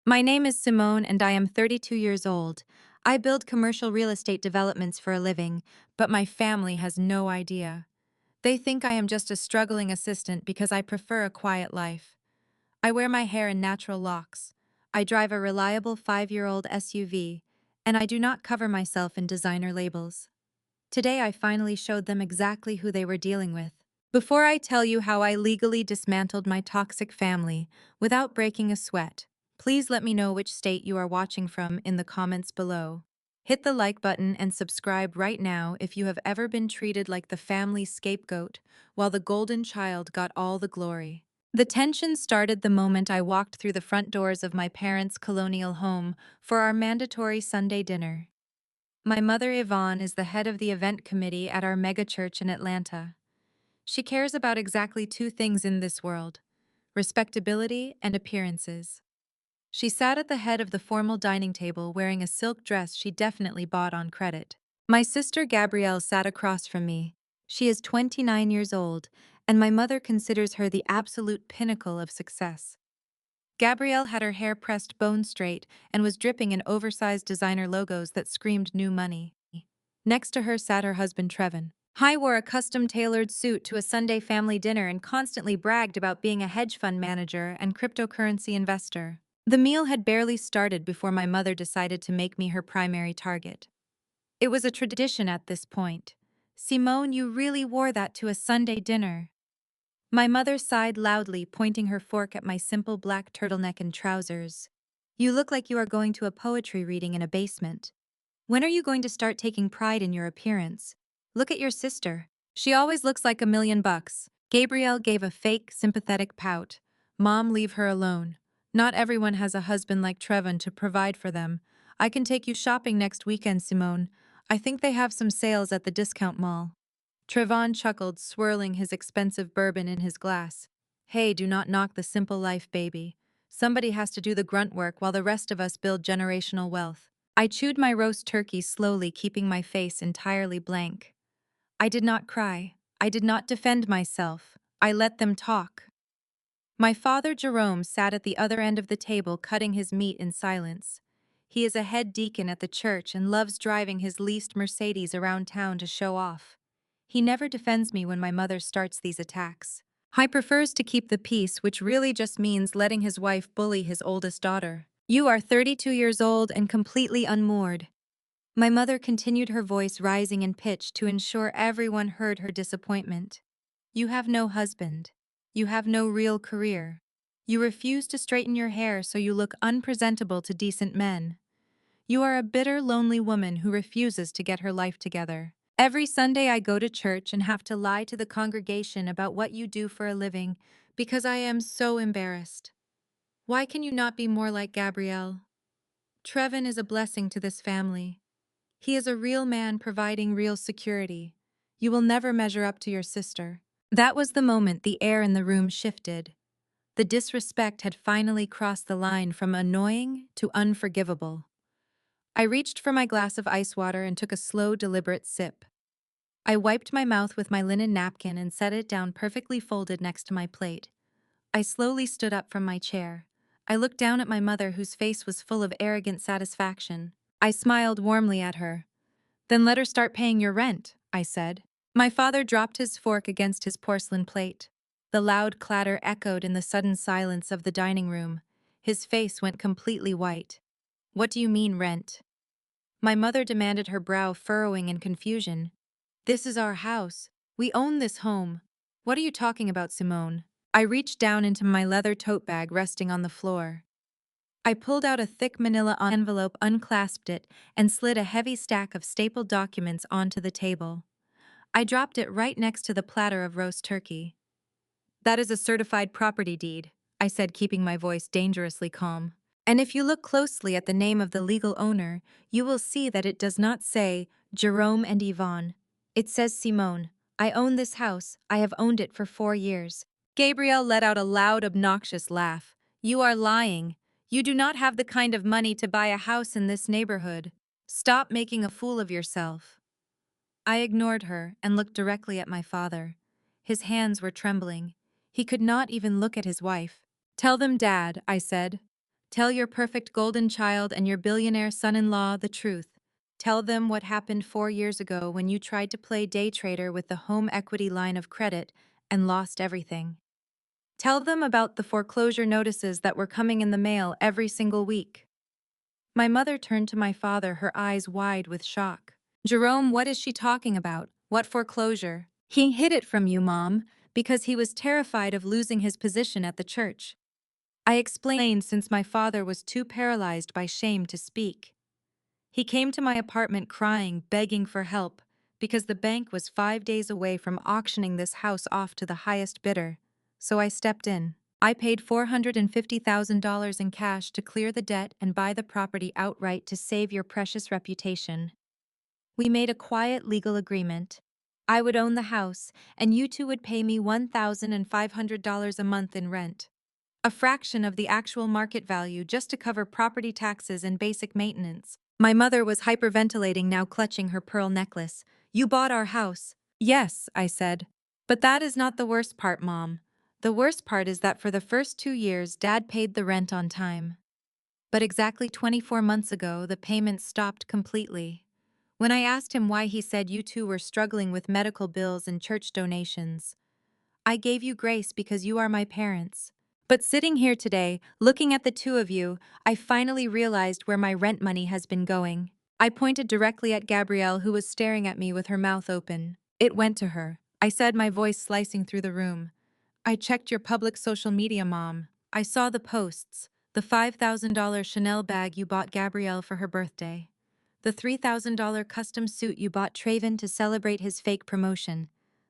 My name is Simone and I am 32 years old. I build commercial real estate developments for a living, but my family has no idea. They think I am just a struggling assistant because I prefer a quiet life. I wear my hair in natural locks. I drive a reliable 5-year-old SUV, and I do not cover myself in designer labels. Today I finally showed them exactly who they were dealing with. Before I tell you how I legally dismantled my toxic family without breaking a sweat, please let me know which state you are watching from in the comments below. Hit the like button and subscribe right now if you have ever been treated like the family scapegoat while the golden child got all the glory. The tension started the moment I walked through the front doors of my parents' colonial home for our mandatory Sunday dinner. My mother Yvonne is the head of the event committee at our megachurch in Atlanta. She cares about exactly two things in this world: respectability and appearances. She sat at the head of the formal dining table wearing a silk dress she definitely bought on credit. My sister Gabrielle sat across from me. She is 29 years old, and my mother considers her the absolute pinnacle of success. Gabrielle had her hair pressed bone straight and was dripping in oversized designer logos that screamed new money. Next to her sat her husband Trevin. He wore a custom-tailored suit to a Sunday family dinner and constantly bragged about being a hedge fund manager and cryptocurrency investor. The meal had barely started before my mother decided to make me her primary target. It was a tradition at this point. "Simone, you really wore that to a Sunday dinner." My mother sighed loudly, pointing her fork at my simple black turtleneck and trousers. "You look like you are going to a poetry reading in a basement. When are you going to start taking pride in your appearance? Look at your sister. She always looks like $1,000,000. Gabrielle gave a fake, sympathetic pout. "Mom, leave her alone. Not everyone has a husband like Trevin to provide for them. I can take you shopping next weekend, Simone. I think they have some sales at the discount mall." Trevon chuckled, swirling his expensive bourbon in his glass. "Hey, do not knock the simple life, baby. Somebody has to do the grunt work while the rest of us build generational wealth." I chewed my roast turkey slowly, keeping my face entirely blank. I did not cry. I did not defend myself. I let them talk. My father Jerome sat at the other end of the table cutting his meat in silence. He is a head deacon at the church and loves driving his leased Mercedes around town to show off. He never defends me when my mother starts these attacks. He prefers to keep the peace, which really just means letting his wife bully his oldest daughter. "You are 32 years old and completely unmoored." My mother continued, her voice rising in pitch to ensure everyone heard her disappointment. "You have no husband. You have no real career. You refuse to straighten your hair so you look unpresentable to decent men. You are a bitter, lonely woman who refuses to get her life together. Every Sunday I go to church and have to lie to the congregation about what you do for a living because I am so embarrassed. Why can you not be more like Gabrielle? Trevin is a blessing to this family. He is a real man providing real security. You will never measure up to your sister." That was the moment the air in the room shifted. The disrespect had finally crossed the line from annoying to unforgivable. I reached for my glass of ice water and took a slow, deliberate sip. I wiped my mouth with my linen napkin and set it down perfectly folded next to my plate. I slowly stood up from my chair. I looked down at my mother, whose face was full of arrogant satisfaction. I smiled warmly at her. "Then let her start paying your rent," I said. My father dropped his fork against his porcelain plate. The loud clatter echoed in the sudden silence of the dining room. His face went completely white. "What do you mean, rent?" My mother demanded, her brow furrowing in confusion. "This is our house. We own this home. What are you talking about, Simone?" I reached down into my leather tote bag resting on the floor. I pulled out a thick manila envelope, unclasped it, and slid a heavy stack of stapled documents onto the table. I dropped it right next to the platter of roast turkey. "That is a certified property deed," I said, keeping my voice dangerously calm. "And if you look closely at the name of the legal owner, you will see that it does not say Jerome and Yvonne. It says Simone. I own this house. I have owned it for 4 years." Gabrielle let out a loud, obnoxious laugh. "You are lying. You do not have the kind of money to buy a house in this neighborhood. Stop making a fool of yourself." I ignored her and looked directly at my father. His hands were trembling. He could not even look at his wife. "Tell them, Dad," I said. Tell your perfect golden child and your billionaire son-in-law the truth. Tell them what happened 4 years ago when you tried to play day trader with the home equity line of credit and lost everything. Tell them about the foreclosure notices that were coming in the mail every single week. My mother turned to my father, her eyes wide with shock. Jerome, what is she talking about? What foreclosure? He hid it from you, Mom, because he was terrified of losing his position at the church. I explained since my father was too paralyzed by shame to speak. He came to my apartment crying, begging for help, because the bank was 5 days away from auctioning this house off to the highest bidder. So I stepped in. I paid $450,000 in cash to clear the debt and buy the property outright to save your precious reputation. We made a quiet legal agreement. I would own the house, and you two would pay me $1,500 a month in rent. A fraction of the actual market value just to cover property taxes and basic maintenance. My mother was hyperventilating, now clutching her pearl necklace. You bought our house. Yes, I said. But that is not the worst part, Mom. The worst part is that for the first 2 years, Dad paid the rent on time. But exactly 24 months ago, the payments stopped completely. When I asked him why, he said you two were struggling with medical bills and church donations. I gave you grace because you are my parents. But sitting here today, looking at the two of you, I finally realized where my rent money has been going. I pointed directly at Gabrielle, who was staring at me with her mouth open. It went to her. I said, my voice slicing through the room. I checked your public social media, Mom. I saw the posts. The $5,000 Chanel bag you bought Gabrielle for her birthday. The $3,000 custom suit you bought Traven to celebrate his fake promotion.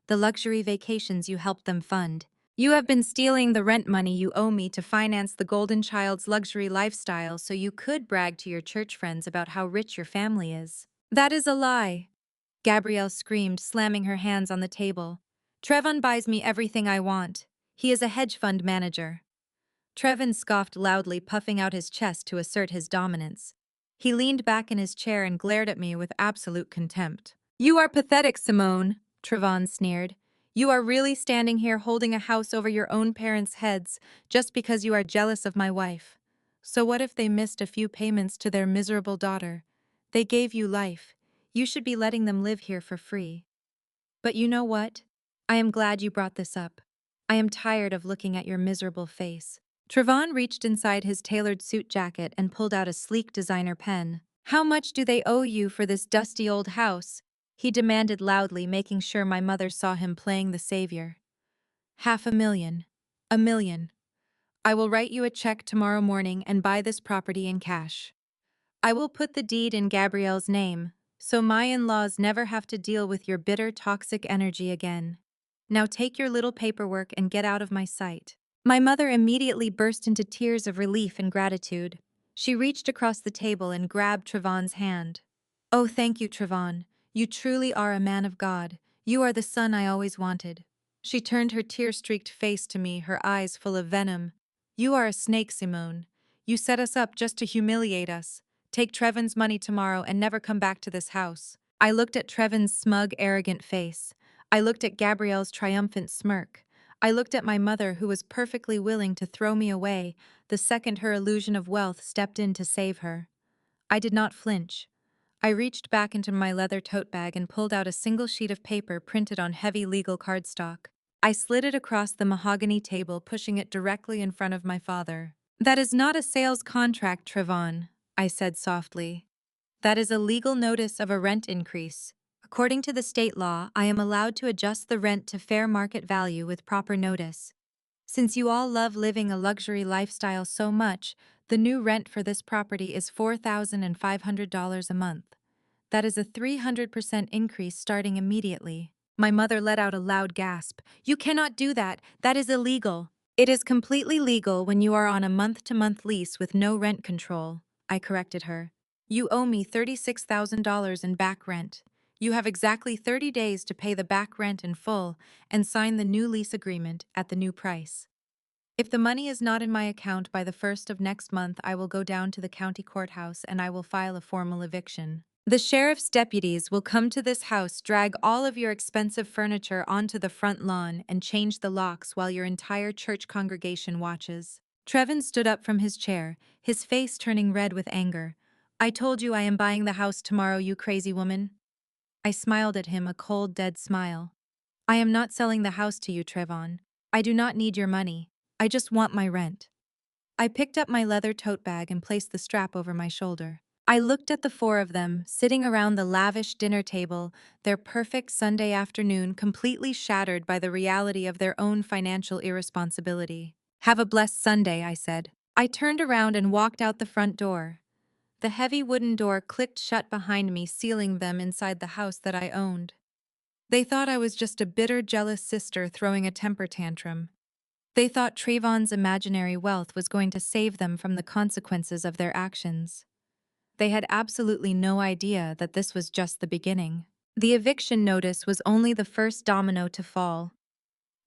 The luxury vacations you helped them fund. You have been stealing the rent money you owe me to finance the golden child's luxury lifestyle so you could brag to your church friends about how rich your family is. That is a lie, Gabrielle screamed, slamming her hands on the table. Trevon buys me everything I want. He is a hedge fund manager. Trevon scoffed loudly, puffing out his chest to assert his dominance. He leaned back in his chair and glared at me with absolute contempt. You are pathetic, Simone, Trevon sneered. You are really standing here holding a house over your own parents' heads just because you are jealous of my wife. So what if they missed a few payments to their miserable daughter? They gave you life. You should be letting them live here for free. But you know what? I am glad you brought this up. I am tired of looking at your miserable face. Trevon reached inside his tailored suit jacket and pulled out a sleek designer pen. How much do they owe you for this dusty old house? He demanded loudly, making sure my mother saw him playing the savior. $500,000. $1 million. I will write you a check tomorrow morning and buy this property in cash. I will put the deed in Gabrielle's name, so my in-laws never have to deal with your bitter, toxic energy again. Now take your little paperwork and get out of my sight. My mother immediately burst into tears of relief and gratitude. She reached across the table and grabbed Trevon's hand. Oh, thank you, Trevon. You truly are a man of God. You are the son I always wanted. She turned her tear-streaked face to me, her eyes full of venom. You are a snake, Simone. You set us up just to humiliate us. Take Trevon's money tomorrow and never come back to this house. I looked at Trevon's smug, arrogant face. I looked at Gabrielle's triumphant smirk. I looked at my mother, who was perfectly willing to throw me away the second her illusion of wealth stepped in to save her. I did not flinch. I reached back into my leather tote bag and pulled out a single sheet of paper printed on heavy legal cardstock. I slid it across the mahogany table, pushing it directly in front of my father. That is not a sales contract, Trevon, I said softly. That is a legal notice of a rent increase. According to the state law, I am allowed to adjust the rent to fair market value with proper notice. Since you all love living a luxury lifestyle so much, the new rent for this property is $4,500 a month. That is a 300% increase starting immediately. My mother let out a loud gasp. You cannot do that. That is illegal. It is completely legal when you are on a month-to-month lease with no rent control, I corrected her. You owe me $36,000 in back rent. You have exactly 30 days to pay the back rent in full and sign the new lease agreement at the new price. If the money is not in my account by the 1st of next month, I will go down to the county courthouse and I will file a formal eviction. The sheriff's deputies will come to this house, drag all of your expensive furniture onto the front lawn, and change the locks while your entire church congregation watches. Trevin stood up from his chair, his face turning red with anger. I told you I am buying the house tomorrow, you crazy woman. I smiled at him, a cold, dead smile. I am not selling the house to you, Trevon. I do not need your money. I just want my rent. I picked up my leather tote bag and placed the strap over my shoulder. I looked at the four of them, sitting around the lavish dinner table, their perfect Sunday afternoon completely shattered by the reality of their own financial irresponsibility. Have a blessed Sunday, I said. I turned around and walked out the front door. The heavy wooden door clicked shut behind me, sealing them inside the house that I owned. They thought I was just a bitter, jealous sister throwing a temper tantrum. They thought Trayvon's imaginary wealth was going to save them from the consequences of their actions. They had absolutely no idea that this was just the beginning. The eviction notice was only the first domino to fall.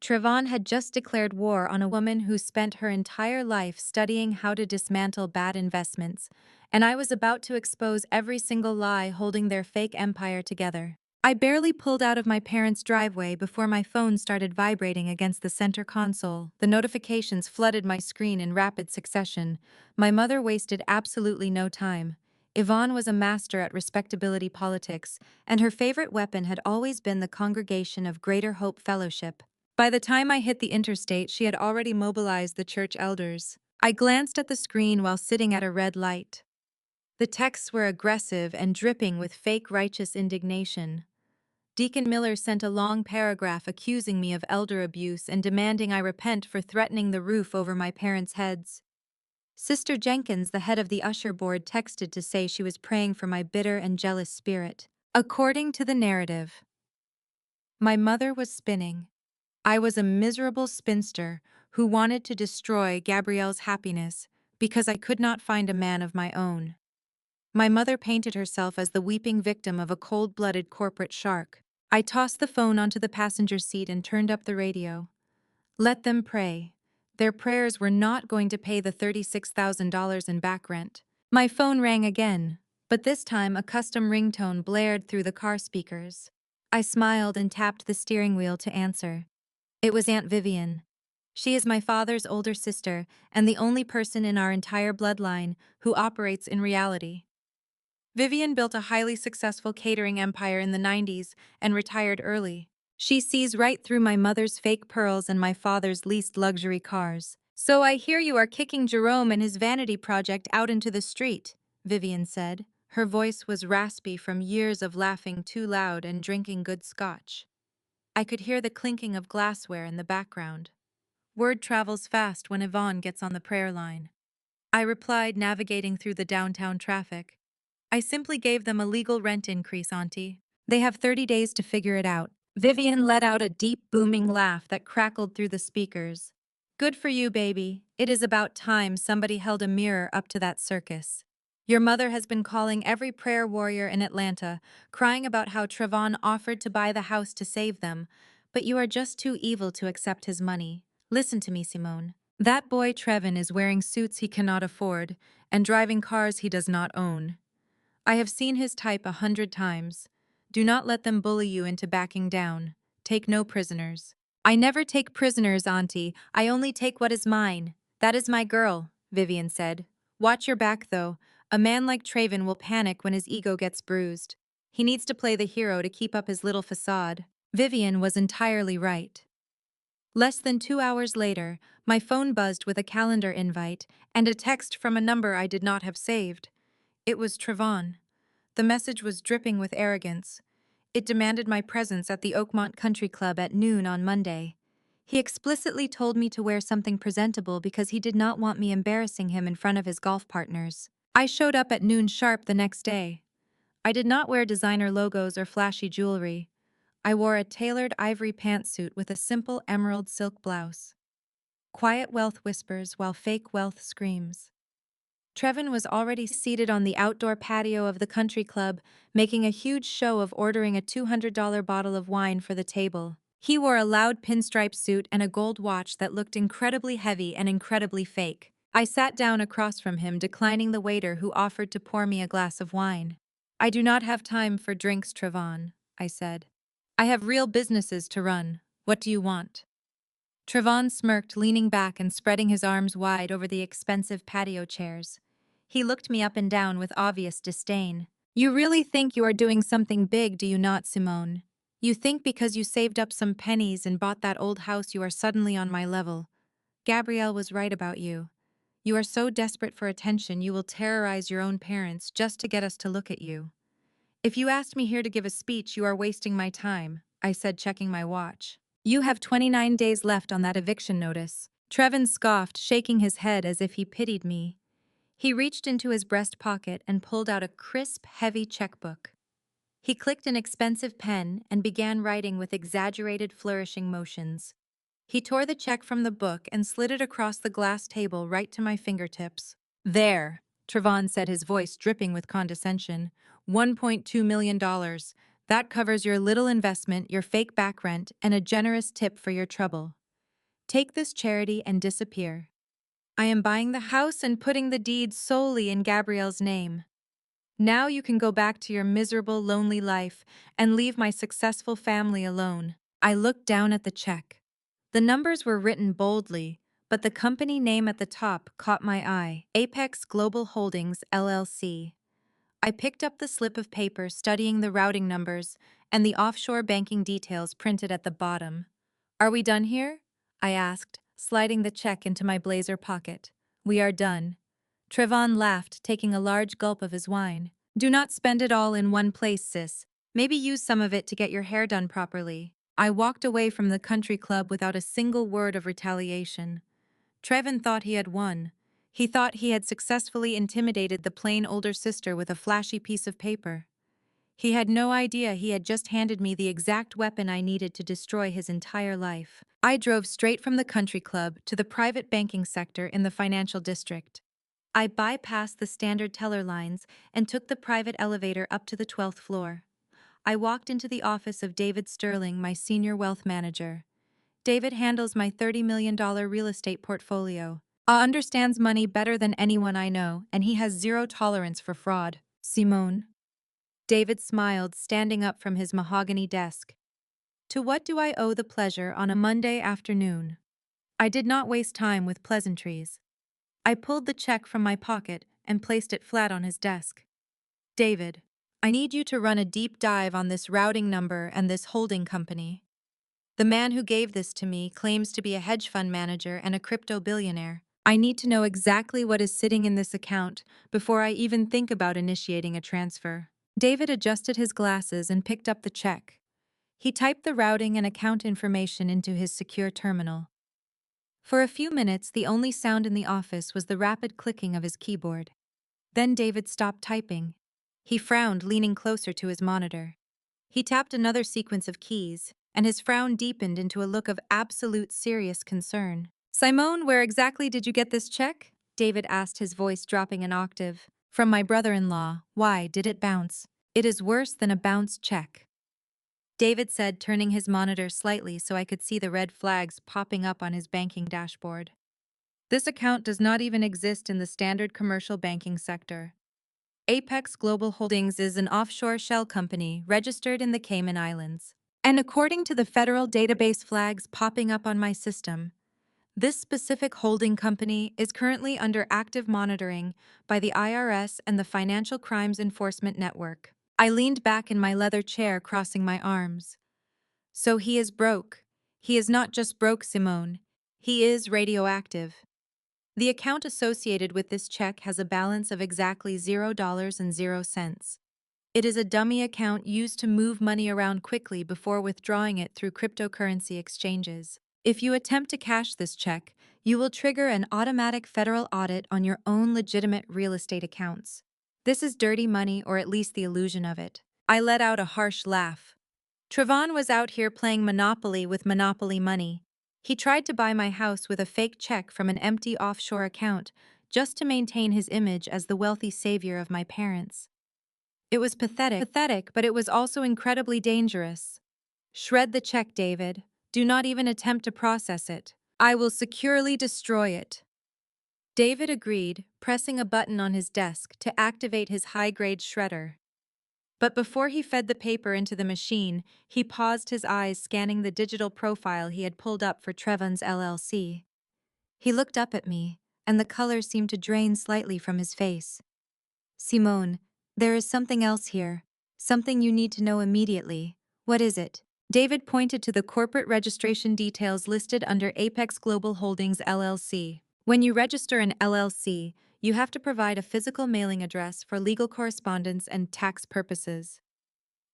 Trayvon had just declared war on a woman who spent her entire life studying how to dismantle bad investments, and I was about to expose every single lie holding their fake empire together. I barely pulled out of my parents' driveway before my phone started vibrating against the center console. The notifications flooded my screen in rapid succession. My mother wasted absolutely no time. Yvonne was a master at respectability politics, and her favorite weapon had always been the Congregation of Greater Hope Fellowship. By the time I hit the interstate, she had already mobilized the church elders. I glanced at the screen while sitting at a red light. The texts were aggressive and dripping with fake righteous indignation. Deacon Miller sent a long paragraph accusing me of elder abuse and demanding I repent for threatening the roof over my parents' heads. Sister Jenkins, the head of the usher board, texted to say she was praying for my bitter and jealous spirit. According to the narrative, my mother was spinning. I was a miserable spinster who wanted to destroy Gabrielle's happiness because I could not find a man of my own. My mother painted herself as the weeping victim of a cold-blooded corporate shark. I tossed the phone onto the passenger seat and turned up the radio. Let them pray. Their prayers were not going to pay the $36,000 in back rent. My phone rang again, but this time a custom ringtone blared through the car speakers. I smiled and tapped the steering wheel to answer. It was Aunt Vivian. She is my father's older sister and the only person in our entire bloodline who operates in reality. Vivian built a highly successful catering empire in the 90s and retired early. She sees right through my mother's fake pearls and my father's leased luxury cars. So I hear you are kicking Jerome and his vanity project out into the street, Vivian said. Her voice was raspy from years of laughing too loud and drinking good scotch. I could hear the clinking of glassware in the background. Word travels fast when Yvonne gets on the prayer line. I replied, navigating through the downtown traffic. I simply gave them a legal rent increase, Auntie. They have 30 days to figure it out. Vivian let out a deep, booming laugh that crackled through the speakers. Good for you, baby. It is about time somebody held a mirror up to that circus. Your mother has been calling every prayer warrior in Atlanta, crying about how Trayvon offered to buy the house to save them, but you are just too evil to accept his money. Listen to me, Simone. That boy Trevin is wearing suits he cannot afford and driving cars he does not own. I have seen his type 100 times. Do not let them bully you into backing down. Take no prisoners. I never take prisoners, Auntie. I only take what is mine. That is my girl, Vivian said. Watch your back, though. A man like Trayvon will panic when his ego gets bruised. He needs to play the hero to keep up his little facade. Vivian was entirely right. Less than 2 hours later, my phone buzzed with a calendar invite and a text from a number I did not have saved. It was Trayvon. The message was dripping with arrogance. It demanded my presence at the Oakmont Country Club at noon on Monday. He explicitly told me to wear something presentable because he did not want me embarrassing him in front of his golf partners. I showed up at noon sharp the next day. I did not wear designer logos or flashy jewelry. I wore a tailored ivory pantsuit with a simple emerald silk blouse. Quiet wealth whispers while fake wealth screams. Trevin was already seated on the outdoor patio of the country club, making a huge show of ordering a $200 bottle of wine for the table. He wore a loud pinstripe suit and a gold watch that looked incredibly heavy and incredibly fake. I sat down across from him, declining the waiter who offered to pour me a glass of wine. I do not have time for drinks, Trayvon, I said. I have real businesses to run. What do you want? Trevon smirked, leaning back and spreading his arms wide over the expensive patio chairs. He looked me up and down with obvious disdain. You really think you are doing something big, do you not, Simone? You think because you saved up some pennies and bought that old house you are suddenly on my level. Gabrielle was right about you. You are so desperate for attention you will terrorize your own parents just to get us to look at you. If you asked me here to give a speech, you are wasting my time, I said, checking my watch. You have 29 days left on that eviction notice. Trevin scoffed, shaking his head as if he pitied me. He reached into his breast pocket and pulled out a crisp, heavy checkbook. He clicked an expensive pen and began writing with exaggerated flourishing motions. He tore the check from the book and slid it across the glass table right to my fingertips. There, Trevon said, his voice dripping with condescension. $1.2 million. That covers your little investment, your fake back rent, and a generous tip for your trouble. Take this charity and disappear. I am buying the house and putting the deed solely in Gabrielle's name. Now you can go back to your miserable, lonely life and leave my successful family alone. I looked down at the check. The numbers were written boldly, but the company name at the top caught my eye: Apex Global Holdings, LLC. I picked up the slip of paper, studying the routing numbers and the offshore banking details printed at the bottom. Are we done here? I asked, sliding the check into my blazer pocket. We are done. Trevon laughed, taking a large gulp of his wine. Do not spend it all in one place, sis. Maybe use some of it to get your hair done properly. I walked away from the country club without a single word of retaliation. Trevin thought he had won. He thought he had successfully intimidated the plain older sister with a flashy piece of paper. He had no idea he had just handed me the exact weapon I needed to destroy his entire life. I drove straight from the country club to the private banking sector in the financial district. I bypassed the standard teller lines and took the private elevator up to the 12th floor. I walked into the office of David Sterling, my senior wealth manager. David handles my $30 million real estate portfolio. Understands money better than anyone I know, and he has zero tolerance for fraud. Simone. David smiled, standing up from his mahogany desk. To what do I owe the pleasure on a Monday afternoon? I did not waste time with pleasantries. I pulled the check from my pocket and placed it flat on his desk. David, I need you to run a deep dive on this routing number and this holding company. The man who gave this to me claims to be a hedge fund manager and a crypto billionaire. I need to know exactly what is sitting in this account before I even think about initiating a transfer. David adjusted his glasses and picked up the check. He typed the routing and account information into his secure terminal. For a few minutes, the only sound in the office was the rapid clicking of his keyboard. Then David stopped typing. He frowned, leaning closer to his monitor. He tapped another sequence of keys, and his frown deepened into a look of absolute serious concern. Simone, where exactly did you get this check? David asked, his voice dropping an octave. From my brother-in-law. Why did it bounce? It is worse than a bounced check, David said, turning his monitor slightly so I could see the red flags popping up on his banking dashboard. This account does not even exist in the standard commercial banking sector. Apex Global Holdings is an offshore shell company registered in the Cayman Islands. And according to the federal database flags popping up on my system, this specific holding company is currently under active monitoring by the IRS and the Financial Crimes Enforcement Network. I leaned back in my leather chair, crossing my arms. So he is broke. He is not just broke, Simone. He is radioactive. The account associated with this check has a balance of exactly $0.00. It is a dummy account used to move money around quickly before withdrawing it through cryptocurrency exchanges. If you attempt to cash this check, you will trigger an automatic federal audit on your own legitimate real estate accounts. This is dirty money, or at least the illusion of it. I let out a harsh laugh. Trevon was out here playing Monopoly with Monopoly money. He tried to buy my house with a fake check from an empty offshore account just to maintain his image as the wealthy savior of my parents. It was pathetic, but it was also incredibly dangerous. Shred the check, David. Do not even attempt to process it. I will securely destroy it. David agreed, pressing a button on his desk to activate his high-grade shredder. But before he fed the paper into the machine, he paused, his eyes scanning the digital profile he had pulled up for Trevon's LLC. He looked up at me, and the color seemed to drain slightly from his face. Simone, there is something else here. Something you need to know immediately. What is it? David pointed to the corporate registration details listed under Apex Global Holdings LLC. When you register an LLC, you have to provide a physical mailing address for legal correspondence and tax purposes.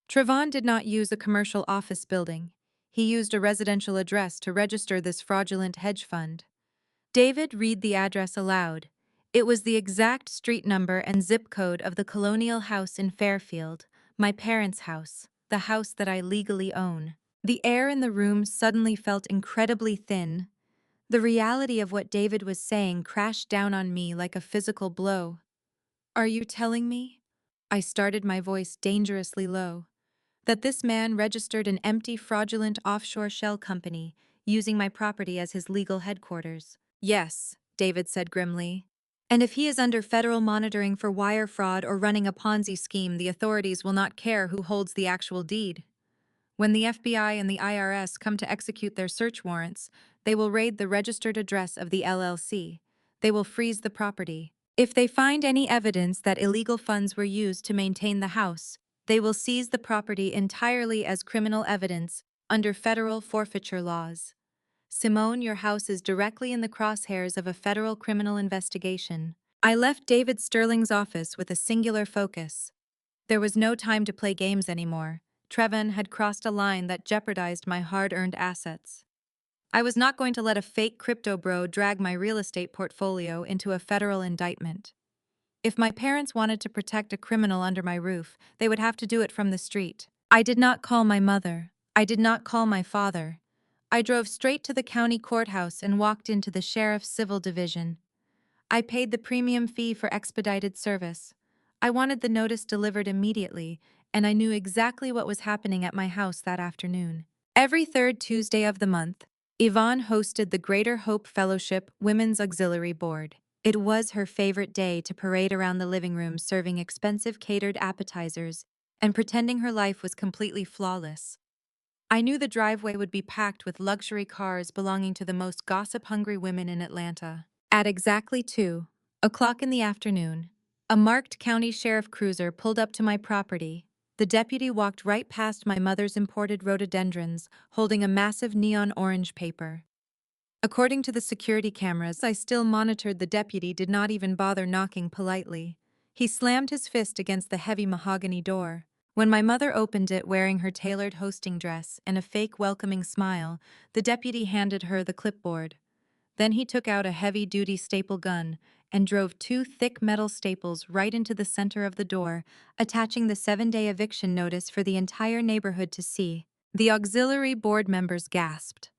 Trevon did not use a commercial office building. He used a residential address to register this fraudulent hedge fund. David read the address aloud. It was the exact street number and zip code of the colonial house in Fairfield, my parents' house, the house that I legally own. The air in the room suddenly felt incredibly thin. The reality of what David was saying crashed down on me like a physical blow. Are you telling me? I started, my voice dangerously low. That this man registered an empty, fraudulent offshore shell company, using my property as his legal headquarters. Yes, David said grimly. And if he is under federal monitoring for wire fraud or running a Ponzi scheme, the authorities will not care who holds the actual deed. When the FBI and the IRS come to execute their search warrants, they will raid the registered address of the LLC. They will freeze the property. If they find any evidence that illegal funds were used to maintain the house, they will seize the property entirely as criminal evidence under federal forfeiture laws. Simone, your house is directly in the crosshairs of a federal criminal investigation. I left David Sterling's office with a singular focus. There was no time to play games anymore. Trevon had crossed a line that jeopardized my hard-earned assets. I was not going to let a fake crypto bro drag my real estate portfolio into a federal indictment. If my parents wanted to protect a criminal under my roof, they would have to do it from the street. I did not call my mother. I did not call my father. I drove straight to the county courthouse and walked into the sheriff's civil division. I paid the premium fee for expedited service. I wanted the notice delivered immediately, and I knew exactly what was happening at my house that afternoon. Every third Tuesday of the month, Yvonne hosted the Greater Hope Fellowship Women's Auxiliary Board. It was her favorite day to parade around the living room serving expensive catered appetizers and pretending her life was completely flawless. I knew the driveway would be packed with luxury cars belonging to the most gossip-hungry women in Atlanta. At exactly 2 o'clock in the afternoon, a marked county sheriff cruiser pulled up to my property. The deputy walked right past my mother's imported rhododendrons, holding a massive neon orange paper. According to the security cameras I still monitored, the deputy did not even bother knocking politely. He slammed his fist against the heavy mahogany door. When my mother opened it wearing her tailored hosting dress and a fake welcoming smile, the deputy handed her the clipboard. Then he took out a heavy-duty staple gun and drove 2 thick metal staples right into the center of the door, attaching the 7-day eviction notice for the entire neighborhood to see. The auxiliary board members gasped.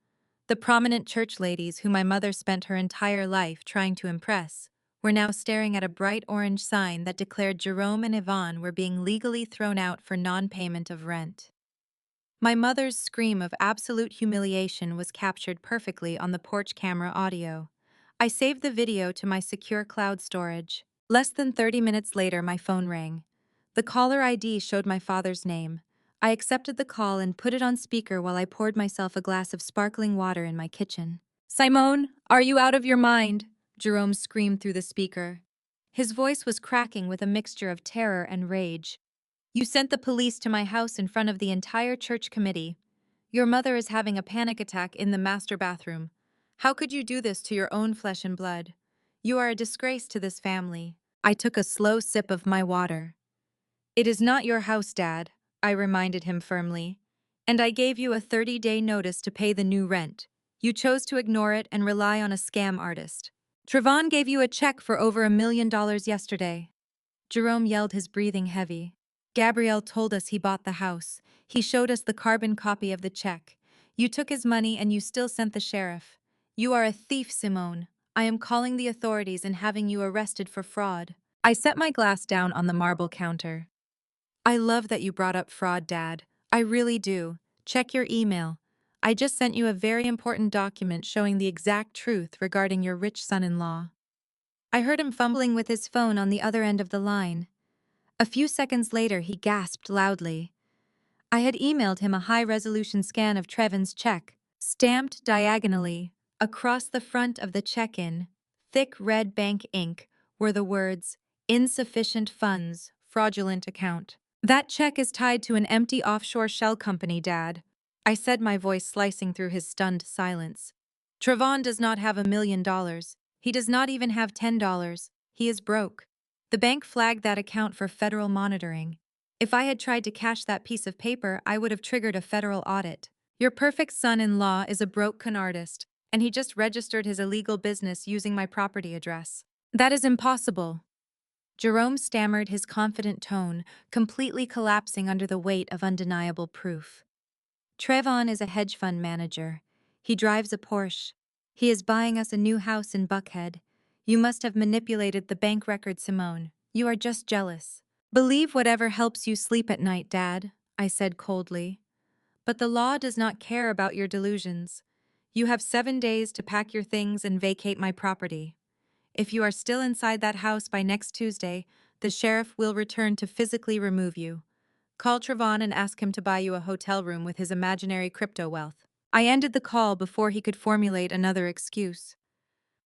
The prominent church ladies who my mother spent her entire life trying to impress were now staring at a bright orange sign that declared Jerome and Yvonne were being legally thrown out for non-payment of rent. My mother's scream of absolute humiliation was captured perfectly on the porch camera audio. I saved the video to my secure cloud storage. Less than 30 minutes later, my phone rang. The caller ID showed my father's name. I accepted the call and put it on speaker while I poured myself a glass of sparkling water in my kitchen. "Simone, are you out of your mind?" Jerome screamed through the speaker. His voice was cracking with a mixture of terror and rage. "You sent the police to my house in front of the entire church committee. Your mother is having a panic attack in the master bathroom. How could you do this to your own flesh and blood? You are a disgrace to this family." I took a slow sip of my water. "It is not your house, Dad," I reminded him firmly. "And I gave you a 30-day notice to pay the new rent. You chose to ignore it and rely on a scam artist. Trevon gave you a check for over $1 million yesterday." Jerome yelled, his breathing heavy. "Gabrielle told us he bought the house. He showed us the carbon copy of the check. You took his money and you still sent the sheriff. You are a thief, Simone. I am calling the authorities and having you arrested for fraud." I set my glass down on the marble counter. "I love that you brought up fraud, Dad. I really do. Check your email. I just sent you a very important document showing the exact truth regarding your rich son-in-law." I heard him fumbling with his phone on the other end of the line. A few seconds later, he gasped loudly. I had emailed him a high-resolution scan of Trevin's check, stamped diagonally. Across the front of the check-in, thick red bank ink, were the words, "Insufficient funds, fraudulent account." "That check is tied to an empty offshore shell company, Dad," I said, my voice slicing through his stunned silence. "Trevon does not have $1 million. He does not even have $10. He is broke. The bank flagged that account for federal monitoring. If I had tried to cash that piece of paper, I would have triggered a federal audit. Your perfect son-in-law is a broke con artist, and he just registered his illegal business using my property address. That is impossible." Jerome stammered, his confident tone completely collapsing under the weight of undeniable proof. "Trevon is a hedge fund manager. He drives a Porsche. He is buying us a new house in Buckhead. You must have manipulated the bank record, Simone. You are just jealous." "Believe whatever helps you sleep at night, Dad," I said coldly. "But the law does not care about your delusions. You have 7 days to pack your things and vacate my property. If you are still inside that house by next Tuesday, the sheriff will return to physically remove you. Call Trevon and ask him to buy you a hotel room with his imaginary crypto wealth." I ended the call before he could formulate another excuse.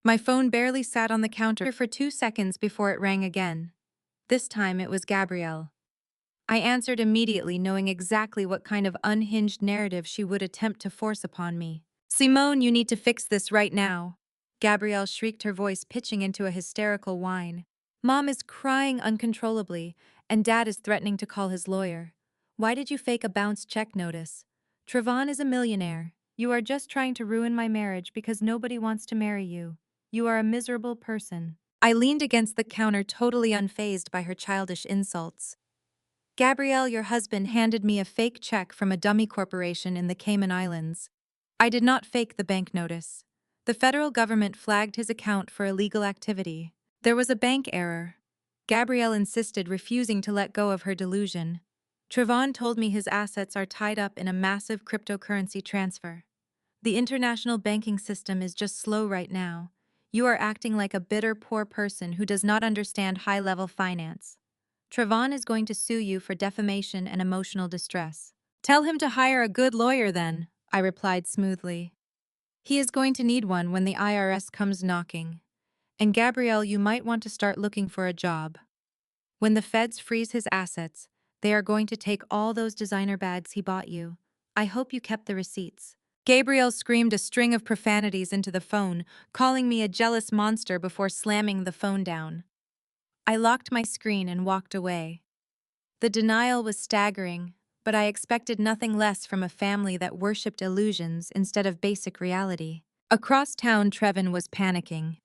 My phone barely sat on the counter for 2 seconds before it rang again. This time it was Gabrielle. I answered immediately, knowing exactly what kind of unhinged narrative she would attempt to force upon me. "Simone, you need to fix this right now," Gabrielle shrieked, her voice pitching into a hysterical whine. "Mom is crying uncontrollably, and Dad is threatening to call his lawyer. Why did you fake a bounced check notice? Trevon is a millionaire. You are just trying to ruin my marriage because nobody wants to marry you. You are a miserable person." I leaned against the counter, totally unfazed by her childish insults. "Gabrielle, your husband handed me a fake check from a dummy corporation in the Cayman Islands. I did not fake the bank notice. The federal government flagged his account for illegal activity. There was a bank error." Gabrielle insisted, refusing to let go of her delusion. "Trevon told me his assets are tied up in a massive cryptocurrency transfer. The international banking system is just slow right now. You are acting like a bitter, poor person who does not understand high-level finance. Trevon is going to sue you for defamation and emotional distress." "Tell him to hire a good lawyer then," I replied smoothly. "He is going to need one when the IRS comes knocking. And Gabrielle, you might want to start looking for a job. When the feds freeze his assets, they are going to take all those designer bags he bought you. I hope you kept the receipts." Gabrielle screamed a string of profanities into the phone, calling me a jealous monster before slamming the phone down. I locked my screen and walked away. The denial was staggering, but I expected nothing less from a family that worshipped illusions instead of basic reality. Across town, Trevin was panicking.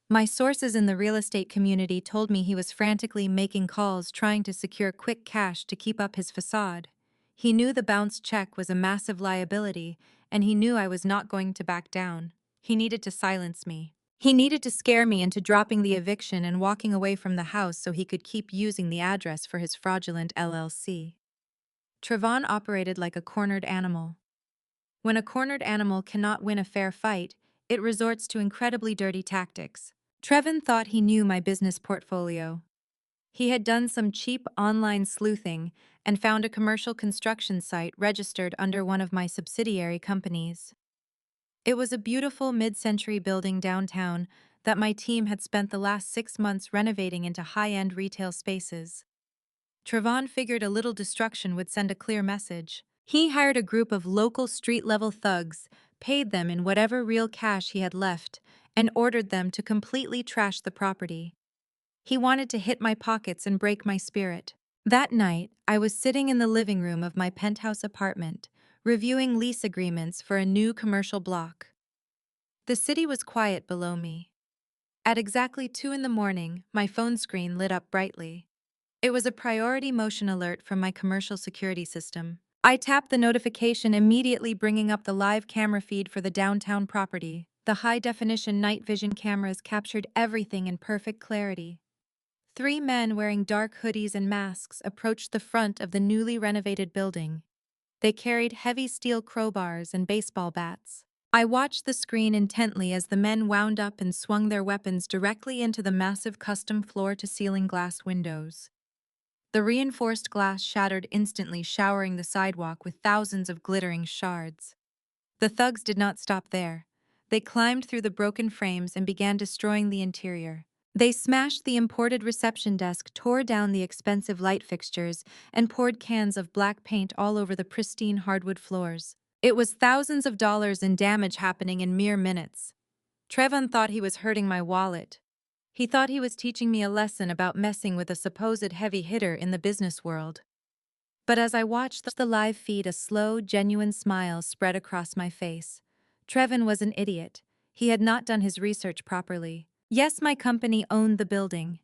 My sources in the real estate community told me he was frantically making calls trying to secure quick cash to keep up his facade. He knew the bounced check was a massive liability, and he knew I was not going to back down. He needed to silence me. He needed to scare me into dropping the eviction and walking away from the house so he could keep using the address for his fraudulent LLC. Trevon operated like a cornered animal. When a cornered animal cannot win a fair fight, it resorts to incredibly dirty tactics. Trevin thought he knew my business portfolio. He had done some cheap online sleuthing and found a commercial construction site registered under one of my subsidiary companies. It was a beautiful mid-century building downtown that my team had spent the last 6 months renovating into high-end retail spaces. Trevon figured a little destruction would send a clear message. He hired a group of local street-level thugs, paid them in whatever real cash he had left, and ordered them to completely trash the property. He wanted to hit my pockets and break my spirit. That night, I was sitting in the living room of my penthouse apartment, reviewing lease agreements for a new commercial block. The city was quiet below me. At exactly 2 in the morning, my phone screen lit up brightly. It was a priority motion alert from my commercial security system. I tapped the notification, immediately bringing up the live camera feed for the downtown property. The high-definition night vision cameras captured everything in perfect clarity. 3 men wearing dark hoodies and masks approached the front of the newly renovated building. They carried heavy steel crowbars and baseball bats. I watched the screen intently as the men wound up and swung their weapons directly into the massive custom floor-to-ceiling glass windows. The reinforced glass shattered instantly, showering the sidewalk with thousands of glittering shards. The thugs did not stop there. They climbed through the broken frames and began destroying the interior. They smashed the imported reception desk, tore down the expensive light fixtures, and poured cans of black paint all over the pristine hardwood floors. It was thousands of dollars in damage happening in mere minutes. Trevon thought he was hurting my wallet. He thought he was teaching me a lesson about messing with a supposed heavy hitter in the business world. But as I watched the live feed, a slow, genuine smile spread across my face. Trevon was an idiot. He had not done his research properly. Yes, my company owned the building,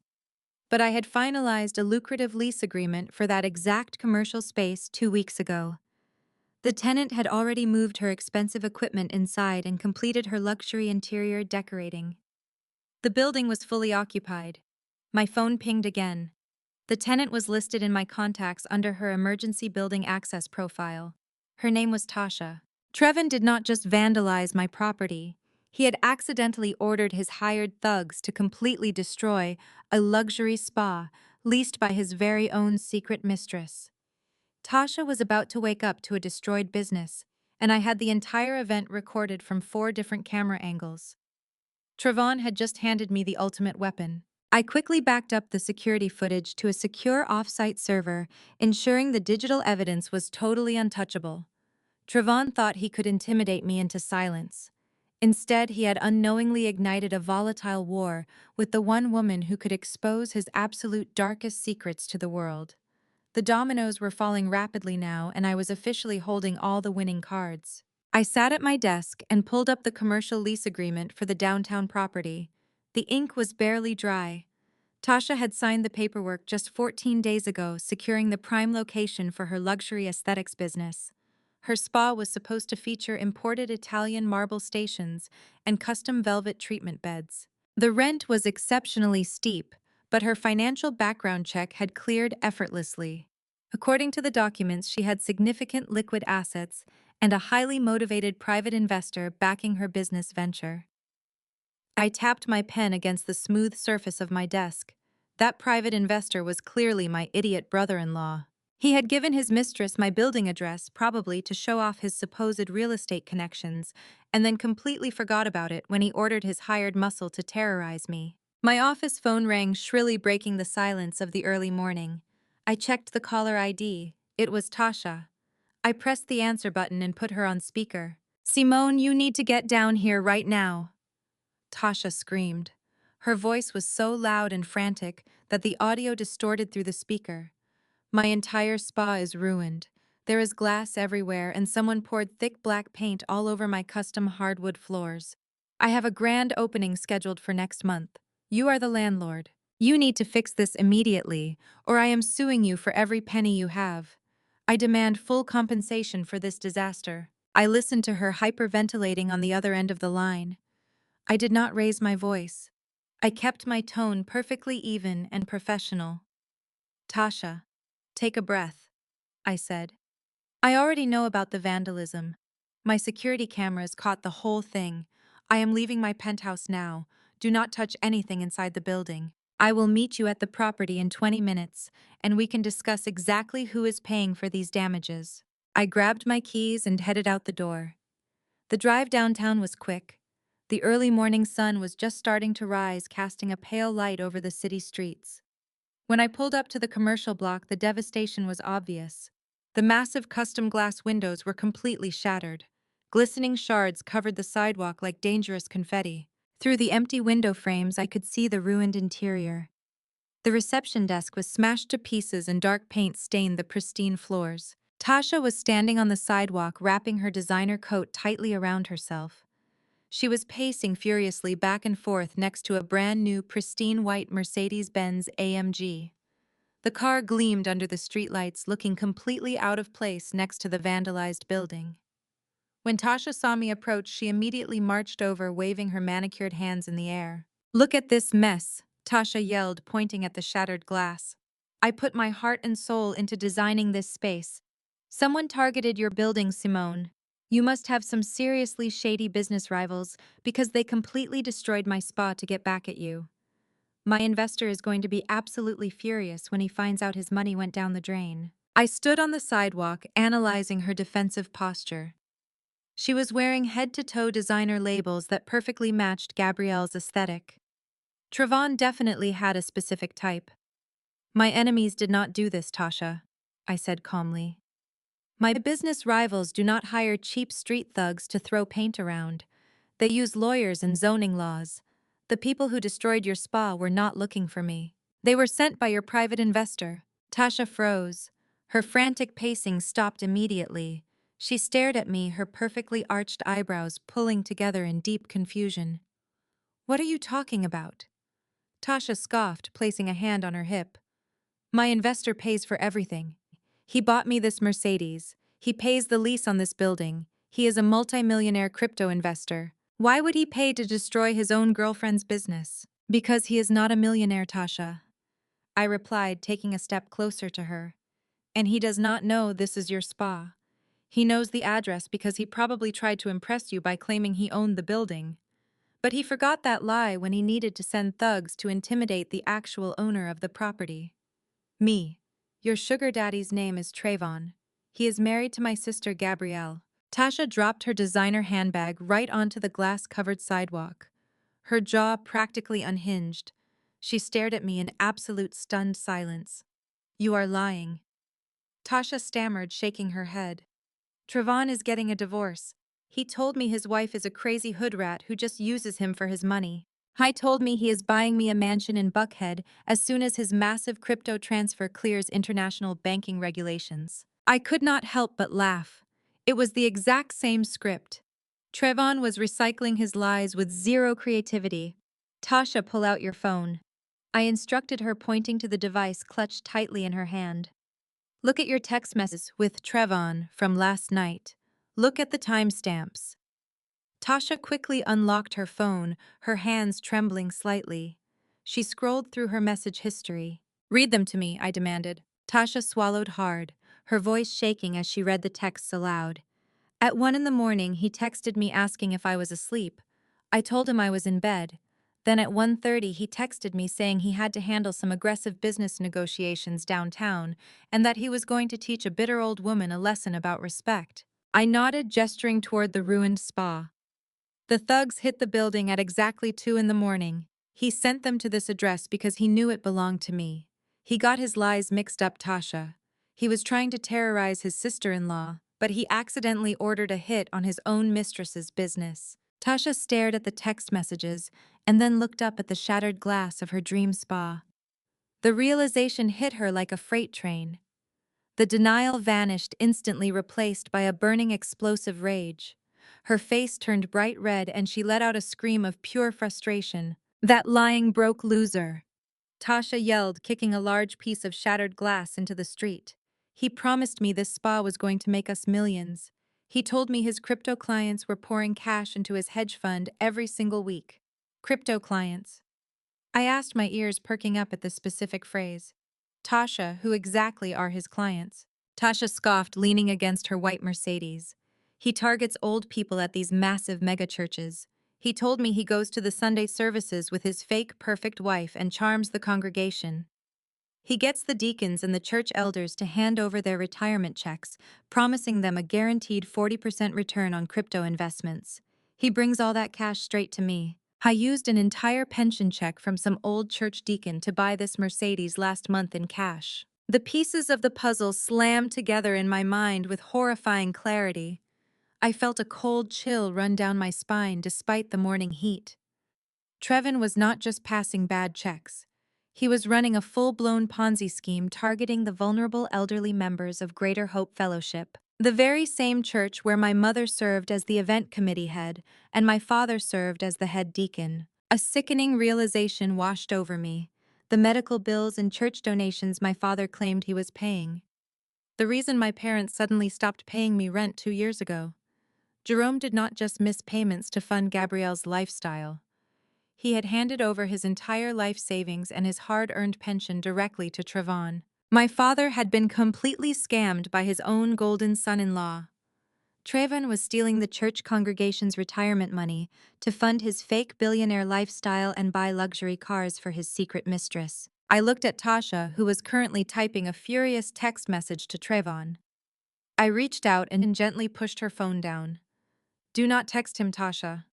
but I had finalized a lucrative lease agreement for that exact commercial space 2 weeks ago. The tenant had already moved her expensive equipment inside and completed her luxury interior decorating. The building was fully occupied. My phone pinged again. The tenant was listed in my contacts under her emergency building access profile. Her name was Tasha. Trevon did not just vandalize my property. He had accidentally ordered his hired thugs to completely destroy a luxury spa leased by his very own secret mistress. Tasha was about to wake up to a destroyed business, and I had the entire event recorded from 4 different camera angles. Trevon had just handed me the ultimate weapon. I quickly backed up the security footage to a secure off-site server, ensuring the digital evidence was totally untouchable. Trevon thought he could intimidate me into silence. Instead, he had unknowingly ignited a volatile war with the one woman who could expose his absolute darkest secrets to the world. The dominoes were falling rapidly now, and I was officially holding all the winning cards. I sat at my desk and pulled up the commercial lease agreement for the downtown property. The ink was barely dry. Tasha had signed the paperwork just 14 days ago, securing the prime location for her luxury aesthetics business. Her spa was supposed to feature imported Italian marble stations and custom velvet treatment beds. The rent was exceptionally steep, but her financial background check had cleared effortlessly. According to the documents, she had significant liquid assets and a highly motivated private investor backing her business venture. I tapped my pen against the smooth surface of my desk. That private investor was clearly my idiot brother-in-law. He had given his mistress my building address, probably to show off his supposed real estate connections, and then completely forgot about it when he ordered his hired muscle to terrorize me. My office phone rang shrilly, breaking the silence of the early morning. I checked the caller ID. It was Tasha. I pressed the answer button and put her on speaker. "Simone, you need to get down here right now," Tasha screamed. Her voice was so loud and frantic that the audio distorted through the speaker. "My entire spa is ruined. There is glass everywhere, and someone poured thick black paint all over my custom hardwood floors. I have a grand opening scheduled for next month. You are the landlord. You need to fix this immediately, or I am suing you for every penny you have. I demand full compensation for this disaster." I listened to her hyperventilating on the other end of the line. I did not raise my voice. I kept my tone perfectly even and professional. "Tasha, take a breath," I said. "I already know about the vandalism. My security cameras caught the whole thing. I am leaving my penthouse now. Do not touch anything inside the building. I will meet you at the property in 20 minutes, and we can discuss exactly who is paying for these damages." I grabbed my keys and headed out the door. The drive downtown was quick. The early morning sun was just starting to rise, casting a pale light over the city streets. When I pulled up to the commercial block, the devastation was obvious. The massive custom glass windows were completely shattered. Glistening shards covered the sidewalk like dangerous confetti. Through the empty window frames, I could see the ruined interior. The reception desk was smashed to pieces and dark paint stained the pristine floors. Tasha was standing on the sidewalk, wrapping her designer coat tightly around herself. She was pacing furiously back and forth next to a brand new, pristine white Mercedes-Benz AMG. The car gleamed under the streetlights, looking completely out of place next to the vandalized building. When Tasha saw me approach, she immediately marched over, waving her manicured hands in the air. "Look at this mess," Tasha yelled, pointing at the shattered glass. "I put my heart and soul into designing this space. Someone targeted your building, Simone. You must have some seriously shady business rivals because they completely destroyed my spa to get back at you." My investor is going to be absolutely furious when he finds out his money went down the drain. I stood on the sidewalk, analyzing her defensive posture. She was wearing head-to-toe designer labels that perfectly matched Gabrielle's aesthetic. Trevon definitely had a specific type. My enemies did not do this, Tasha, I said calmly. My business rivals do not hire cheap street thugs to throw paint around. They use lawyers and zoning laws. The people who destroyed your spa were not looking for me. They were sent by your private investor. Tasha froze. Her frantic pacing stopped immediately. She stared at me, her perfectly arched eyebrows pulling together in deep confusion. What are you talking about? Tasha scoffed, placing a hand on her hip. My investor pays for everything. He bought me this Mercedes. He pays the lease on this building. He is a multimillionaire crypto investor. Why would he pay to destroy his own girlfriend's business? Because he is not a millionaire, Tasha, I replied, taking a step closer to her. And he does not know this is your spa. He knows the address because he probably tried to impress you by claiming he owned the building. But he forgot that lie when he needed to send thugs to intimidate the actual owner of the property. Me. Your sugar daddy's name is Trayvon. He is married to my sister Gabrielle. Tasha dropped her designer handbag right onto the glass-covered sidewalk. Her jaw practically unhinged. She stared at me in absolute stunned silence. You are lying. Tasha stammered, shaking her head. Trevon is getting a divorce. He told me his wife is a crazy hood rat who just uses him for his money. He told me he is buying me a mansion in Buckhead as soon as his massive crypto transfer clears international banking regulations. I could not help but laugh. It was the exact same script. Trevon was recycling his lies with zero creativity. Tasha, pull out your phone. I instructed her, pointing to the device clutched tightly in her hand. Look at your text messages with Trevon from last night. Look at the timestamps. Tasha quickly unlocked her phone, her hands trembling slightly. She scrolled through her message history. Read them to me, I demanded. Tasha swallowed hard, her voice shaking as she read the texts aloud. At 1 in the morning, he texted me asking if I was asleep. I told him I was in bed. Then at 1:30, he texted me saying he had to handle some aggressive business negotiations downtown and that he was going to teach a bitter old woman a lesson about respect. I nodded, gesturing toward the ruined spa. The thugs hit the building at exactly 2 in the morning. He sent them to this address because he knew it belonged to me. He got his lies mixed up, Tasha. He was trying to terrorize his sister-in-law, but he accidentally ordered a hit on his own mistress's business. Tasha stared at the text messages and then looked up at the shattered glass of her dream spa. The realization hit her like a freight train. The denial vanished, instantly replaced by a burning explosive rage. Her face turned bright red and she let out a scream of pure frustration. That lying broke loser! Tasha yelled, kicking a large piece of shattered glass into the street. He promised me this spa was going to make us millions. He told me his crypto clients were pouring cash into his hedge fund every single week. Crypto clients. I asked, my ears perking up at this specific phrase. Tasha, who exactly are his clients? Tasha scoffed, leaning against her white Mercedes. He targets old people at these massive megachurches. He told me he goes to the Sunday services with his fake perfect wife and charms the congregation. He gets the deacons and the church elders to hand over their retirement checks, promising them a guaranteed 40% return on crypto investments. He brings all that cash straight to me. I used an entire pension check from some old church deacon to buy this Mercedes last month in cash. The pieces of the puzzle slammed together in my mind with horrifying clarity. I felt a cold chill run down my spine despite the morning heat. Trevon was not just passing bad checks. He was running a full-blown Ponzi scheme targeting the vulnerable elderly members of Greater Hope Fellowship, the very same church where my mother served as the event committee head and my father served as the head deacon. A sickening realization washed over me. The medical bills and church donations my father claimed he was paying. The reason my parents suddenly stopped paying me rent 2 years ago. Jerome did not just miss payments to fund Gabrielle's lifestyle. He had handed over his entire life savings and his hard-earned pension directly to Trevon. My father had been completely scammed by his own golden son-in-law. Trayvon was stealing the church congregation's retirement money to fund his fake billionaire lifestyle and buy luxury cars for his secret mistress. I looked at Tasha, who was currently typing a furious text message to Trayvon. I reached out and gently pushed her phone down. "Do not text him, Tasha."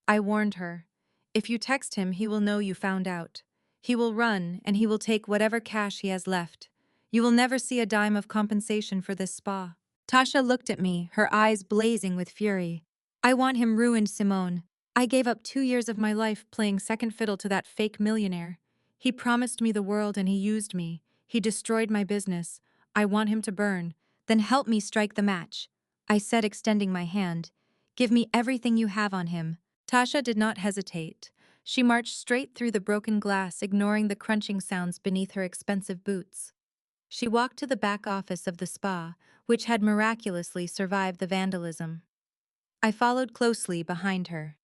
I warned her. "If you text him, he will know you found out. He will run, and he will take whatever cash he has left. You will never see a dime of compensation for this spa." Tasha looked at me, her eyes blazing with fury. "I want him ruined, Simone. I gave up 2 years of my life playing second fiddle to that fake millionaire. He promised me the world and he used me. He destroyed my business. I want him to burn. Then help me strike the match," I said, extending my hand. "Give me everything you have on him." Tasha did not hesitate. She marched straight through the broken glass, ignoring the crunching sounds beneath her expensive boots. She walked to the back office of the spa, which had miraculously survived the vandalism. I followed closely behind her.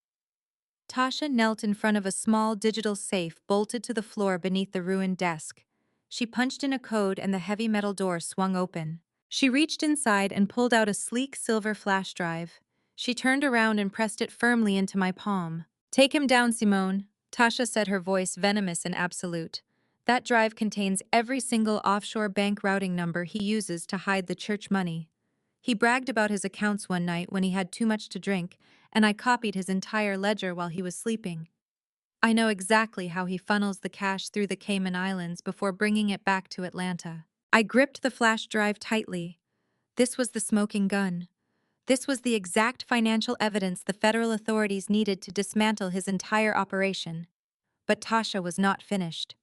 Tasha knelt in front of a small digital safe bolted to the floor beneath the ruined desk. She punched in a code and the heavy metal door swung open. She reached inside and pulled out a sleek silver flash drive. She turned around and pressed it firmly into my palm. "Take him down, Simone," Tasha said, her voice venomous and absolute. "That drive contains every single offshore bank routing number he uses to hide the church money. He bragged about his accounts one night when he had too much to drink, and I copied his entire ledger while he was sleeping. I know exactly how he funnels the cash through the Cayman Islands before bringing it back to Atlanta." I gripped the flash drive tightly. This was the smoking gun. This was the exact financial evidence the federal authorities needed to dismantle his entire operation. But Tasha was not finished.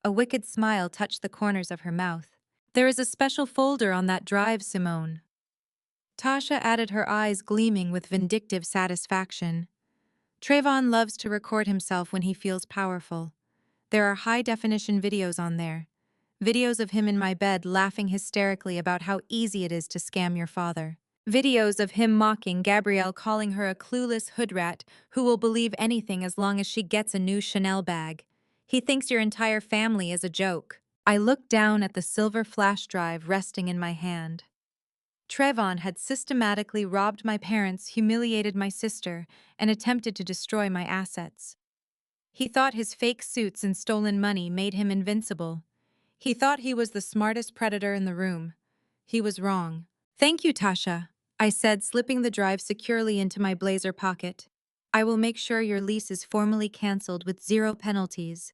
A wicked smile touched the corners of her mouth. "There is a special folder on that drive, Simone." Tasha added, her eyes gleaming with vindictive satisfaction. "Trayvon loves to record himself when he feels powerful. There are high-definition videos on there. Videos of him in my bed laughing hysterically about how easy it is to scam your father. Videos of him mocking Gabrielle, calling her a clueless hoodrat who will believe anything as long as she gets a new Chanel bag. He thinks your entire family is a joke." I looked down at the silver flash drive resting in my hand. Trayvon had systematically robbed my parents, humiliated my sister, and attempted to destroy my assets. He thought his fake suits and stolen money made him invincible. He thought he was the smartest predator in the room. He was wrong. "Thank you, Tasha," I said, slipping the drive securely into my blazer pocket. "I will make sure your lease is formally canceled with 0 penalties.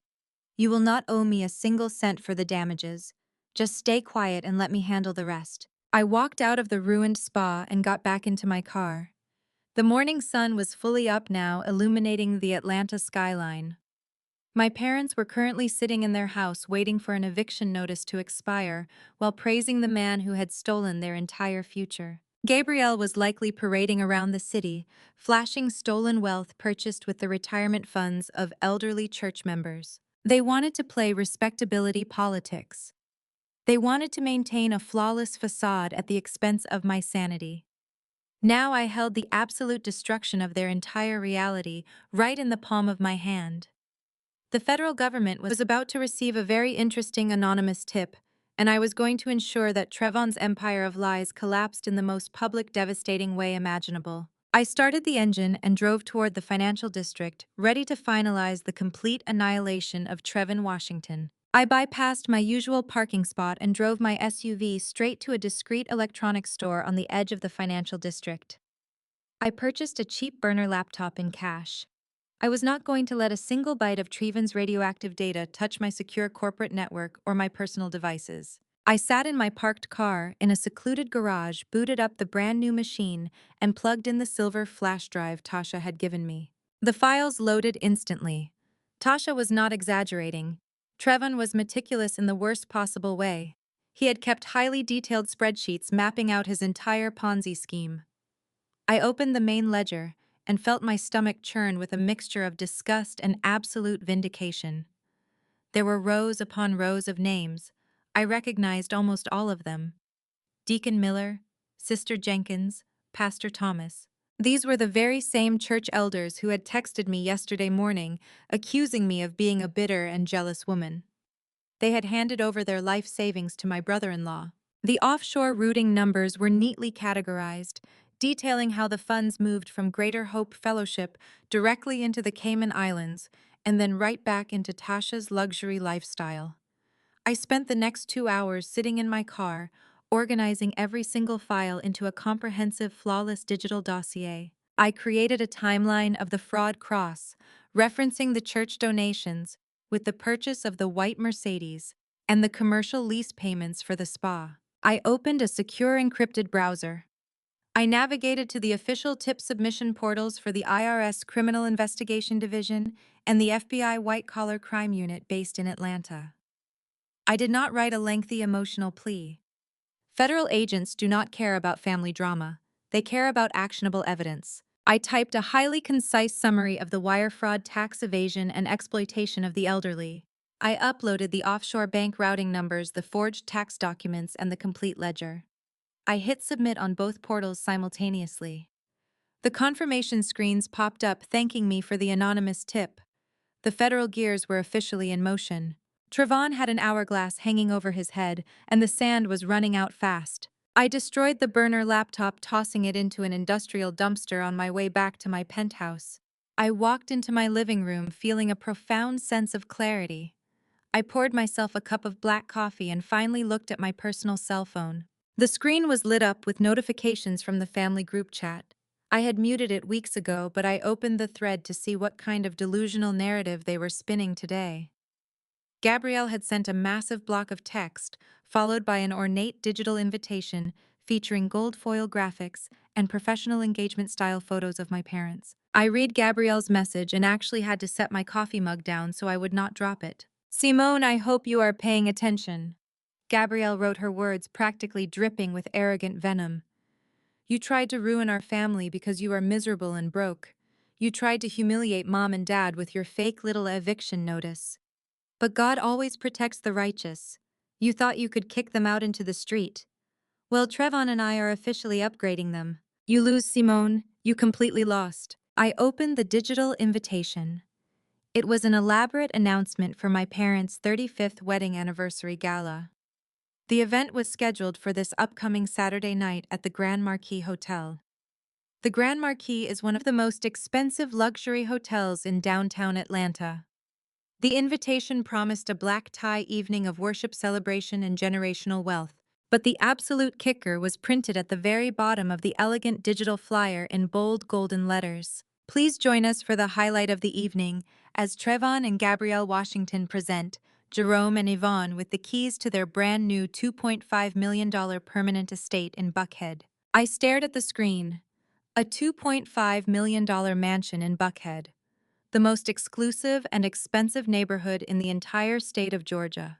You will not owe me a single cent for the damages. Just stay quiet and let me handle the rest." I walked out of the ruined spa and got back into my car. The morning sun was fully up now, illuminating the Atlanta skyline. My parents were currently sitting in their house waiting for an eviction notice to expire while praising the man who had stolen their entire future. Gabrielle was likely parading around the city, flashing stolen wealth purchased with the retirement funds of elderly church members. They wanted to play respectability politics. They wanted to maintain a flawless facade at the expense of my sanity. Now I held the absolute destruction of their entire reality right in the palm of my hand. The federal government was about to receive a very interesting anonymous tip, and I was going to ensure that Trayvon's empire of lies collapsed in the most public, devastating way imaginable. I started the engine and drove toward the financial district, ready to finalize the complete annihilation of Trayvon Washington. I bypassed my usual parking spot and drove my SUV straight to a discreet electronics store on the edge of the financial district. I purchased a cheap burner laptop in cash. I was not going to let a single byte of Trayvon's radioactive data touch my secure corporate network or my personal devices. I sat in my parked car in a secluded garage, booted up the brand new machine, and plugged in the silver flash drive Tasha had given me. The files loaded instantly. Tasha was not exaggerating. Trayvon was meticulous in the worst possible way. He had kept highly detailed spreadsheets mapping out his entire Ponzi scheme. I opened the main ledger and felt my stomach churn with a mixture of disgust and absolute vindication. There were rows upon rows of names. I recognized almost all of them. Deacon Miller, Sister Jenkins, Pastor Thomas. These were the very same church elders who had texted me yesterday morning, accusing me of being a bitter and jealous woman. They had handed over their life savings to my brother-in-law. The offshore routing numbers were neatly categorized: detailing how the funds moved from Greater Hope Fellowship directly into the Cayman Islands and then right back into Tasha's luxury lifestyle. I spent the next 2 hours sitting in my car, organizing every single file into a comprehensive, flawless digital dossier. I created a timeline of the fraud cross, referencing the church donations, with the purchase of the white Mercedes, and the commercial lease payments for the spa. I opened a secure encrypted browser. I navigated to the official tip submission portals for the IRS Criminal Investigation Division and the FBI White Collar Crime Unit based in Atlanta. I did not write a lengthy emotional plea. Federal agents do not care about family drama. They care about actionable evidence. I typed a highly concise summary of the wire fraud, tax evasion, and exploitation of the elderly. I uploaded the offshore bank routing numbers, the forged tax documents, and the complete ledger. I hit submit on both portals simultaneously. The confirmation screens popped up thanking me for the anonymous tip. The federal gears were officially in motion. Trevon had an hourglass hanging over his head, and the sand was running out fast. I destroyed the burner laptop, tossing it into an industrial dumpster on my way back to my penthouse. I walked into my living room feeling a profound sense of clarity. I poured myself a cup of black coffee and finally looked at my personal cell phone. The screen was lit up with notifications from the family group chat. I had muted it weeks ago, but I opened the thread to see what kind of delusional narrative they were spinning today. Gabrielle had sent a massive block of text, followed by an ornate digital invitation featuring gold foil graphics and professional engagement-style photos of my parents. I read Gabrielle's message and actually had to set my coffee mug down so I would not drop it. "Simone, I hope you are paying attention." Gabrielle wrote her words practically dripping with arrogant venom. "You tried to ruin our family because you are miserable and broke. You tried to humiliate Mom and Dad with your fake little eviction notice. But God always protects the righteous. You thought you could kick them out into the street. Well, Trevon and I are officially upgrading them. You lose, Simone. You completely lost." I opened the digital invitation. It was an elaborate announcement for my parents' 35th wedding anniversary gala. The event was scheduled for this upcoming Saturday night at the Grand Marquis Hotel. The Grand Marquis is one of the most expensive luxury hotels in downtown Atlanta. The invitation promised a black tie evening of worship, celebration, and generational wealth, but the absolute kicker was printed at the very bottom of the elegant digital flyer in bold golden letters. "Please join us for the highlight of the evening as Trevon and Gabrielle Washington present Jerome and Yvonne with the keys to their brand new $2.5 million permanent estate in Buckhead." I stared at the screen. A $2.5 million mansion in Buckhead, the most exclusive and expensive neighborhood in the entire state of Georgia.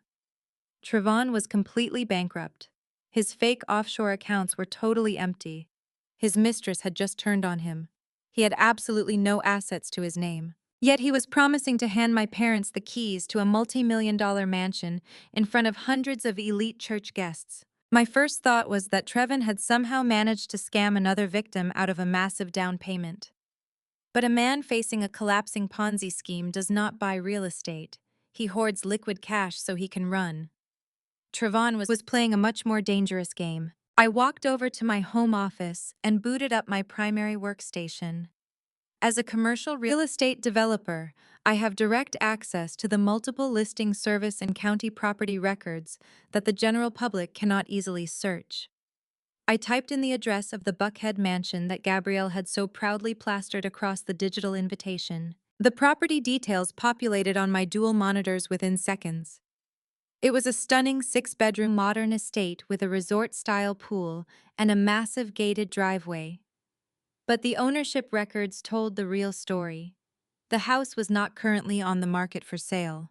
Trevon was completely bankrupt. His fake offshore accounts were totally empty. His mistress had just turned on him. He had absolutely no assets to his name. Yet he was promising to hand my parents the keys to a multi-million-dollar mansion in front of hundreds of elite church guests. My first thought was that Trevon had somehow managed to scam another victim out of a massive down payment. But a man facing a collapsing Ponzi scheme does not buy real estate. He hoards liquid cash so he can run. Trevon was playing a much more dangerous game. I walked over to my home office and booted up my primary workstation. As a commercial real estate developer, I have direct access to the multiple listing service and county property records that the general public cannot easily search. I typed in the address of the Buckhead mansion that Gabrielle had so proudly plastered across the digital invitation. The property details populated on my dual monitors within seconds. It was a stunning 6-bedroom modern estate with a resort-style pool and a massive gated driveway. But the ownership records told the real story. The house was not currently on the market for sale.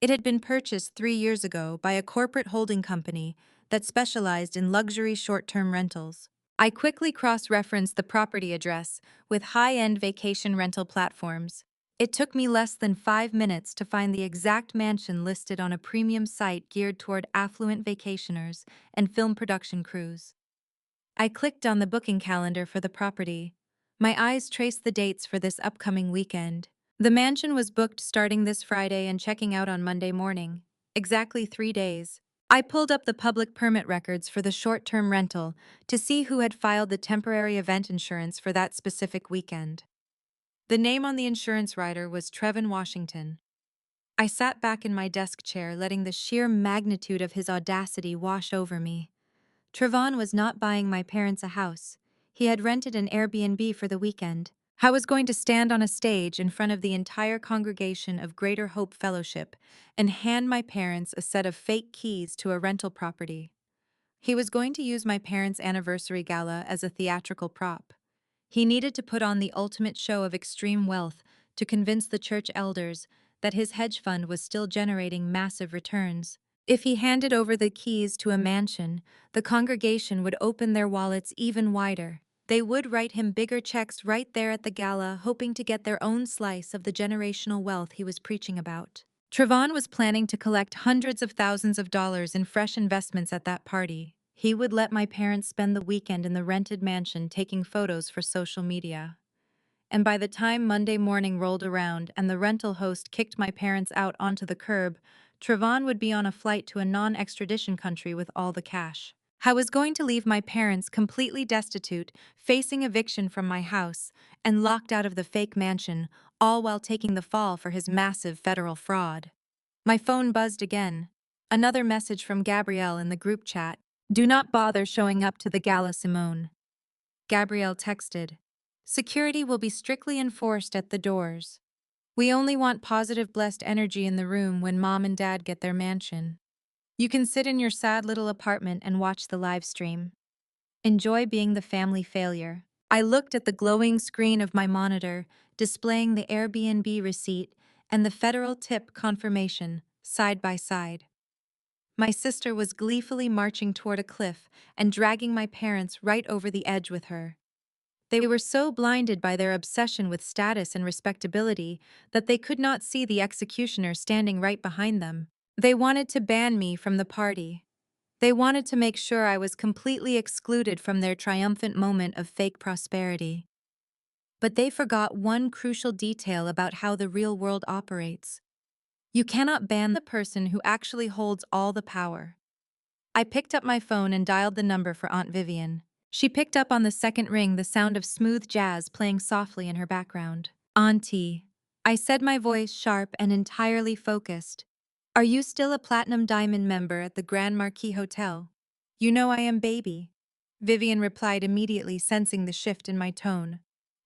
It had been purchased 3 years ago by a corporate holding company that specialized in luxury short-term rentals. I quickly cross-referenced the property address with high-end vacation rental platforms. It took me less than 5 minutes to find the exact mansion listed on a premium site geared toward affluent vacationers and film production crews. I clicked on the booking calendar for the property. My eyes traced the dates for this upcoming weekend. The mansion was booked starting this Friday and checking out on Monday morning. Exactly 3 days. I pulled up the public permit records for the short-term rental to see who had filed the temporary event insurance for that specific weekend. The name on the insurance rider was Trevin Washington. I sat back in my desk chair, letting the sheer magnitude of his audacity wash over me. Trevon was not buying my parents a house. He had rented an Airbnb for the weekend. I was going to stand on a stage in front of the entire congregation of Greater Hope Fellowship and hand my parents a set of fake keys to a rental property. He was going to use my parents' anniversary gala as a theatrical prop. He needed to put on the ultimate show of extreme wealth to convince the church elders that his hedge fund was still generating massive returns. If he handed over the keys to a mansion, the congregation would open their wallets even wider. They would write him bigger checks right there at the gala, hoping to get their own slice of the generational wealth he was preaching about. Trevon was planning to collect hundreds of thousands of dollars in fresh investments at that party. He would let my parents spend the weekend in the rented mansion taking photos for social media. And by the time Monday morning rolled around and the rental host kicked my parents out onto the curb, Trevon would be on a flight to a non-extradition country with all the cash. I was going to leave my parents completely destitute, facing eviction from my house, and locked out of the fake mansion, all while taking the fall for his massive federal fraud. My phone buzzed again. Another message from Gabrielle in the group chat. Do not bother showing up to the gala, Simone. Gabrielle texted. Security will be strictly enforced at the doors. We only want positive blessed energy in the room when mom and dad get their mansion. You can sit in your sad little apartment and watch the live stream. Enjoy being the family failure. I looked at the glowing screen of my monitor, displaying the Airbnb receipt and the federal tip confirmation, side by side. My sister was gleefully marching toward a cliff and dragging my parents right over the edge with her. They were so blinded by their obsession with status and respectability that they could not see the executioner standing right behind them. They wanted to ban me from the party. They wanted to make sure I was completely excluded from their triumphant moment of fake prosperity. But they forgot one crucial detail about how the real world operates. You cannot ban the person who actually holds all the power. I picked up my phone and dialed the number for Aunt Vivian. She picked up on the second ring, the sound of smooth jazz playing softly in her background. Auntie. I said, my voice sharp and entirely focused. Are you still a Platinum Diamond member at the Grand Marquis Hotel? You know I am, baby. Vivian replied immediately, sensing the shift in my tone.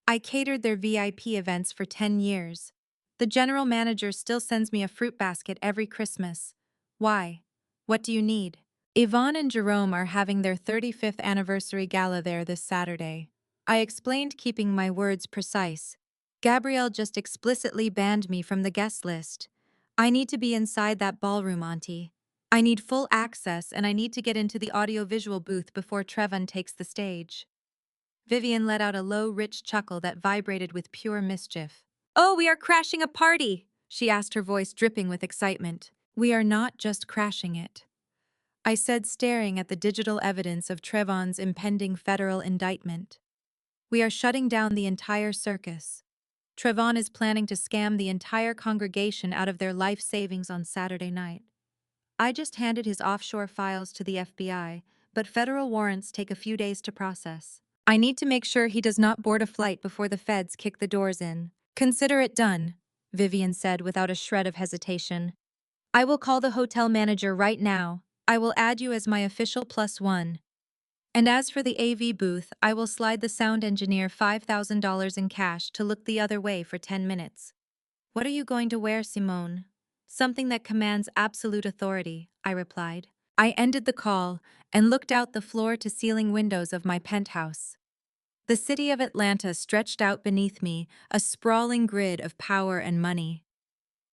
I catered their VIP events for 10 years. The general manager still sends me a fruit basket every Christmas. Why? What do you need? Yvonne and Jerome are having their 35th anniversary gala there this Saturday. I explained, keeping my words precise. Gabrielle just explicitly banned me from the guest list. I need to be inside that ballroom, Auntie. I need full access and I need to get into the audiovisual booth before Trevon takes the stage. Vivian let out a low, rich chuckle that vibrated with pure mischief. Oh, we are crashing a party, she asked, her voice dripping with excitement. We are not just crashing it, I said, staring at the digital evidence of Trevon's impending federal indictment. We are shutting down the entire circus. Trevon is planning to scam the entire congregation out of their life savings on Saturday night. I just handed his offshore files to the FBI, but federal warrants take a few days to process. I need to make sure he does not board a flight before the feds kick the doors in. Consider it done, Vivian said without a shred of hesitation. I will call the hotel manager right now. I will add you as my official +1. And as for the AV booth, I will slide the sound engineer $5,000 in cash to look the other way for 10 minutes. What are you going to wear, Simone? Something that commands absolute authority, I replied. I ended the call and looked out the floor-to-ceiling windows of my penthouse. The city of Atlanta stretched out beneath me, a sprawling grid of power and money.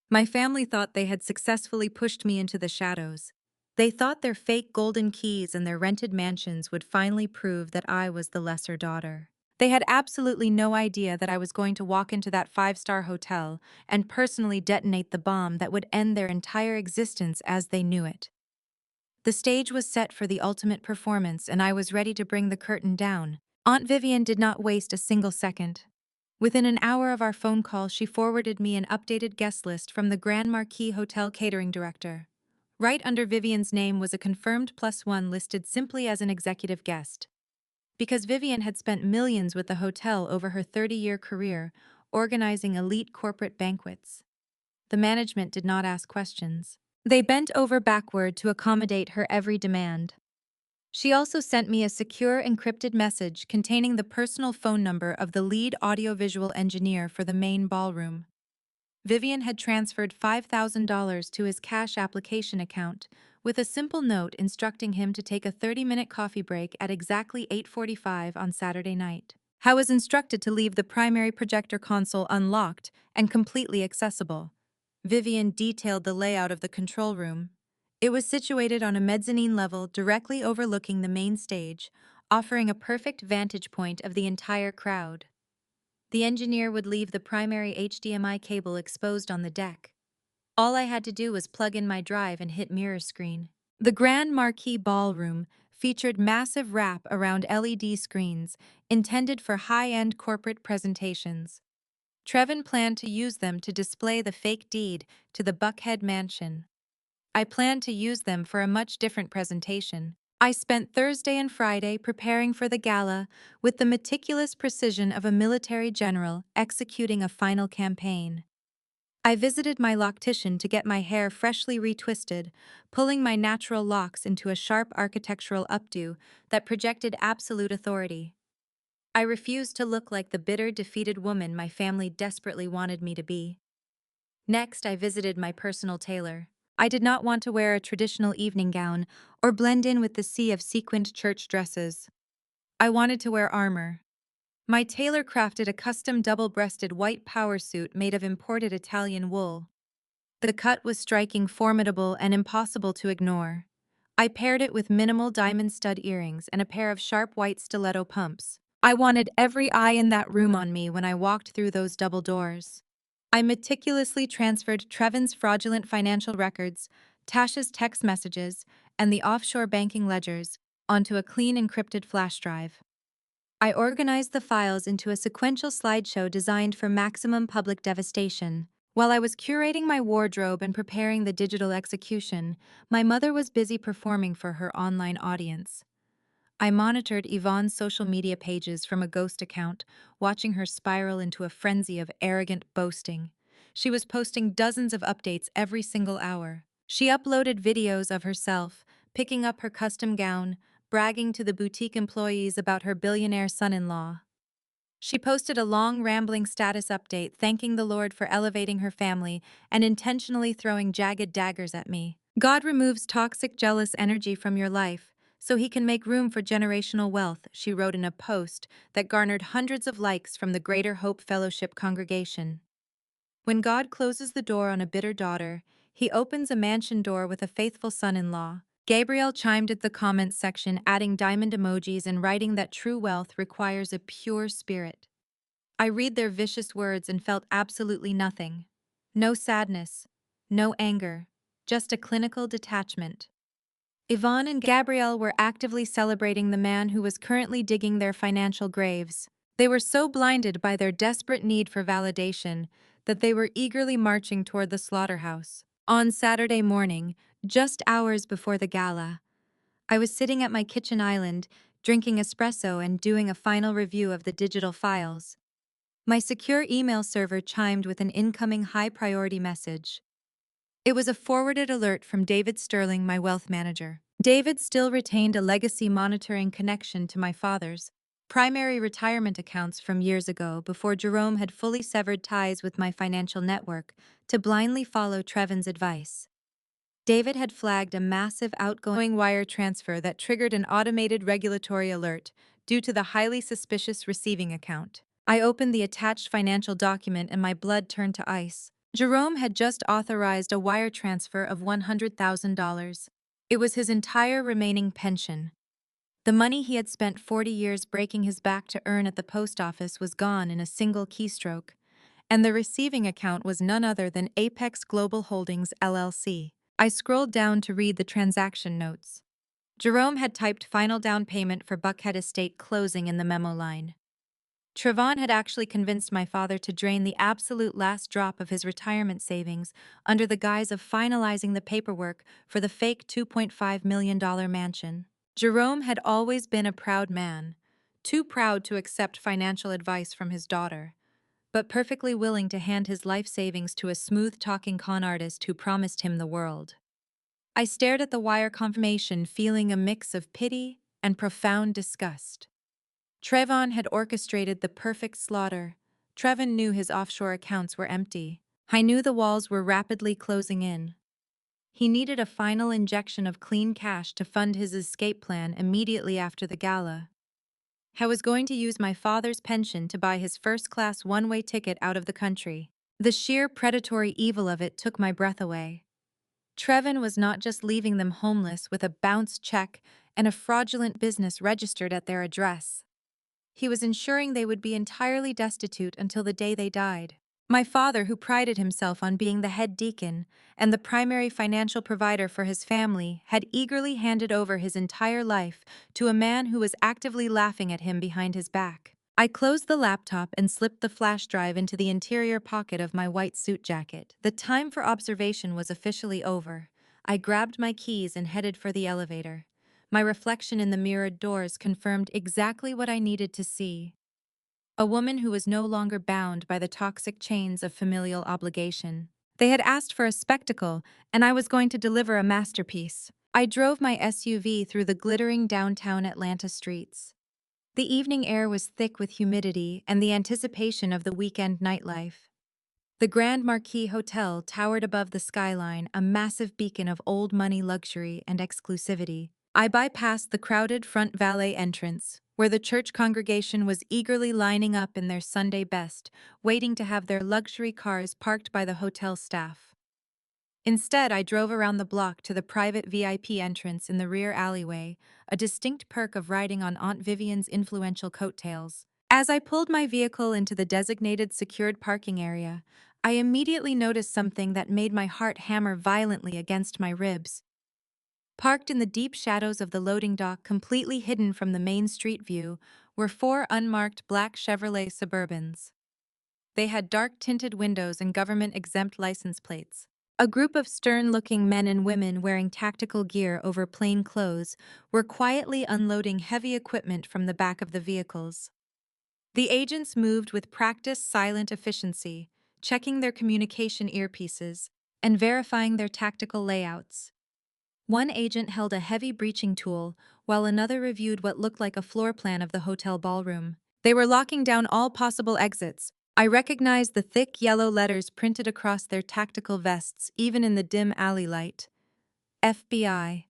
My family thought they had successfully pushed me into the shadows. They thought their fake golden keys and their rented mansions would finally prove that I was the lesser daughter. They had absolutely no idea that I was going to walk into that five-star hotel and personally detonate the bomb that would end their entire existence as they knew it. The stage was set for the ultimate performance, and I was ready to bring the curtain down. Aunt Vivian did not waste a single second. Within an hour of our phone call, she forwarded me an updated guest list from the Grand Marquis Hotel catering director. Right under Vivian's name was a confirmed +1 listed simply as an executive guest. Because Vivian had spent millions with the hotel over her 30-year career, organizing elite corporate banquets. The management did not ask questions. They bent over backward to accommodate her every demand. She also sent me a secure encrypted message containing the personal phone number of the lead audiovisual engineer for the main ballroom. Vivian had transferred $5,000 to his cash application account, with a simple note instructing him to take a 30-minute coffee break at exactly 8:45 on Saturday night. I was instructed to leave the primary projector console unlocked and completely accessible. Vivian detailed the layout of the control room. It was situated on a mezzanine level directly overlooking the main stage, offering a perfect vantage point of the entire crowd. The engineer would leave the primary HDMI cable exposed on the deck. All I had to do was plug in my drive and hit mirror screen. The Grand Marquis Ballroom featured massive wrap around LED screens intended for high-end corporate presentations. Trevin planned to use them to display the fake deed to the Buckhead mansion. I planned to use them for a much different presentation. I spent Thursday and Friday preparing for the gala with the meticulous precision of a military general executing a final campaign. I visited my loctician to get my hair freshly retwisted, pulling my natural locks into a sharp architectural updo that projected absolute authority. I refused to look like the bitter, defeated woman my family desperately wanted me to be. Next, I visited my personal tailor. I did not want to wear a traditional evening gown or blend in with the sea of sequined church dresses. I wanted to wear armor. My tailor crafted a custom double-breasted white power suit made of imported Italian wool. The cut was striking, formidable, and impossible to ignore. I paired it with minimal diamond stud earrings and a pair of sharp white stiletto pumps. I wanted every eye in that room on me when I walked through those double doors. I meticulously transferred Trevin's fraudulent financial records, Tasha's text messages, and the offshore banking ledgers onto a clean encrypted flash drive. I organized the files into a sequential slideshow designed for maximum public devastation. While I was curating my wardrobe and preparing the digital execution, my mother was busy performing for her online audience. I monitored Yvonne's social media pages from a ghost account, watching her spiral into a frenzy of arrogant boasting. She was posting dozens of updates every single hour. She uploaded videos of herself, picking up her custom gown, bragging to the boutique employees about her billionaire son-in-law. She posted a long, rambling status update thanking the Lord for elevating her family and intentionally throwing jagged daggers at me. God removes toxic, jealous energy from your life so he can make room for generational wealth, she wrote in a post that garnered hundreds of likes from the Greater Hope Fellowship congregation. When God closes the door on a bitter daughter, he opens a mansion door with a faithful son-in-law. Gabrielle chimed at the comments section, adding diamond emojis and writing that true wealth requires a pure spirit. I read their vicious words and felt absolutely nothing. No sadness, no anger, just a clinical detachment. Yvonne and Gabrielle were actively celebrating the man who was currently digging their financial graves. They were so blinded by their desperate need for validation that they were eagerly marching toward the slaughterhouse. On Saturday morning, just hours before the gala, I was sitting at my kitchen island, drinking espresso and doing a final review of the digital files. My secure email server chimed with an incoming high-priority message. It was a forwarded alert from David Sterling, my wealth manager. David still retained a legacy monitoring connection to my father's primary retirement accounts from years ago before Jerome had fully severed ties with my financial network to blindly follow Trevin's advice. David had flagged a massive outgoing wire transfer that triggered an automated regulatory alert due to the highly suspicious receiving account. I opened the attached financial document and my blood turned to ice. Jerome had just authorized a wire transfer of $100,000. It was his entire remaining pension. The money he had spent 40 years breaking his back to earn at the post office was gone in a single keystroke, and the receiving account was none other than Apex Global Holdings LLC. I scrolled down to read the transaction notes. Jerome had typed final down payment for Buckhead Estate closing in the memo line. Trevon had actually convinced my father to drain the absolute last drop of his retirement savings under the guise of finalizing the paperwork for the fake $2.5 million mansion. Jerome had always been a proud man, too proud to accept financial advice from his daughter, but perfectly willing to hand his life savings to a smooth-talking con artist who promised him the world. I stared at the wire confirmation, feeling a mix of pity and profound disgust. Trevon had orchestrated the perfect slaughter. Trevon knew his offshore accounts were empty. I knew the walls were rapidly closing in. He needed a final injection of clean cash to fund his escape plan immediately after the gala. I was going to use my father's pension to buy his first-class one-way ticket out of the country. The sheer predatory evil of it took my breath away. Trevon was not just leaving them homeless with a bounced check and a fraudulent business registered at their address. He was ensuring they would be entirely destitute until the day they died. My father, who prided himself on being the head deacon and the primary financial provider for his family, had eagerly handed over his entire life to a man who was actively laughing at him behind his back. I closed the laptop and slipped the flash drive into the interior pocket of my white suit jacket. The time for observation was officially over. I grabbed my keys and headed for the elevator. My reflection in the mirrored doors confirmed exactly what I needed to see. A woman who was no longer bound by the toxic chains of familial obligation. They had asked for a spectacle, and I was going to deliver a masterpiece. I drove my SUV through the glittering downtown Atlanta streets. The evening air was thick with humidity and the anticipation of the weekend nightlife. The Grand Marquis Hotel towered above the skyline, a massive beacon of old money luxury and exclusivity. I bypassed the crowded front valet entrance, where the church congregation was eagerly lining up in their Sunday best, waiting to have their luxury cars parked by the hotel staff. Instead, I drove around the block to the private VIP entrance in the rear alleyway, a distinct perk of riding on Aunt Vivian's influential coattails. As I pulled my vehicle into the designated secured parking area, I immediately noticed something that made my heart hammer violently against my ribs. Parked in the deep shadows of the loading dock, completely hidden from the main street view, were four unmarked black Chevrolet Suburbans. They had dark-tinted windows and government-exempt license plates. A group of stern-looking men and women wearing tactical gear over plain clothes were quietly unloading heavy equipment from the back of the vehicles. The agents moved with practiced silent efficiency, checking their communication earpieces and verifying their tactical layouts. One agent held a heavy breaching tool, while another reviewed what looked like a floor plan of the hotel ballroom. They were locking down all possible exits. I recognized the thick yellow letters printed across their tactical vests, even in the dim alley light. FBI.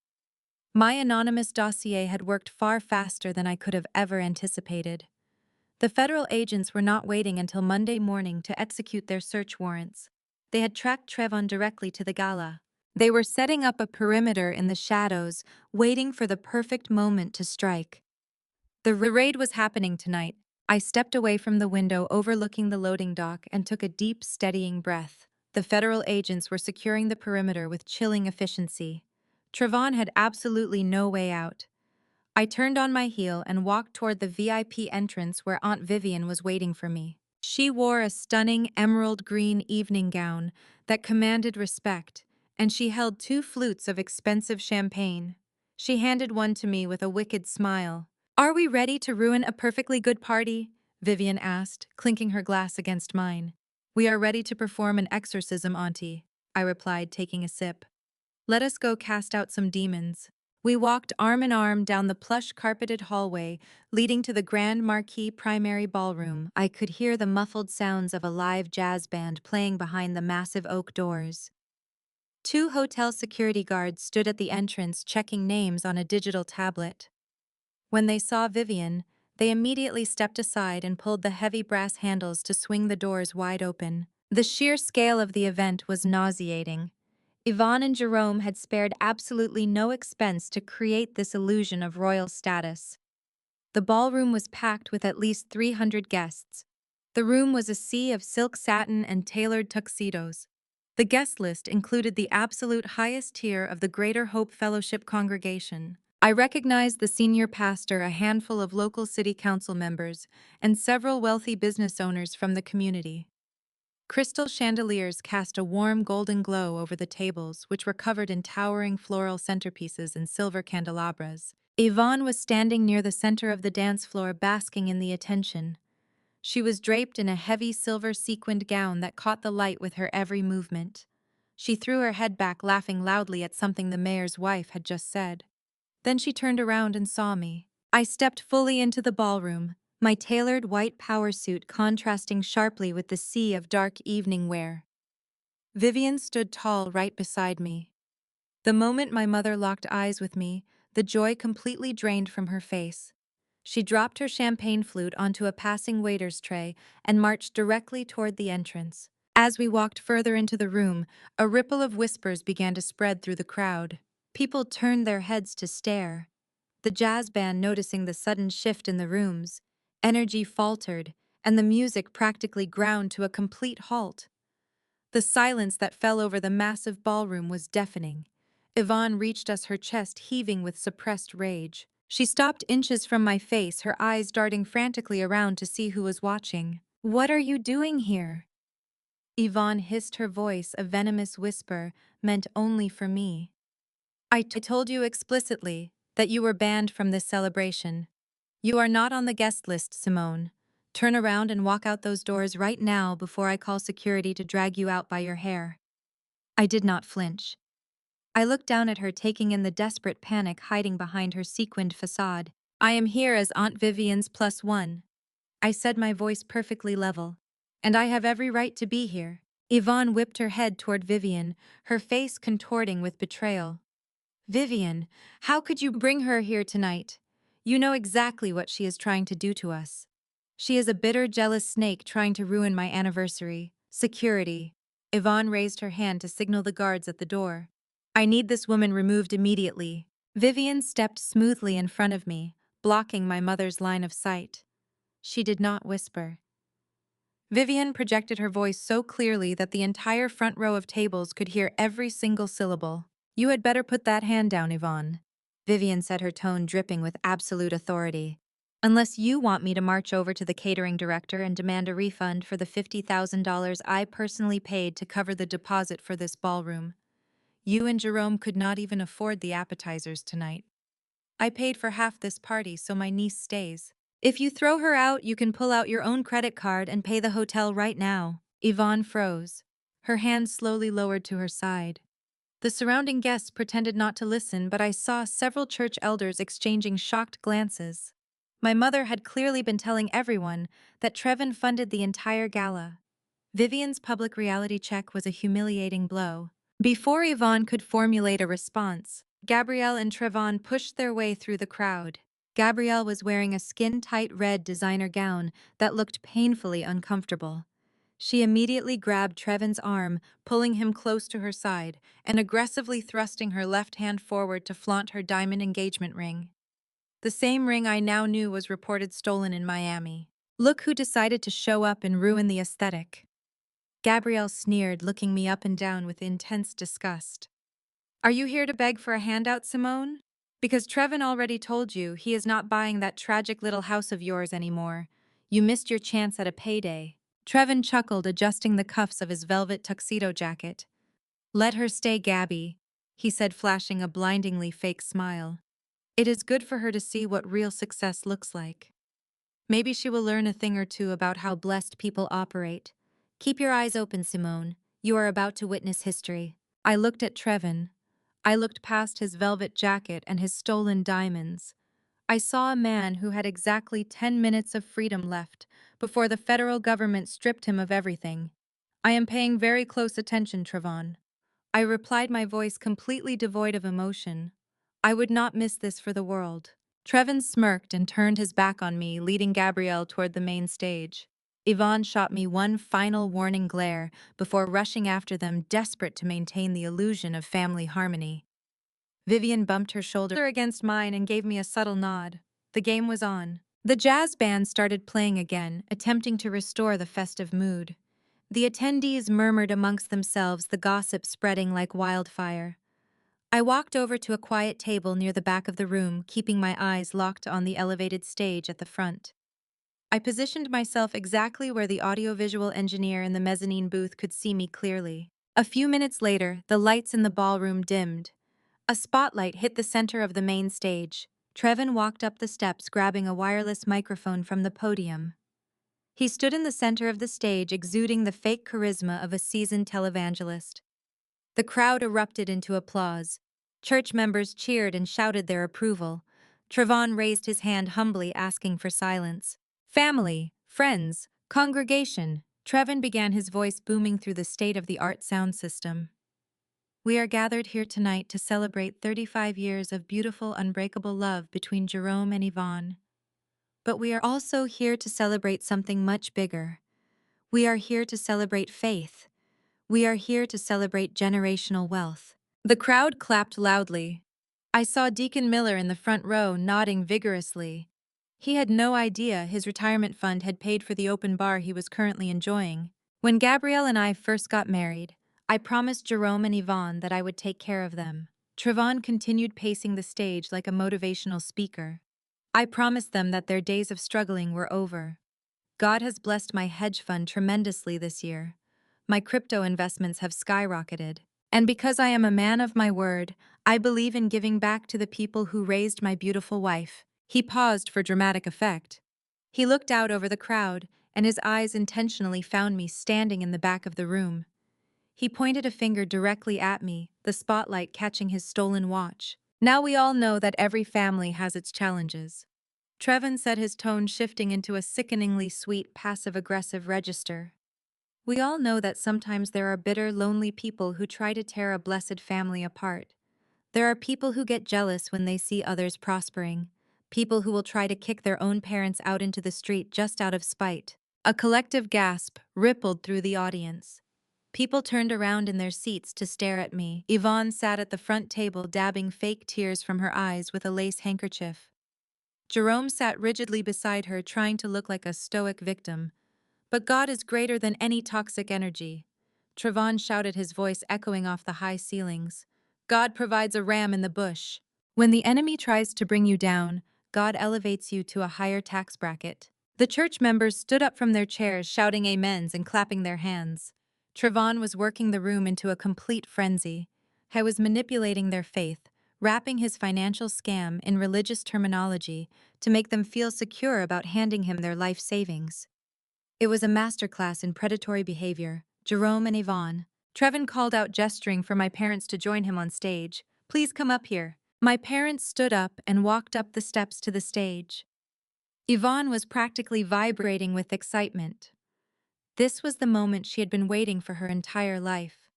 My anonymous dossier had worked far faster than I could have ever anticipated. The federal agents were not waiting until Monday morning to execute their search warrants. They had tracked Trevon directly to the gala. They were setting up a perimeter in the shadows, waiting for the perfect moment to strike. The raid was happening tonight. I stepped away from the window overlooking the loading dock and took a deep, steadying breath. The federal agents were securing the perimeter with chilling efficiency. Trevon had absolutely no way out. I turned on my heel and walked toward the VIP entrance where Aunt Vivian was waiting for me. She wore a stunning emerald green evening gown that commanded respect, and she held two flutes of expensive champagne. She handed one to me with a wicked smile. "Are we ready to ruin a perfectly good party?" Vivian asked, clinking her glass against mine. "We are ready to perform an exorcism, Auntie," I replied, taking a sip. "Let us go cast out some demons." We walked arm in arm down the plush carpeted hallway leading to the Grand Marquis Primary Ballroom. I could hear the muffled sounds of a live jazz band playing behind the massive oak doors. Two hotel security guards stood at the entrance checking names on a digital tablet. When they saw Vivian, they immediately stepped aside and pulled the heavy brass handles to swing the doors wide open. The sheer scale of the event was nauseating. Yvonne and Jerome had spared absolutely no expense to create this illusion of royal status. The ballroom was packed with at least 300 guests. The room was a sea of silk satin and tailored tuxedos. The guest list included the absolute highest tier of the Greater Hope Fellowship congregation. I recognized the senior pastor, a handful of local city council members, and several wealthy business owners from the community. Crystal chandeliers cast a warm golden glow over the tables, which were covered in towering floral centerpieces and silver candelabras. Yvonne was standing near the center of the dance floor, basking in the attention. She was draped in a heavy silver sequined gown that caught the light with her every movement. She threw her head back, laughing loudly at something the mayor's wife had just said. Then she turned around and saw me. I stepped fully into the ballroom, my tailored white power suit contrasting sharply with the sea of dark evening wear. Vivian stood tall right beside me. The moment my mother locked eyes with me, the joy completely drained from her face. She dropped her champagne flute onto a passing waiter's tray and marched directly toward the entrance. As we walked further into the room, a ripple of whispers began to spread through the crowd. People turned their heads to stare. The jazz band, noticing the sudden shift in the rooms, energy faltered, and the music practically ground to a complete halt. The silence that fell over the massive ballroom was deafening. Yvonne reached us, her chest heaving with suppressed rage. She stopped inches from my face, her eyes darting frantically around to see who was watching. "What are you doing here?" Yvonne hissed, her voice a venomous whisper meant only for me. I told you explicitly that you were banned from this celebration. You are not on the guest list, Simone. Turn around and walk out those doors right now before I call security to drag you out by your hair. I did not flinch. I looked down at her, taking in the desperate panic hiding behind her sequined facade. "I am here as Aunt Vivian's +1. I said, my voice perfectly level. And I have every right to be here." Yvonne whipped her head toward Vivian, her face contorting with betrayal. "Vivian, how could you bring her here tonight? You know exactly what she is trying to do to us. She is a bitter, jealous snake trying to ruin my anniversary. Security." Yvonne raised her hand to signal the guards at the door. "I need this woman removed immediately." Vivian stepped smoothly in front of me, blocking my mother's line of sight. She did not whisper. Vivian projected her voice so clearly that the entire front row of tables could hear every single syllable. "You had better put that hand down, Yvonne," Vivian said, her tone dripping with absolute authority. "Unless you want me to march over to the catering director and demand a refund for the $50,000 I personally paid to cover the deposit for this ballroom. You and Jerome could not even afford the appetizers tonight. I paid for half this party so my niece stays. If you throw her out, you can pull out your own credit card and pay the hotel right now." Yvonne froze. Her hand slowly lowered to her side. The surrounding guests pretended not to listen, but I saw several church elders exchanging shocked glances. My mother had clearly been telling everyone that Trevin funded the entire gala. Vivian's public reality check was a humiliating blow. Before Yvonne could formulate a response, Gabrielle and Trevon pushed their way through the crowd. Gabrielle was wearing a skin-tight red designer gown that looked painfully uncomfortable. She immediately grabbed Trevon's arm, pulling him close to her side, and aggressively thrusting her left hand forward to flaunt her diamond engagement ring. The same ring I now knew was reported stolen in Miami. "Look who decided to show up and ruin the aesthetic." Gabrielle sneered, looking me up and down with intense disgust. "Are you here to beg for a handout, Simone? Because Trevin already told you he is not buying that tragic little house of yours anymore. You missed your chance at a payday." Trevin chuckled, adjusting the cuffs of his velvet tuxedo jacket. "Let her stay, Gabby," he said, flashing a blindingly fake smile. "It is good for her to see what real success looks like. Maybe she will learn a thing or two about how blessed people operate. Keep your eyes open, Simone. You are about to witness history." I looked at Trevin. I looked past his velvet jacket and his stolen diamonds. I saw a man who had exactly 10 minutes of freedom left before the federal government stripped him of everything. "I am paying very close attention, Trevon," I replied, my voice completely devoid of emotion. "I would not miss this for the world." Trevin smirked and turned his back on me, leading Gabrielle toward the main stage. Yvonne shot me one final warning glare before rushing after them, desperate to maintain the illusion of family harmony. Vivian bumped her shoulder against mine and gave me a subtle nod. The game was on. The jazz band started playing again, attempting to restore the festive mood. The attendees murmured amongst themselves, the gossip spreading like wildfire. I walked over to a quiet table near the back of the room, keeping my eyes locked on the elevated stage at the front. I positioned myself exactly where the audiovisual engineer in the mezzanine booth could see me clearly. A few minutes later, the lights in the ballroom dimmed. A spotlight hit the center of the main stage. Trevin walked up the steps, grabbing a wireless microphone from the podium. He stood in the center of the stage, exuding the fake charisma of a seasoned televangelist. The crowd erupted into applause. Church members cheered and shouted their approval. Trevon raised his hand humbly, asking for silence. Family, friends, congregation, Trevin began, his voice booming through the state-of-the-art sound system. We are gathered here tonight to celebrate 35 years of beautiful, unbreakable love between Jerome and Yvonne. But we are also here to celebrate something much bigger. We are here to celebrate faith. We are here to celebrate generational wealth. The crowd clapped loudly. I saw Deacon Miller in the front row nodding vigorously. He had no idea his retirement fund had paid for the open bar he was currently enjoying. When Gabrielle and I first got married, I promised Jerome and Yvonne that I would take care of them. Trevon continued pacing the stage like a motivational speaker. I promised them that their days of struggling were over. God has blessed my hedge fund tremendously this year. My crypto investments have skyrocketed. And because I am a man of my word, I believe in giving back to the people who raised my beautiful wife. He paused for dramatic effect. He looked out over the crowd, and his eyes intentionally found me standing in the back of the room. He pointed a finger directly at me, the spotlight catching his stolen watch. Now we all know that every family has its challenges. Trevin said, his tone shifting into a sickeningly sweet, passive-aggressive register. We all know that sometimes there are bitter, lonely people who try to tear a blessed family apart. There are people who get jealous when they see others prospering. People who will try to kick their own parents out into the street just out of spite. A collective gasp rippled through the audience. People turned around in their seats to stare at me. Yvonne sat at the front table, dabbing fake tears from her eyes with a lace handkerchief. Jerome sat rigidly beside her, trying to look like a stoic victim. But God is greater than any toxic energy. Trevon shouted, his voice echoing off the high ceilings. God provides a ram in the bush. When the enemy tries to bring you down, God elevates you to a higher tax bracket. The church members stood up from their chairs, shouting amens and clapping their hands. Trevon was working the room into a complete frenzy. He was manipulating their faith, wrapping his financial scam in religious terminology to make them feel secure about handing him their life savings. It was a masterclass in predatory behavior. Jerome and Yvonne. Trevin called out, gesturing for my parents to join him on stage. Please come up here. My parents stood up and walked up the steps to the stage. Yvonne was practically vibrating with excitement. This was the moment she had been waiting for her entire life.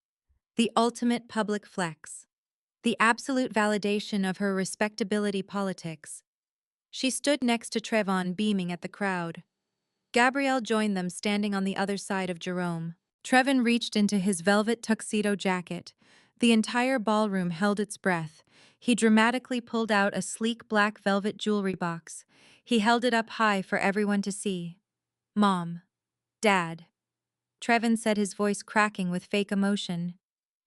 The ultimate public flex. The absolute validation of her respectability politics. She stood next to Trevon, beaming at the crowd. Gabrielle joined them, standing on the other side of Jerome. Trevin reached into his velvet tuxedo jacket. The entire ballroom held its breath. He dramatically pulled out a sleek black velvet jewelry box. He held it up high for everyone to see. Mom. Dad. Trevin said, his voice cracking with fake emotion.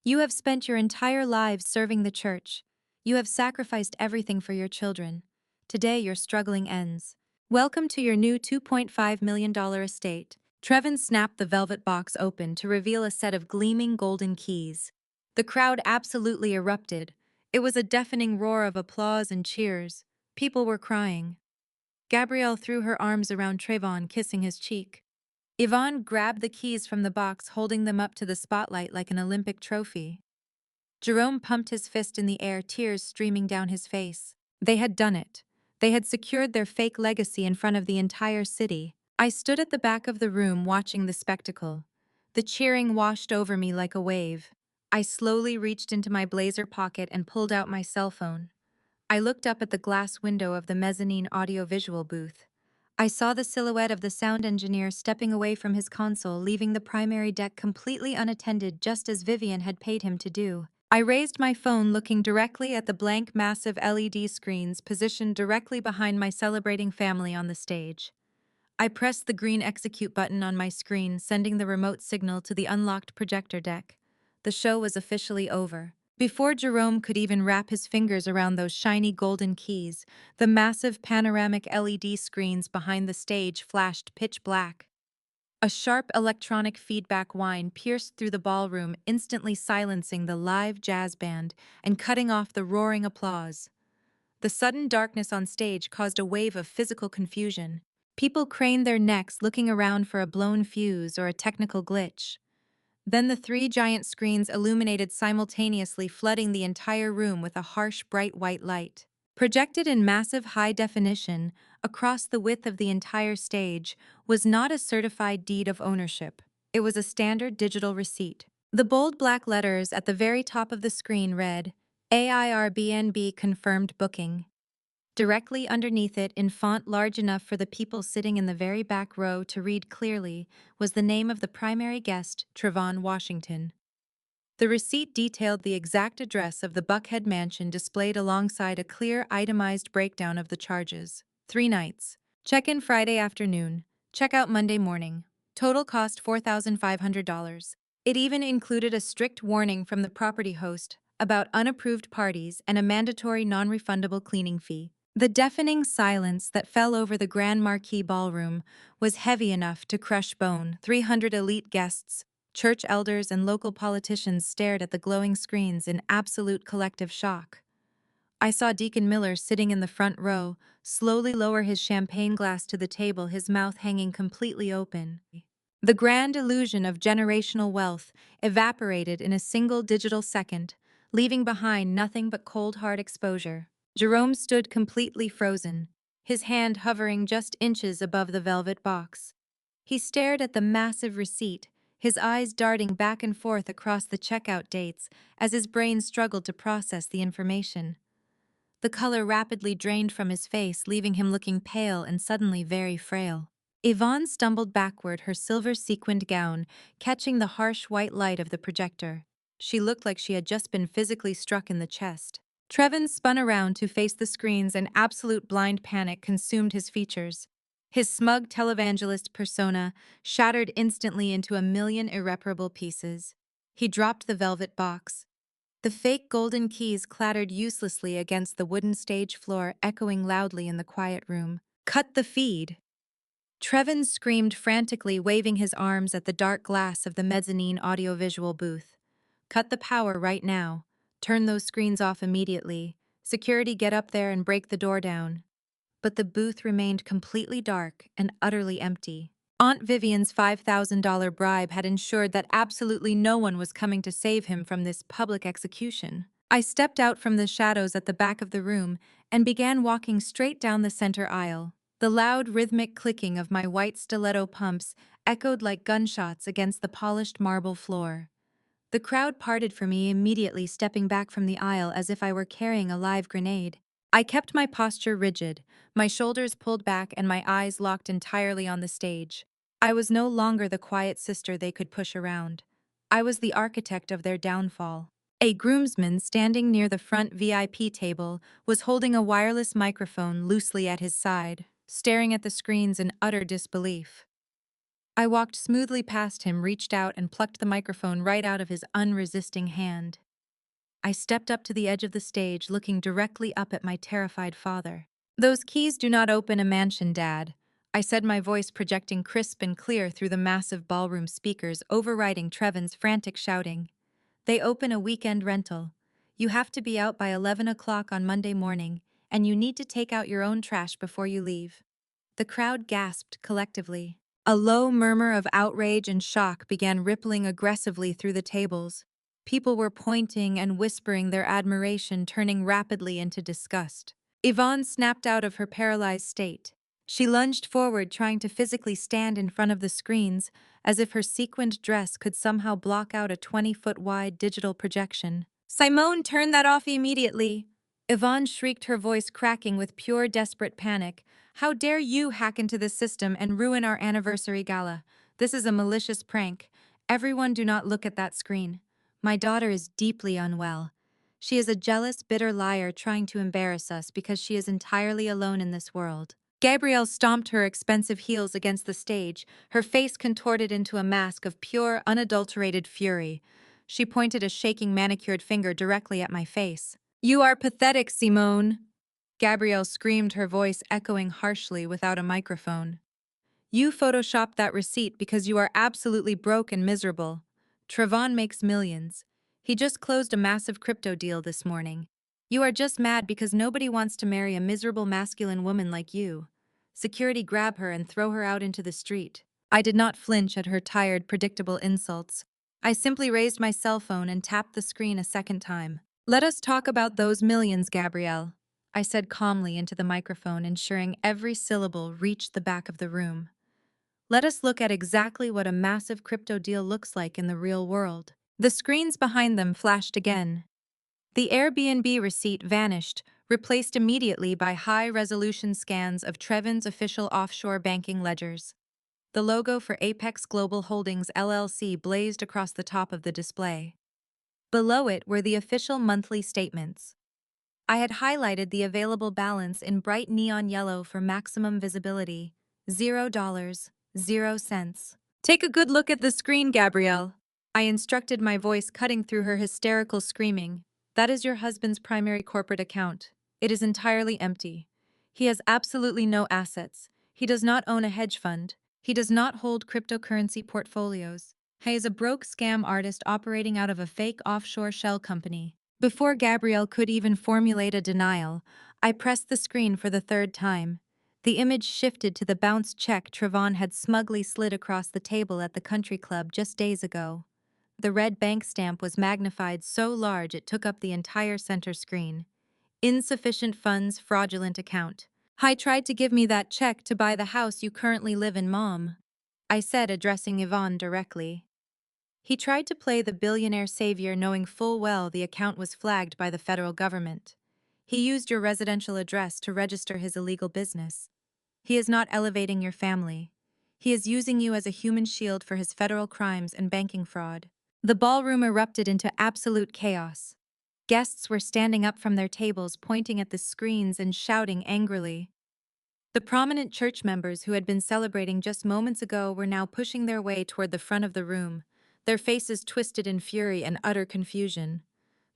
You have spent your entire lives serving the church. You have sacrificed everything for your children. Today your struggling ends. Welcome to your new $2.5 million estate. Trevin snapped the velvet box open to reveal a set of gleaming golden keys. The crowd absolutely erupted. It was a deafening roar of applause and cheers. People were crying. Gabrielle threw her arms around Trevon, kissing his cheek. Yvonne grabbed the keys from the box, holding them up to the spotlight like an Olympic trophy. Jerome pumped his fist in the air, tears streaming down his face. They had done it. They had secured their fake legacy in front of the entire city. I stood at the back of the room watching the spectacle. The cheering washed over me like a wave. I slowly reached into my blazer pocket and pulled out my cell phone. I looked up at the glass window of the mezzanine audiovisual booth. I saw the silhouette of the sound engineer stepping away from his console, leaving the primary deck completely unattended, just as Vivian had paid him to do. I raised my phone, looking directly at the blank, massive LED screens positioned directly behind my celebrating family on the stage. I pressed the green execute button on my screen, sending the remote signal to the unlocked projector deck. The show was officially over. Before Jerome could even wrap his fingers around those shiny golden keys, the massive panoramic LED screens behind the stage flashed pitch black. A sharp electronic feedback whine pierced through the ballroom, instantly silencing the live jazz band and cutting off the roaring applause. The sudden darkness on stage caused a wave of physical confusion. People craned their necks looking around for a blown fuse or a technical glitch. Then the three giant screens illuminated simultaneously, flooding the entire room with a harsh, bright white light. Projected in massive high definition across the width of the entire stage was not a certified deed of ownership. It was a standard digital receipt. The bold black letters at the very top of the screen read, AIRBNB confirmed booking. Directly underneath it, in font large enough for the people sitting in the very back row to read clearly, was the name of the primary guest, Trevon Washington. The receipt detailed the exact address of the Buckhead mansion, displayed alongside a clear, itemized breakdown of the charges. 3 nights. Check-in Friday afternoon. Check-out Monday morning. Total cost $4,500. It even included a strict warning from the property host about unapproved parties and a mandatory non-refundable cleaning fee. The deafening silence that fell over the Grand Marquis Ballroom was heavy enough to crush bone. 300 elite guests, church elders, and local politicians stared at the glowing screens in absolute collective shock. I saw Deacon Miller sitting in the front row, slowly lower his champagne glass to the table, his mouth hanging completely open. The grand illusion of generational wealth evaporated in a single digital second, leaving behind nothing but cold, hard exposure. Jerome stood completely frozen, his hand hovering just inches above the velvet box. He stared at the massive receipt, his eyes darting back and forth across the checkout dates as his brain struggled to process the information. The color rapidly drained from his face, leaving him looking pale and suddenly very frail. Yvonne stumbled backward, her silver-sequined gown catching the harsh white light of the projector. She looked like she had just been physically struck in the chest. Trevin spun around to face the screens, and absolute blind panic consumed his features. His smug televangelist persona shattered instantly into a million irreparable pieces. He dropped the velvet box. The fake golden keys clattered uselessly against the wooden stage floor, echoing loudly in the quiet room. Cut the feed! Trevin screamed frantically, waving his arms at the dark glass of the mezzanine audiovisual booth. Cut the power right now. Turn those screens off immediately. Security, get up there and break the door down. But the booth remained completely dark and utterly empty. Aunt Vivian's $5,000 bribe had ensured that absolutely no one was coming to save him from this public execution. I stepped out from the shadows at the back of the room and began walking straight down the center aisle. The loud, rhythmic clicking of my white stiletto pumps echoed like gunshots against the polished marble floor. The crowd parted for me immediately, stepping back from the aisle as if I were carrying a live grenade. I kept my posture rigid, my shoulders pulled back and my eyes locked entirely on the stage. I was no longer the quiet sister they could push around. I was the architect of their downfall. A groomsman standing near the front VIP table was holding a wireless microphone loosely at his side, staring at the screens in utter disbelief. I walked smoothly past him, reached out, and plucked the microphone right out of his unresisting hand. I stepped up to the edge of the stage, looking directly up at my terrified father. "Those keys do not open a mansion, Dad," I said, my voice projecting crisp and clear through the massive ballroom speakers, overriding Trevin's frantic shouting. "They open a weekend rental. You have to be out by 11 o'clock on Monday morning, and you need to take out your own trash before you leave." The crowd gasped collectively. A low murmur of outrage and shock began rippling aggressively through the tables. People were pointing and whispering their admiration, turning rapidly into disgust. Yvonne snapped out of her paralyzed state. She lunged forward, trying to physically stand in front of the screens, as if her sequined dress could somehow block out a 20-foot-wide digital projection. "Simone, turn that off immediately!" Yvonne shrieked, her voice cracking with pure desperate panic. "How dare you hack into this system and ruin our anniversary gala? This is a malicious prank. Everyone, do not look at that screen. My daughter is deeply unwell. She is a jealous, bitter liar trying to embarrass us because she is entirely alone in this world." Gabrielle stomped her expensive heels against the stage, her face contorted into a mask of pure, unadulterated fury. She pointed a shaking manicured finger directly at my face. You are pathetic, Simone. Gabrielle screamed, her voice echoing harshly without a microphone. You photoshopped that receipt because you are absolutely broke and miserable. Trevon makes millions. He just closed a massive crypto deal this morning. You are just mad because nobody wants to marry a miserable masculine woman like you. Security grab her and throw her out into the street. I did not flinch at her tired, predictable insults. I simply raised my cell phone and tapped the screen a second time. Let us talk about those millions, Gabrielle. I said calmly into the microphone, ensuring every syllable reached the back of the room. Let us look at exactly what a massive crypto deal looks like in the real world. The screens behind them flashed again. The Airbnb receipt vanished, replaced immediately by high-resolution scans of Trevon's official offshore banking ledgers. The logo for Apex Global Holdings LLC blazed across the top of the display. Below it were the official monthly statements. I had highlighted the available balance in bright neon yellow for maximum visibility. $0, 0 cents. Take a good look at the screen, Gabrielle. I instructed, my voice cutting through her hysterical screaming. That is your husband's primary corporate account. It is entirely empty. He has absolutely no assets. He does not own a hedge fund. He does not hold cryptocurrency portfolios. He is a broke scam artist operating out of a fake offshore shell company. Before Gabrielle could even formulate a denial, I pressed the screen for the third time. The image shifted to the bounced check Trevon had smugly slid across the table at the country club just days ago. The red bank stamp was magnified so large it took up the entire center screen. Insufficient funds, fraudulent account. I tried to give me that check to buy the house you currently live in, Mom, I said, addressing Yvonne directly. He tried to play the billionaire savior, knowing full well the account was flagged by the federal government. He used your residential address to register his illegal business. He is not elevating your family. He is using you as a human shield for his federal crimes and banking fraud. The ballroom erupted into absolute chaos. Guests were standing up from their tables, pointing at the screens and shouting angrily. The prominent church members who had been celebrating just moments ago were now pushing their way toward the front of the room, their faces twisted in fury and utter confusion.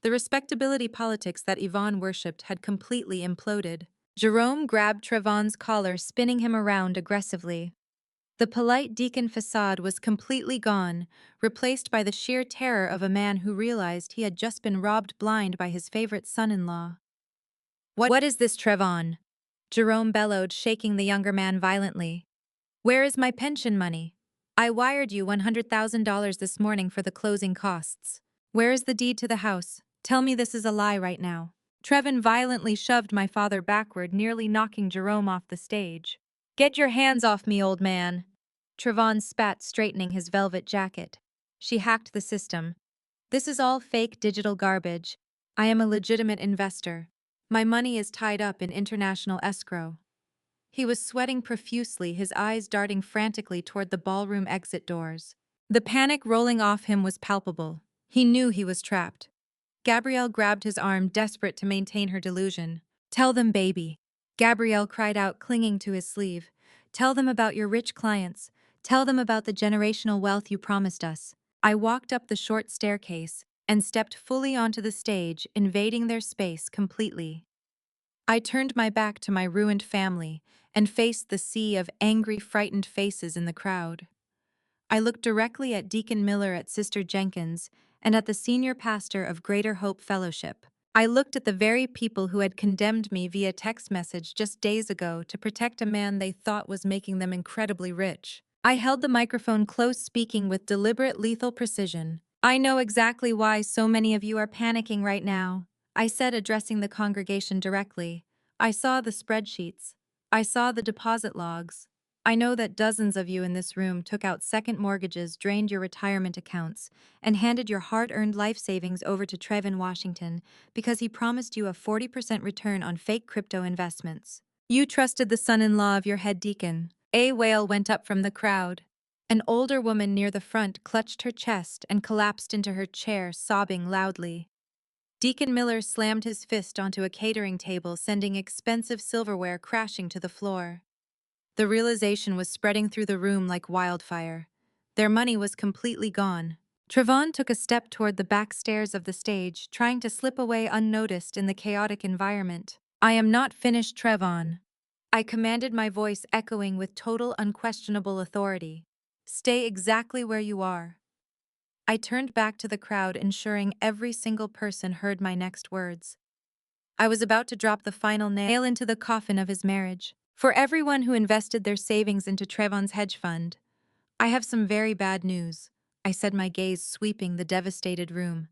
The respectability politics that Yvonne worshipped had completely imploded. Jerome grabbed Trevon's collar, spinning him around aggressively. The polite deacon facade was completely gone, replaced by the sheer terror of a man who realized he had just been robbed blind by his favorite son-in-law. What is this, Trevon? Jerome bellowed, shaking the younger man violently. Where is my pension money? I wired you $100,000 this morning for the closing costs. Where is the deed to the house? Tell me this is a lie right now. Trevon violently shoved my father backward, nearly knocking Jerome off the stage. Get your hands off me, old man. Trevon spat, straightening his velvet jacket. She hacked the system. This is all fake digital garbage. I am a legitimate investor. My money is tied up in international escrow. He was sweating profusely, his eyes darting frantically toward the ballroom exit doors. The panic rolling off him was palpable. He knew he was trapped. Gabrielle grabbed his arm, desperate to maintain her delusion. Tell them, baby. Gabrielle cried out, clinging to his sleeve. Tell them about your rich clients. Tell them about the generational wealth you promised us. I walked up the short staircase and stepped fully onto the stage, invading their space completely. I turned my back to my ruined family and faced the sea of angry, frightened faces in the crowd. I looked directly at Deacon Miller, at Sister Jenkins, and at the senior pastor of Greater Hope Fellowship. I looked at the very people who had condemned me via text message just days ago to protect a man they thought was making them incredibly rich. I held the microphone close, speaking with deliberate, lethal precision. I know exactly why so many of you are panicking right now, I said, addressing the congregation directly. I saw the spreadsheets. I saw the deposit logs. I know that dozens of you in this room took out second mortgages, drained your retirement accounts, and handed your hard-earned life savings over to Trevon Washington because he promised you a 40% return on fake crypto investments. You trusted the son-in-law of your head deacon. A wail went up from the crowd. An older woman near the front clutched her chest and collapsed into her chair, sobbing loudly. Deacon Miller slammed his fist onto a catering table, sending expensive silverware crashing to the floor. The realization was spreading through the room like wildfire. Their money was completely gone. Trevon took a step toward the back stairs of the stage, trying to slip away unnoticed in the chaotic environment. I am not finished, Trevon. I commanded, my voice echoing with total unquestionable authority. Stay exactly where you are. I turned back to the crowd, ensuring every single person heard my next words. I was about to drop the final nail into the coffin of his marriage. For everyone who invested their savings into Trevon's hedge fund, I have some very bad news, I said, my gaze sweeping the devastated room.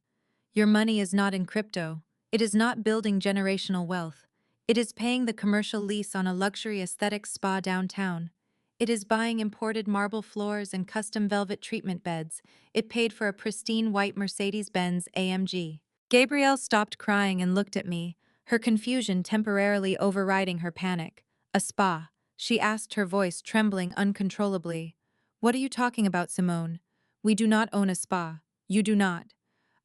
Your money is not in crypto. It is not building generational wealth. It is paying the commercial lease on a luxury aesthetic spa downtown. It is buying imported marble floors and custom velvet treatment beds. It paid for a pristine white Mercedes-Benz AMG. Gabrielle stopped crying and looked at me, her confusion temporarily overriding her panic. A spa? She asked, her voice trembling uncontrollably. What are you talking about, Simone? We do not own a spa. You do not.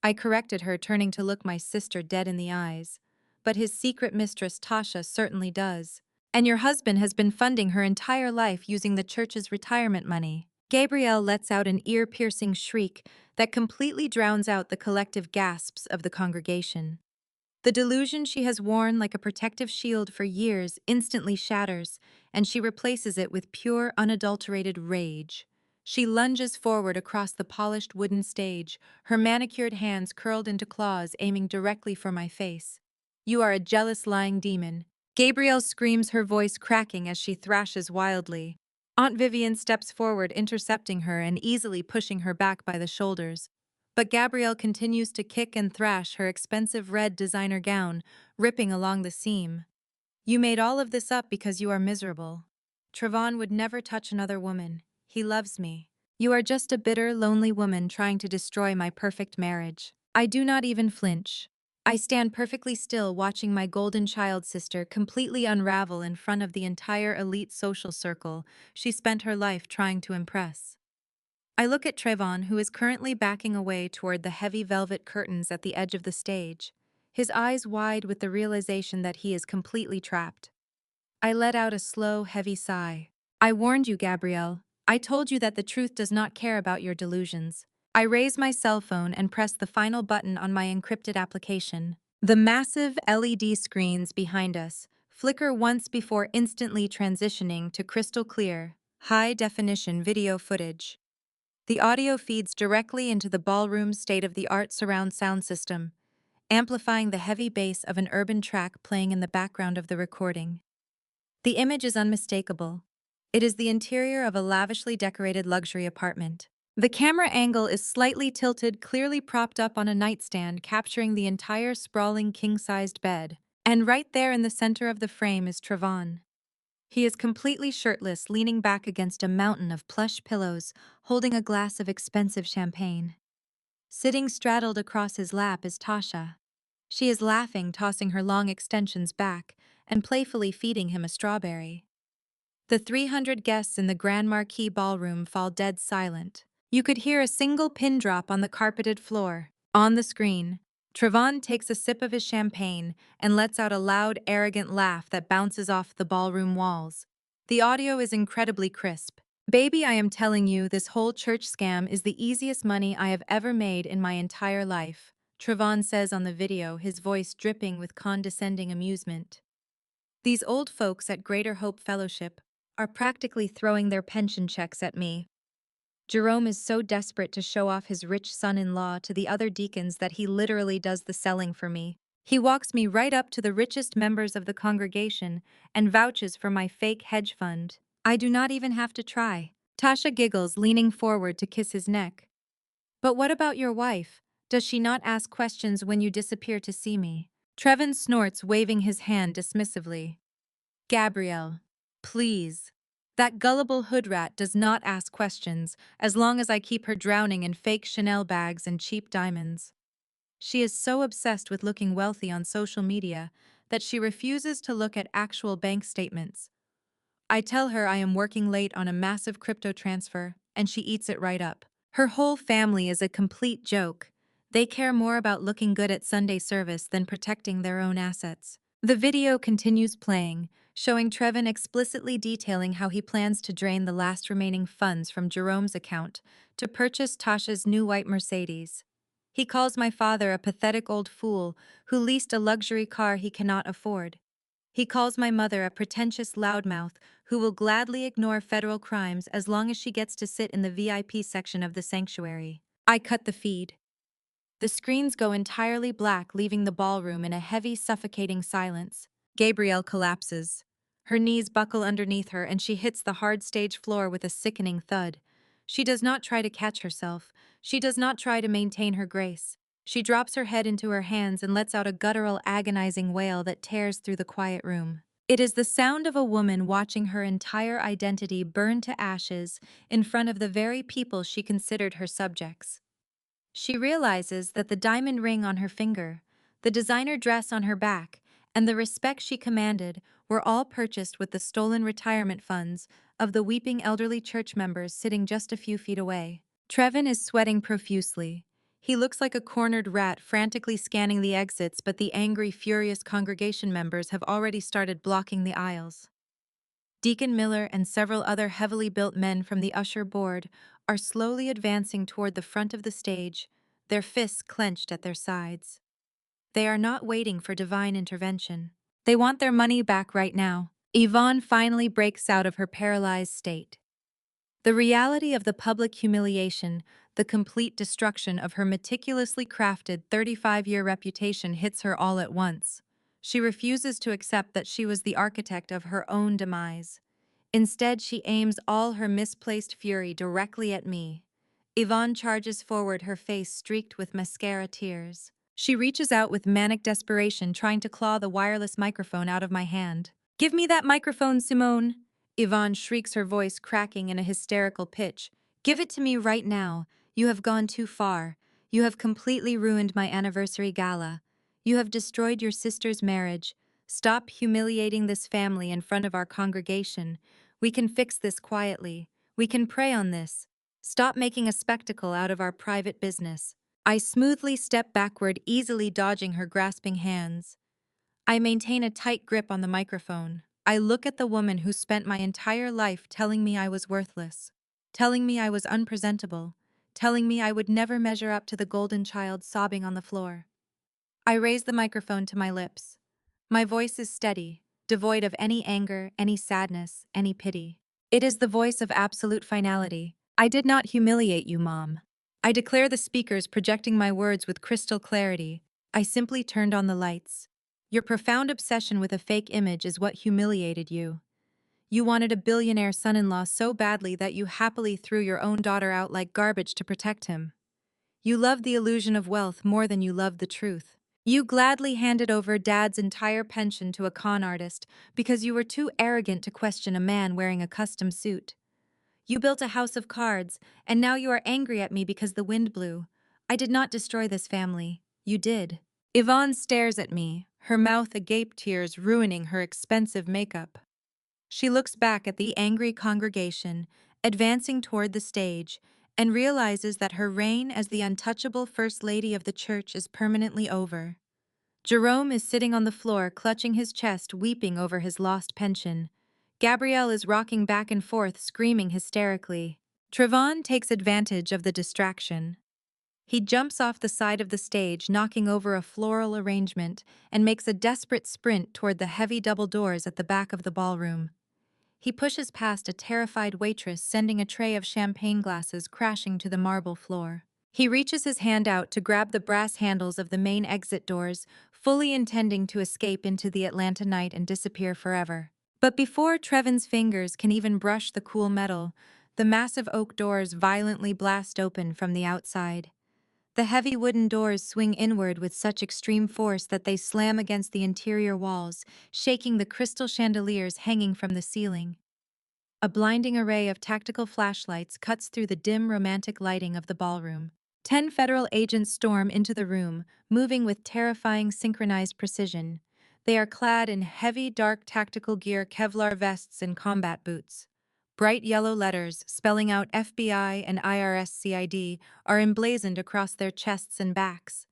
I corrected her, turning to look my sister dead in the eyes. But his secret mistress, Tasha, certainly does. And your husband has been funding her entire life using the church's retirement money. Gabrielle lets out an ear-piercing shriek that completely drowns out the collective gasps of the congregation. The delusion she has worn like a protective shield for years instantly shatters, and she replaces it with pure, unadulterated rage. She lunges forward across the polished wooden stage, her manicured hands curled into claws aiming directly for my face. You are a jealous, lying demon. Gabrielle screams, her voice cracking as she thrashes wildly. Aunt Vivian steps forward, intercepting her and easily pushing her back by the shoulders. But Gabrielle continues to kick and thrash her expensive red designer gown, ripping along the seam. You made all of this up because you are miserable. Trevon would never touch another woman. He loves me. You are just a bitter, lonely woman trying to destroy my perfect marriage. I do not even flinch. I stand perfectly still, watching my golden child sister completely unravel in front of the entire elite social circle she spent her life trying to impress. I look at Trevon, who is currently backing away toward the heavy velvet curtains at the edge of the stage, his eyes wide with the realization that he is completely trapped. I let out a slow, heavy sigh. I warned you, Gabrielle. I told you that the truth does not care about your delusions. I raise my cell phone and press the final button on my encrypted application. The massive LED screens behind us flicker once before instantly transitioning to crystal clear, high-definition video footage. The audio feeds directly into the ballroom's state-of-the-art surround sound system, amplifying the heavy bass of an urban track playing in the background of the recording. The image is unmistakable. It is the interior of a lavishly decorated luxury apartment. The camera angle is slightly tilted, clearly propped up on a nightstand, capturing the entire sprawling king-sized bed. And right there in the center of the frame is Trevon. He is completely shirtless, leaning back against a mountain of plush pillows, holding a glass of expensive champagne. Sitting straddled across his lap is Tasha. She is laughing, tossing her long extensions back, and playfully feeding him a strawberry. The 300 guests in the Grand Marquis ballroom fall dead silent. You could hear a single pin drop on the carpeted floor. On the screen, Trevon takes a sip of his champagne and lets out a loud, arrogant laugh that bounces off the ballroom walls. The audio is incredibly crisp. Baby, I am telling you, this whole church scam is the easiest money I have ever made in my entire life, Trevon says on the video, his voice dripping with condescending amusement. These old folks at Greater Hope Fellowship are practically throwing their pension checks at me. Jerome is so desperate to show off his rich son-in-law to the other deacons that he literally does the selling for me. He walks me right up to the richest members of the congregation and vouches for my fake hedge fund. I do not even have to try. Tasha giggles, leaning forward to kiss his neck. But what about your wife? Does she not ask questions when you disappear to see me? Trevon snorts, waving his hand dismissively. Gabrielle, please. That gullible hood rat does not ask questions as long as I keep her drowning in fake Chanel bags and cheap diamonds. She is so obsessed with looking wealthy on social media that she refuses to look at actual bank statements. I tell her I am working late on a massive crypto transfer, and she eats it right up. Her whole family is a complete joke. They care more about looking good at Sunday service than protecting their own assets. The video continues playing, showing Trevin explicitly detailing how he plans to drain the last remaining funds from Jerome's account to purchase Tasha's new white Mercedes. He calls my father a pathetic old fool who leased a luxury car he cannot afford. He calls my mother a pretentious loudmouth who will gladly ignore federal crimes as long as she gets to sit in the VIP section of the sanctuary. I cut the feed. The screens go entirely black, leaving the ballroom in a heavy, suffocating silence. Gabrielle collapses. Her knees buckle underneath her and she hits the hard stage floor with a sickening thud. She does not try to catch herself. She does not try to maintain her grace. She drops her head into her hands and lets out a guttural, agonizing wail that tears through the quiet room. It is the sound of a woman watching her entire identity burn to ashes in front of the very people she considered her subjects. She realizes that the diamond ring on her finger, the designer dress on her back, and the respect she commanded were all purchased with the stolen retirement funds of the weeping elderly church members sitting just a few feet away. Trevin is sweating profusely. He looks like a cornered rat frantically scanning the exits, but the angry, furious congregation members have already started blocking the aisles. Deacon Miller and several other heavily built men from the usher board are slowly advancing toward the front of the stage, their fists clenched at their sides. They are not waiting for divine intervention. They want their money back right now. Yvonne finally breaks out of her paralyzed state. The reality of the public humiliation, the complete destruction of her meticulously crafted 35-year reputation hits her all at once. She refuses to accept that she was the architect of her own demise. Instead, she aims all her misplaced fury directly at me. Yvonne charges forward, her face streaked with mascara tears. She reaches out with manic desperation, trying to claw the wireless microphone out of my hand. "Give me that microphone, Simone!" Yvonne shrieks, her voice cracking in a hysterical pitch. "Give it to me right now. You have gone too far. You have completely ruined my anniversary gala. You have destroyed your sister's marriage. Stop humiliating this family in front of our congregation. We can fix this quietly. We can pray on this. Stop making a spectacle out of our private business." I smoothly step backward, easily dodging her grasping hands. I maintain a tight grip on the microphone. I look at the woman who spent my entire life telling me I was worthless, telling me I was unpresentable, telling me I would never measure up to the golden child sobbing on the floor. I raise the microphone to my lips. My voice is steady, devoid of any anger, any sadness, any pity. It is the voice of absolute finality. "I did not humiliate you, Mom." I declare, the speakers projecting my words with crystal clarity. "I simply turned on the lights. Your profound obsession with a fake image is what humiliated you. You wanted a billionaire son-in-law so badly that you happily threw your own daughter out like garbage to protect him. You loved the illusion of wealth more than you loved the truth. You gladly handed over Dad's entire pension to a con artist because you were too arrogant to question a man wearing a custom suit. You built a house of cards, and now you are angry at me because the wind blew. I did not destroy this family. You did." Yvonne stares at me, her mouth agape, tears ruining her expensive makeup. She looks back at the angry congregation, advancing toward the stage, and realizes that her reign as the untouchable First Lady of the church is permanently over. Jerome is sitting on the floor, clutching his chest, weeping over his lost pension. Gabrielle is rocking back and forth, screaming hysterically. Trevon takes advantage of the distraction. He jumps off the side of the stage, knocking over a floral arrangement, and makes a desperate sprint toward the heavy double doors at the back of the ballroom. He pushes past a terrified waitress, sending a tray of champagne glasses crashing to the marble floor. He reaches his hand out to grab the brass handles of the main exit doors, fully intending to escape into the Atlanta night and disappear forever. But before Trevin's fingers can even brush the cool metal, the massive oak doors violently blast open from the outside. The heavy wooden doors swing inward with such extreme force that they slam against the interior walls, shaking the crystal chandeliers hanging from the ceiling. A blinding array of tactical flashlights cuts through the dim, romantic lighting of the ballroom. 10 federal agents storm into the room, moving with terrifying synchronized precision. They are clad in heavy, dark tactical gear, Kevlar vests, and combat boots. Bright yellow letters, spelling out FBI and IRS CID, are emblazoned across their chests and backs.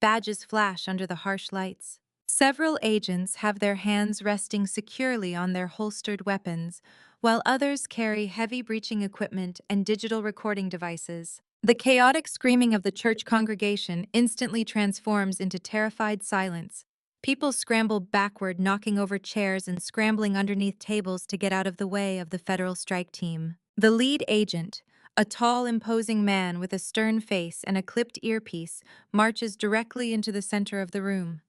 Badges flash under the harsh lights. Several agents have their hands resting securely on their holstered weapons, while others carry heavy breaching equipment and digital recording devices. The chaotic screaming of the church congregation instantly transforms into terrified silence. People scramble backward, knocking over chairs and scrambling underneath tables to get out of the way of the federal strike team. The lead agent, a tall, imposing man with a stern face and a clipped earpiece, marches directly into the center of the room.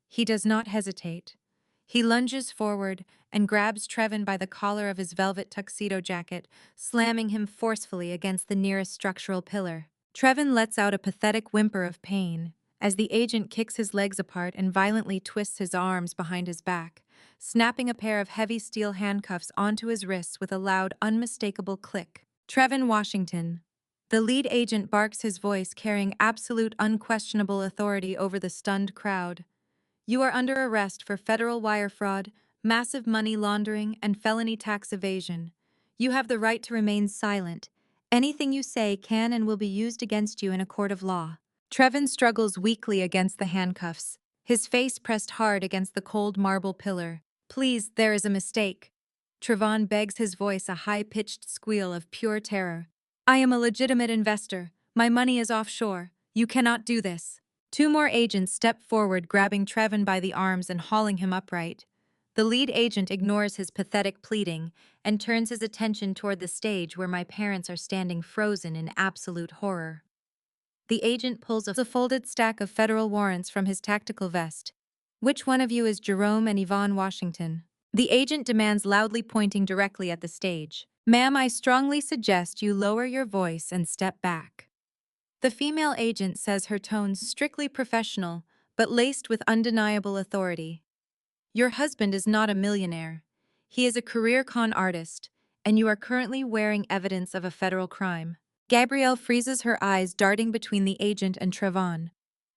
He does not hesitate. He lunges forward and grabs Trevin by the collar of his velvet tuxedo jacket, slamming him forcefully against the nearest structural pillar. Trevin lets out a pathetic whimper of pain as the agent kicks his legs apart and violently twists his arms behind his back, snapping a pair of heavy steel handcuffs onto his wrists with a loud, unmistakable click. Trevin Washington. The lead agent barks, his voice carrying absolute, unquestionable authority over the stunned crowd. You are under arrest for federal wire fraud, massive money laundering, and felony tax evasion. You have the right to remain silent. Anything you say can and will be used against you in a court of law. Trevin struggles weakly against the handcuffs, his face pressed hard against the cold marble pillar. Please, there is a mistake. Trevon begs, his voice a high-pitched squeal of pure terror. I am a legitimate investor. My money is offshore. You cannot do this. Two more agents step forward, grabbing Trevin by the arms and hauling him upright. The lead agent ignores his pathetic pleading and turns his attention toward the stage where my parents are standing frozen in absolute horror. The agent pulls a folded stack of federal warrants from his tactical vest. Which one of you is Jerome and Yvonne Washington? The agent demands, loudly pointing directly at the stage. Ma'am, I strongly suggest you lower your voice and step back. The female agent says, her tones strictly professional, but laced with undeniable authority. Your husband is not a millionaire. He is a career con artist, and you are currently wearing evidence of a federal crime. Gabrielle freezes, her eyes darting between the agent and Trevon.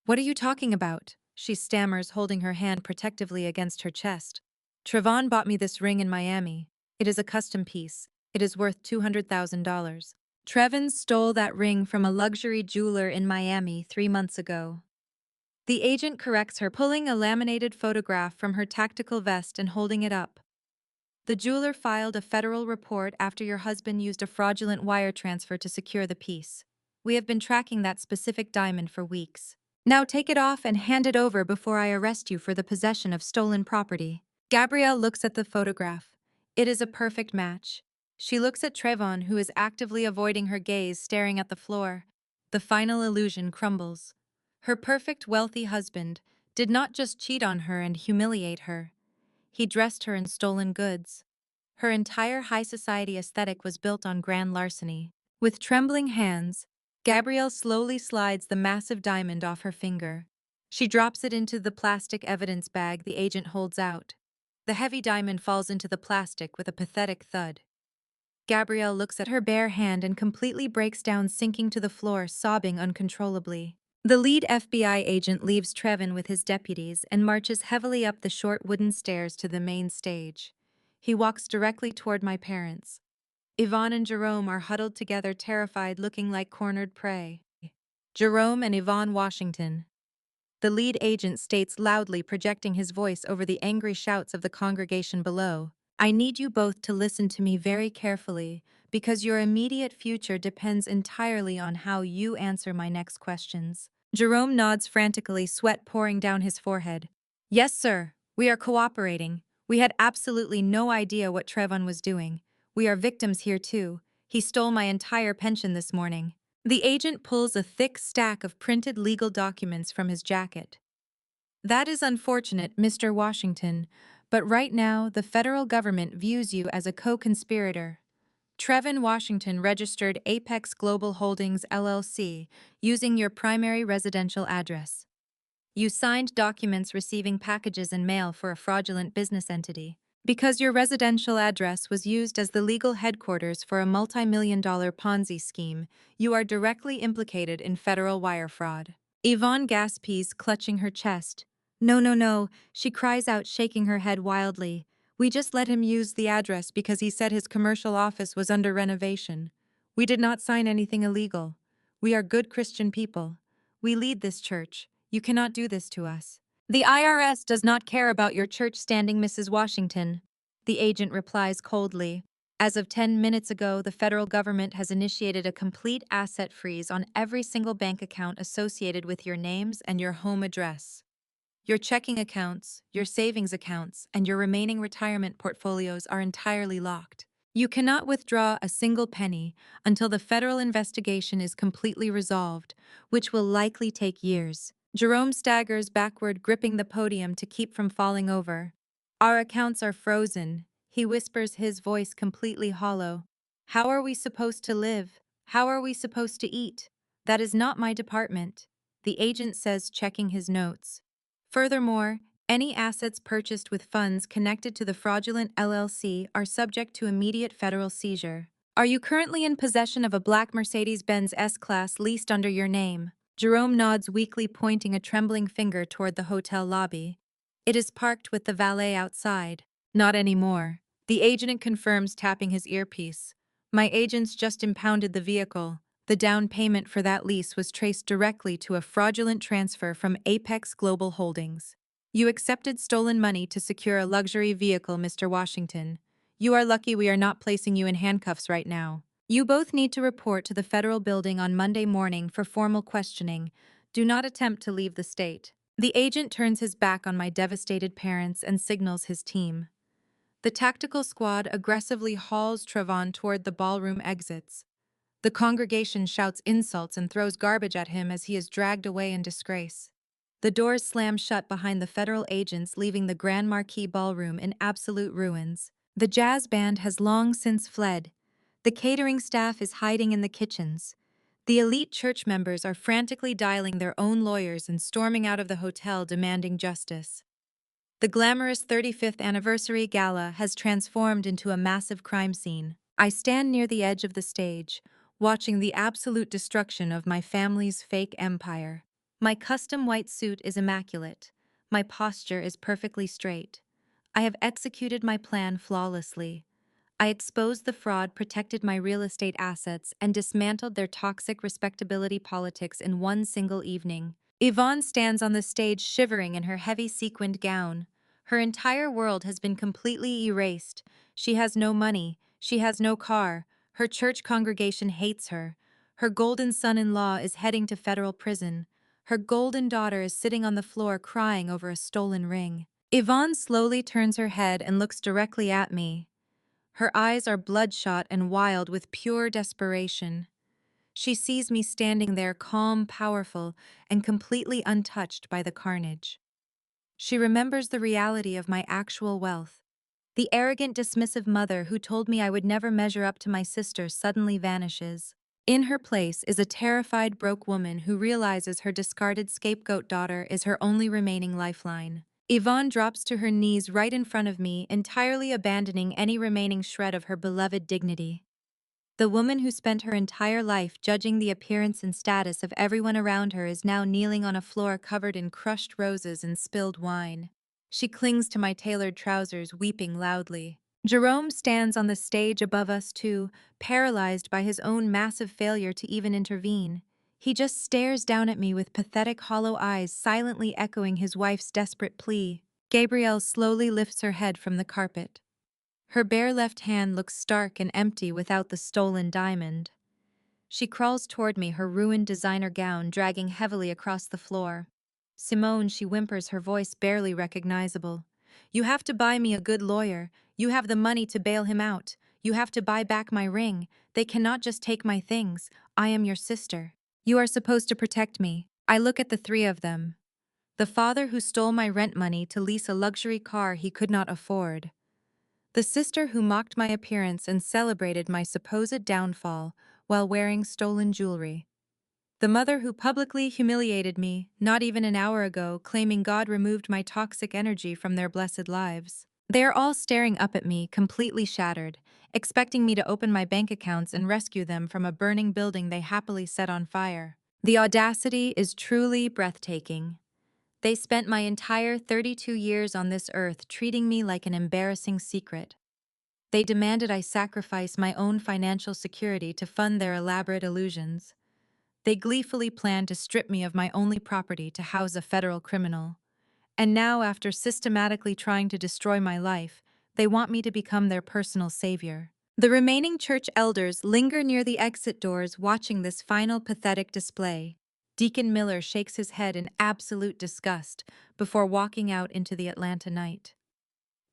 What are you talking about? She stammers, holding her hand protectively against her chest. Trevon bought me this ring in Miami. It is a custom piece. It is worth $200,000. Trevin stole that ring from a luxury jeweler in Miami 3 months ago. The agent corrects her, pulling a laminated photograph from her tactical vest and holding it up. The jeweler filed a federal report after your husband used a fraudulent wire transfer to secure the piece. We have been tracking that specific diamond for weeks. Now take it off and hand it over before I arrest you for the possession of stolen property. Gabrielle looks at the photograph. It is a perfect match. She looks at Trevon, who is actively avoiding her gaze, staring at the floor. The final illusion crumbles. Her perfect, wealthy husband did not just cheat on her and humiliate her. He dressed her in stolen goods. Her entire high society aesthetic was built on grand larceny. With trembling hands, Gabrielle slowly slides the massive diamond off her finger. She drops it into the plastic evidence bag the agent holds out. The heavy diamond falls into the plastic with a pathetic thud. Gabrielle looks at her bare hand and completely breaks down, sinking to the floor, sobbing uncontrollably. The lead FBI agent leaves Trevin with his deputies and marches heavily up the short wooden stairs to the main stage. He walks directly toward my parents. Yvonne and Jerome are huddled together, terrified, looking like cornered prey. Jerome and Yvonne Washington. The lead agent states loudly, projecting his voice over the angry shouts of the congregation below. I need you both to listen to me very carefully, because your immediate future depends entirely on how you answer my next questions. Jerome nods frantically, sweat pouring down his forehead. Yes, sir. We are cooperating. We had absolutely no idea what Trevon was doing. We are victims here too. He stole my entire pension this morning. The agent pulls a thick stack of printed legal documents from his jacket. That is unfortunate, Mr. Washington, but right now the federal government views you as a co-conspirator. Trevin Washington registered Apex Global Holdings LLC using your primary residential address. You signed documents receiving packages and mail for a fraudulent business entity. Because your residential address was used as the legal headquarters for a multi-million-dollar Ponzi scheme, you are directly implicated in federal wire fraud. Yvonne gasps, clutching her chest. No, no, no, she cries out, shaking her head wildly. We just let him use the address because he said his commercial office was under renovation. We did not sign anything illegal. We are good Christian people. We lead this church. You cannot do this to us. The IRS does not care about your church standing, Mrs. Washington. The agent replies coldly. As of 10 minutes ago, the federal government has initiated a complete asset freeze on every single bank account associated with your names and your home address. Your checking accounts, your savings accounts, and your remaining retirement portfolios are entirely locked. You cannot withdraw a single penny until the federal investigation is completely resolved, which will likely take years. Jerome staggers backward, gripping the podium to keep from falling over. Our accounts are frozen, he whispers, his voice completely hollow. How are we supposed to live? How are we supposed to eat? That is not my department, the agent says, checking his notes. Furthermore, any assets purchased with funds connected to the fraudulent LLC are subject to immediate federal seizure. Are you currently in possession of a black Mercedes-Benz S-Class leased under your name? Jerome nods weakly, pointing a trembling finger toward the hotel lobby. It is parked with the valet outside. Not anymore. The agent confirms, tapping his earpiece. My agents just impounded the vehicle. The down payment for that lease was traced directly to a fraudulent transfer from Apex Global Holdings. You accepted stolen money to secure a luxury vehicle, Mr. Washington. You are lucky we are not placing you in handcuffs right now. You both need to report to the federal building on Monday morning for formal questioning. Do not attempt to leave the state. The agent turns his back on my devastated parents and signals his team. The tactical squad aggressively hauls Trevon toward the ballroom exits. The congregation shouts insults and throws garbage at him as he is dragged away in disgrace. The doors slam shut behind the federal agents, leaving the Grand Marquis Ballroom in absolute ruins. The jazz band has long since fled. The catering staff is hiding in the kitchens. The elite church members are frantically dialing their own lawyers and storming out of the hotel, demanding justice. The glamorous 35th anniversary gala has transformed into a massive crime scene. I stand near the edge of the stage, watching the absolute destruction of my family's fake empire. My custom white suit is immaculate. My posture is perfectly straight. I have executed my plan flawlessly. I exposed the fraud, protected my real estate assets, and dismantled their toxic respectability politics in one single evening. Yvonne stands on the stage, shivering in her heavy sequined gown. Her entire world has been completely erased. She has no money. She has no car. Her church congregation hates her. Her golden son-in-law is heading to federal prison. Her golden daughter is sitting on the floor crying over a stolen ring. Yvonne slowly turns her head and looks directly at me. Her eyes are bloodshot and wild with pure desperation. She sees me standing there, calm, powerful, and completely untouched by the carnage. She remembers the reality of my actual wealth. The arrogant, dismissive mother who told me I would never measure up to my sister suddenly vanishes. In her place is a terrified, broke woman who realizes her discarded scapegoat daughter is her only remaining lifeline. Yvonne drops to her knees right in front of me, entirely abandoning any remaining shred of her beloved dignity. The woman who spent her entire life judging the appearance and status of everyone around her is now kneeling on a floor covered in crushed roses and spilled wine. She clings to my tailored trousers, weeping loudly. Jerome stands on the stage above us too, paralyzed by his own massive failure to even intervene. He just stares down at me with pathetic, hollow eyes, silently echoing his wife's desperate plea. Gabrielle slowly lifts her head from the carpet. Her bare left hand looks stark and empty without the stolen diamond. She crawls toward me, her ruined designer gown dragging heavily across the floor. Simone, she whimpers, her voice barely recognizable. You have to buy me a good lawyer. You have the money to bail him out. You have to buy back my ring. They cannot just take my things. I am your sister. You are supposed to protect me. I look at the three of them. The father who stole my rent money to lease a luxury car he could not afford. The sister who mocked my appearance and celebrated my supposed downfall while wearing stolen jewelry. The mother who publicly humiliated me, not even an hour ago, claiming God removed my toxic energy from their blessed lives. They are all staring up at me, completely shattered, expecting me to open my bank accounts and rescue them from a burning building they happily set on fire. The audacity is truly breathtaking. They spent my entire 32 years on this earth treating me like an embarrassing secret. They demanded I sacrifice my own financial security to fund their elaborate illusions. They gleefully planned to strip me of my only property to house a federal criminal. And now, after systematically trying to destroy my life, they want me to become their personal savior. The remaining church elders linger near the exit doors watching this final pathetic display. Deacon Miller shakes his head in absolute disgust before walking out into the Atlanta night.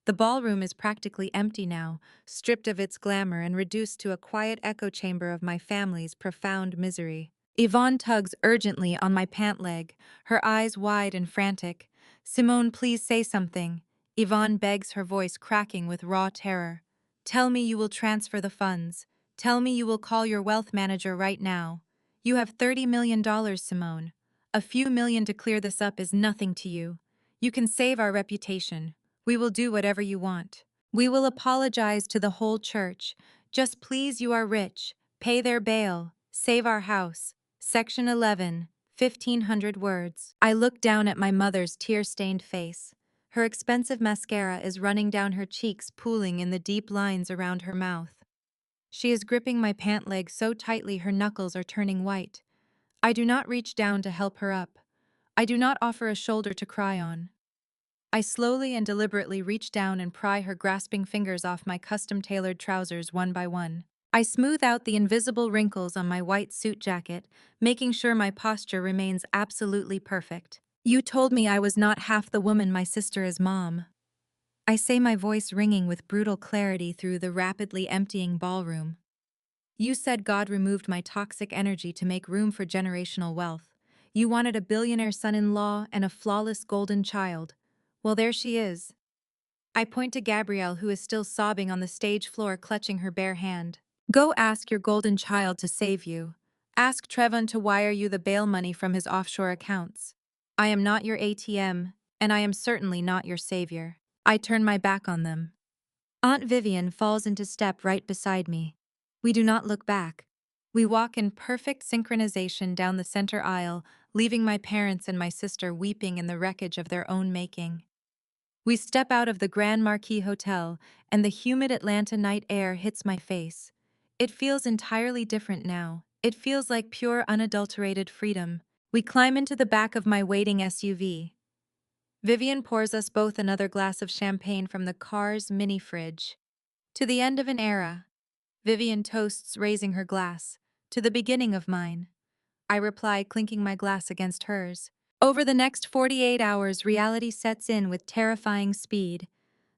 The ballroom is practically empty now, stripped of its glamour and reduced to a quiet echo chamber of my family's profound misery. Yvonne tugs urgently on my pant leg, her eyes wide and frantic. "Simone, please say something." Yvonne begs, her voice cracking with raw terror. "Tell me you will transfer the funds. Tell me you will call your wealth manager right now. You have $30 million, Simone. A few million to clear this up is nothing to you. You can save our reputation. We will do whatever you want. We will apologize to the whole church. Just please, you are rich. Pay their bail. Save our house." Section 11, 1500 words. I look down at my mother's tear-stained face. Her expensive mascara is running down her cheeks, pooling in the deep lines around her mouth. She is gripping my pant leg so tightly her knuckles are turning white. I do not reach down to help her up. I do not offer a shoulder to cry on. I slowly and deliberately reach down and pry her grasping fingers off my custom-tailored trousers one by one. I smooth out the invisible wrinkles on my white suit jacket, making sure my posture remains absolutely perfect. "You told me I was not half the woman my sister is, Mom." I say, my voice ringing with brutal clarity through the rapidly emptying ballroom. "You said God removed my toxic energy to make room for generational wealth. You wanted a billionaire son-in-law and a flawless golden child. Well, there she is." I point to Gabrielle, who is still sobbing on the stage floor, clutching her bare hand. "Go ask your golden child to save you. Ask Trevon to wire you the bail money from his offshore accounts. I am not your ATM, and I am certainly not your savior." I turn my back on them. Aunt Vivian falls into step right beside me. We do not look back. We walk in perfect synchronization down the center aisle, leaving my parents and my sister weeping in the wreckage of their own making. We step out of the Grand Marquis Hotel, and the humid Atlanta night air hits my face. It feels entirely different now. It feels like pure, unadulterated freedom. We climb into the back of my waiting SUV. Vivian pours us both another glass of champagne from the car's mini fridge. "To the end of an era." Vivian toasts, raising her glass. "To the beginning of mine." I reply, clinking my glass against hers. Over the next 48 hours, reality sets in with terrifying speed.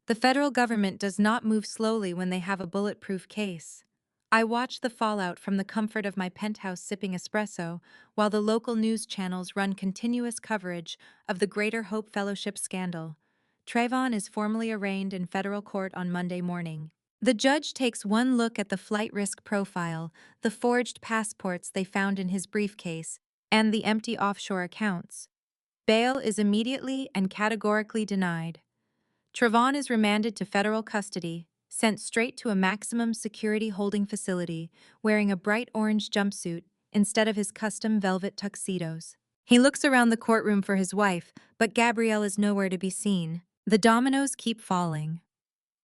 The federal government does not move slowly when they have a bulletproof case. I watch the fallout from the comfort of my penthouse sipping espresso, while the local news channels run continuous coverage of the Greater Hope Fellowship scandal. Trayvon is formally arraigned in federal court on Monday morning. The judge takes one look at the flight risk profile, the forged passports they found in his briefcase, and the empty offshore accounts. Bail is immediately and categorically denied. Trayvon is remanded to federal custody, sent straight to a maximum security holding facility, wearing a bright orange jumpsuit instead of his custom velvet tuxedos. He looks around the courtroom for his wife, but Gabrielle is nowhere to be seen. The dominoes keep falling.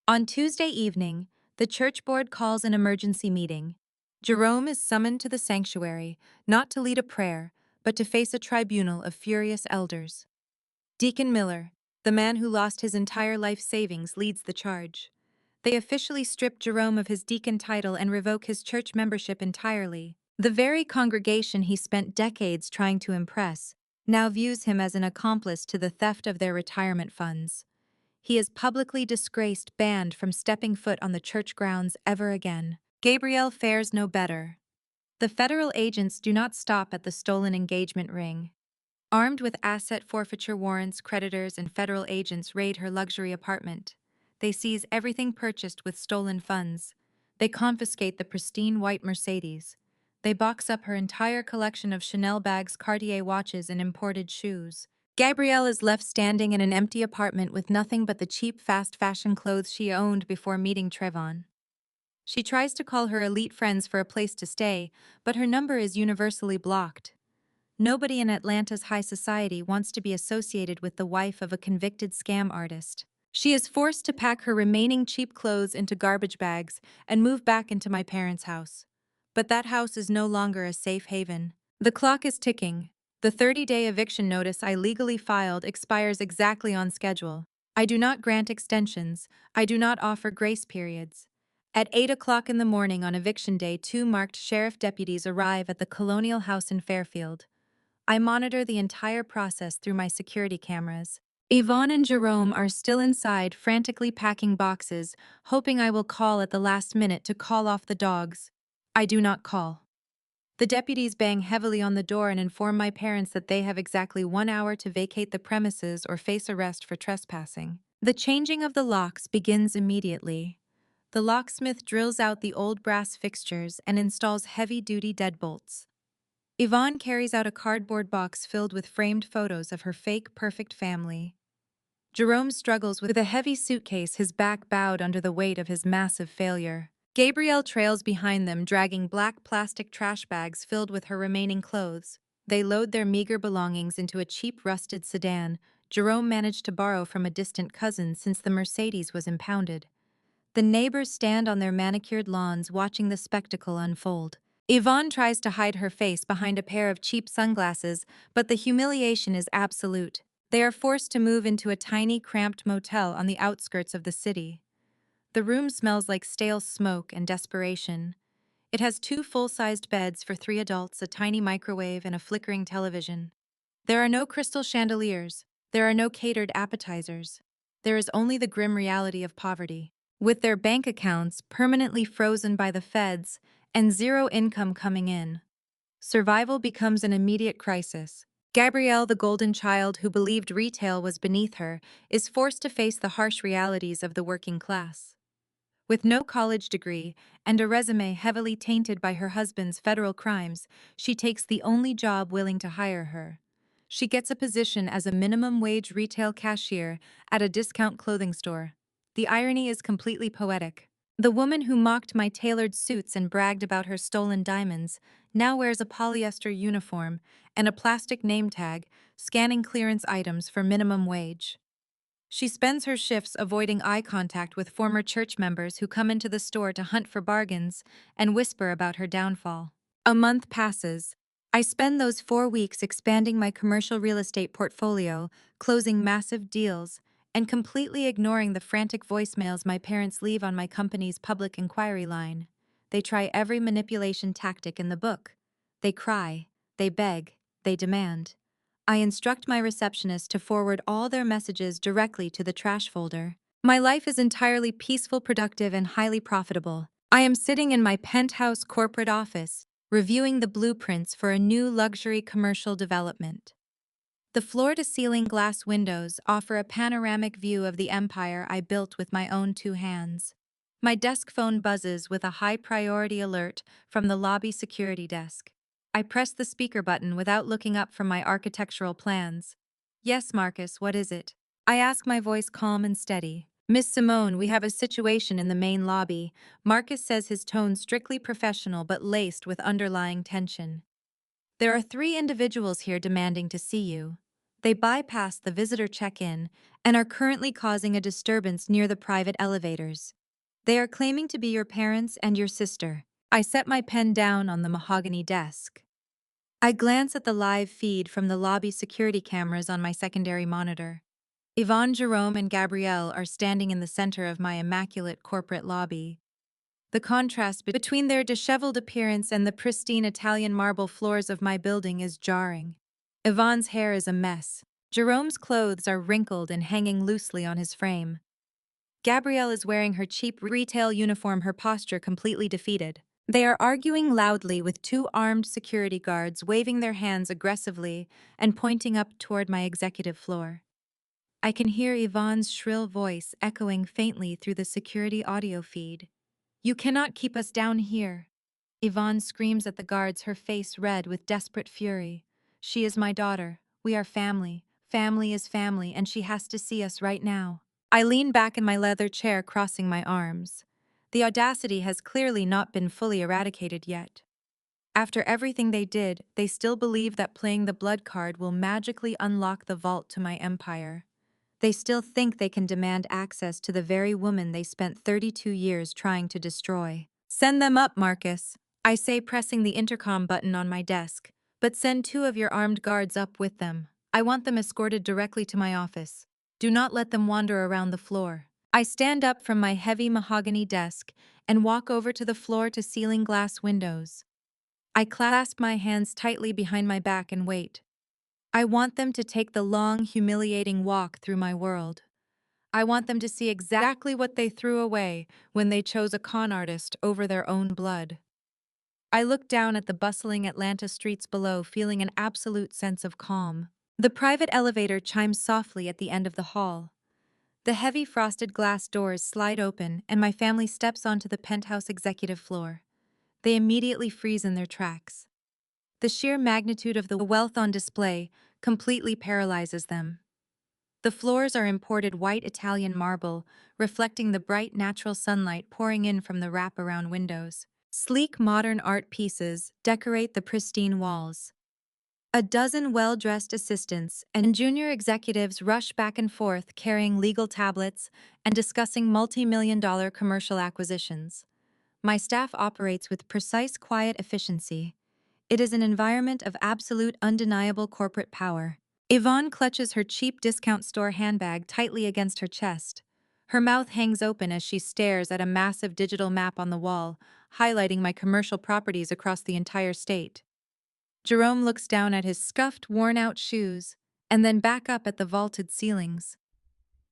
On Tuesday evening, the church board calls an emergency meeting. Jerome is summoned to the sanctuary, not to lead a prayer, but to face a tribunal of furious elders. Deacon Miller, the man who lost his entire life savings, leads the charge. They officially strip Jerome of his deacon title and revoke his church membership entirely. The very congregation he spent decades trying to impress now views him as an accomplice to the theft of their retirement funds. He is publicly disgraced, banned from stepping foot on the church grounds ever again. Gabrielle fares no better. The federal agents do not stop at the stolen engagement ring. Armed with asset forfeiture warrants, creditors and federal agents raid her luxury apartment. They seize everything purchased with stolen funds. They confiscate the pristine white Mercedes. They box up her entire collection of Chanel bags, Cartier watches, and imported shoes. Gabrielle is left standing in an empty apartment with nothing but the cheap fast fashion clothes she owned before meeting Trayvon. She tries to call her elite friends for a place to stay, but her number is universally blocked. Nobody in Atlanta's high society wants to be associated with the wife of a convicted scam artist. She is forced to pack her remaining cheap clothes into garbage bags and move back into my parents' house. But that house is no longer a safe haven. The clock is ticking. The 30-day eviction notice I legally filed expires exactly on schedule. I do not grant extensions. I do not offer grace periods. At 8 o'clock in the morning on eviction day, two marked sheriff deputies arrive at the Colonial House in Fairfield. I monitor the entire process through my security cameras. Yvonne and Jerome are still inside, frantically packing boxes, hoping I will call at the last minute to call off the dogs. I do not call. The deputies bang heavily on the door and inform my parents that they have exactly 1 hour to vacate the premises or face arrest for trespassing. The changing of the locks begins immediately. The locksmith drills out the old brass fixtures and installs heavy-duty deadbolts. Yvonne carries out a cardboard box filled with framed photos of her fake perfect family. Jerome struggles with a heavy suitcase, his back bowed under the weight of his massive failure. Gabrielle trails behind them, dragging black plastic trash bags filled with her remaining clothes. They load their meager belongings into a cheap rusted sedan Jerome managed to borrow from a distant cousin since the Mercedes was impounded. The neighbors stand on their manicured lawns watching the spectacle unfold. Yvonne tries to hide her face behind a pair of cheap sunglasses, but the humiliation is absolute. They are forced to move into a tiny, cramped motel on the outskirts of the city. The room smells like stale smoke and desperation. It has two full-sized beds for 3 adults, a tiny microwave, and a flickering television. There are no crystal chandeliers. There are no catered appetizers. There is only the grim reality of poverty. With their bank accounts permanently frozen by the feds and zero income coming in, survival becomes an immediate crisis. Gabrielle, the golden child who believed retail was beneath her, is forced to face the harsh realities of the working class. With no college degree and a resume heavily tainted by her husband's federal crimes, she takes the only job willing to hire her. She gets a position as a minimum-wage retail cashier at a discount clothing store. The irony is completely poetic. The woman who mocked my tailored suits and bragged about her stolen diamonds now wears a polyester uniform and a plastic name tag, scanning clearance items for minimum wage. She spends her shifts avoiding eye contact with former church members who come into the store to hunt for bargains and whisper about her downfall. A month passes. I spend those 4 weeks expanding my commercial real estate portfolio, closing massive deals, and completely ignoring the frantic voicemails my parents leave on my company's public inquiry line. They try every manipulation tactic in the book. They cry, they beg, they demand. I instruct my receptionist to forward all their messages directly to the trash folder. My life is entirely peaceful, productive, and highly profitable. I am sitting in my penthouse corporate office, reviewing the blueprints for a new luxury commercial development. The floor-to-ceiling glass windows offer a panoramic view of the empire I built with my own 2 hands. My desk phone buzzes with a high-priority alert from the lobby security desk. I press the speaker button without looking up from my architectural plans. "Yes, Marcus, what is it?" I ask, my voice calm and steady. "Miss Simone, we have a situation in the main lobby." Marcus says, his tone strictly professional but laced with underlying tension. "There are 3 individuals here demanding to see you. They bypassed the visitor check-in and are currently causing a disturbance near the private elevators. They are claiming to be your parents and your sister." I set my pen down on the mahogany desk. I glance at the live feed from the lobby security cameras on my secondary monitor. Yvonne, Jerome, and Gabrielle are standing in the center of my immaculate corporate lobby. The contrast between their disheveled appearance and the pristine Italian marble floors of my building is jarring. Yvonne's hair is a mess. Jerome's clothes are wrinkled and hanging loosely on his frame. Gabrielle is wearing her cheap retail uniform, her posture completely defeated. They are arguing loudly with 2 armed security guards, waving their hands aggressively and pointing up toward my executive floor. I can hear Yvonne's shrill voice echoing faintly through the security audio feed. "You cannot keep us down here." Yvonne screams at the guards, her face red with desperate fury. "She is my daughter. We are family. Family is family, and she has to see us right now." I lean back in my leather chair, crossing my arms. The audacity has clearly not been fully eradicated yet. After everything they did, they still believe that playing the blood card will magically unlock the vault to my empire. They still think they can demand access to the very woman they spent 32 years trying to destroy. "Send them up, Marcus," I say, pressing the intercom button on my desk. But send 2 of your armed guards up with them. I want them escorted directly to my office. Do not let them wander around the floor. I stand up from my heavy mahogany desk and walk over to the floor-to-ceiling glass windows. I clasp my hands tightly behind my back and wait. I want them to take the long, humiliating walk through my world. I want them to see exactly what they threw away when they chose a con artist over their own blood. I look down at the bustling Atlanta streets below, feeling an absolute sense of calm. The private elevator chimes softly at the end of the hall. The heavy frosted glass doors slide open and my family steps onto the penthouse executive floor. They immediately freeze in their tracks. The sheer magnitude of the wealth on display completely paralyzes them. The floors are imported white Italian marble, reflecting the bright natural sunlight pouring in from the wraparound windows. Sleek modern art pieces decorate the pristine walls. A dozen well-dressed assistants and junior executives rush back and forth carrying legal tablets and discussing multi-million-dollar commercial acquisitions. My staff operates with precise, quiet efficiency. It is an environment of absolute, undeniable corporate power. Yvonne clutches her cheap discount store handbag tightly against her chest. Her mouth hangs open as she stares at a massive digital map on the wall, highlighting my commercial properties across the entire state. Jerome looks down at his scuffed, worn-out shoes, and then back up at the vaulted ceilings.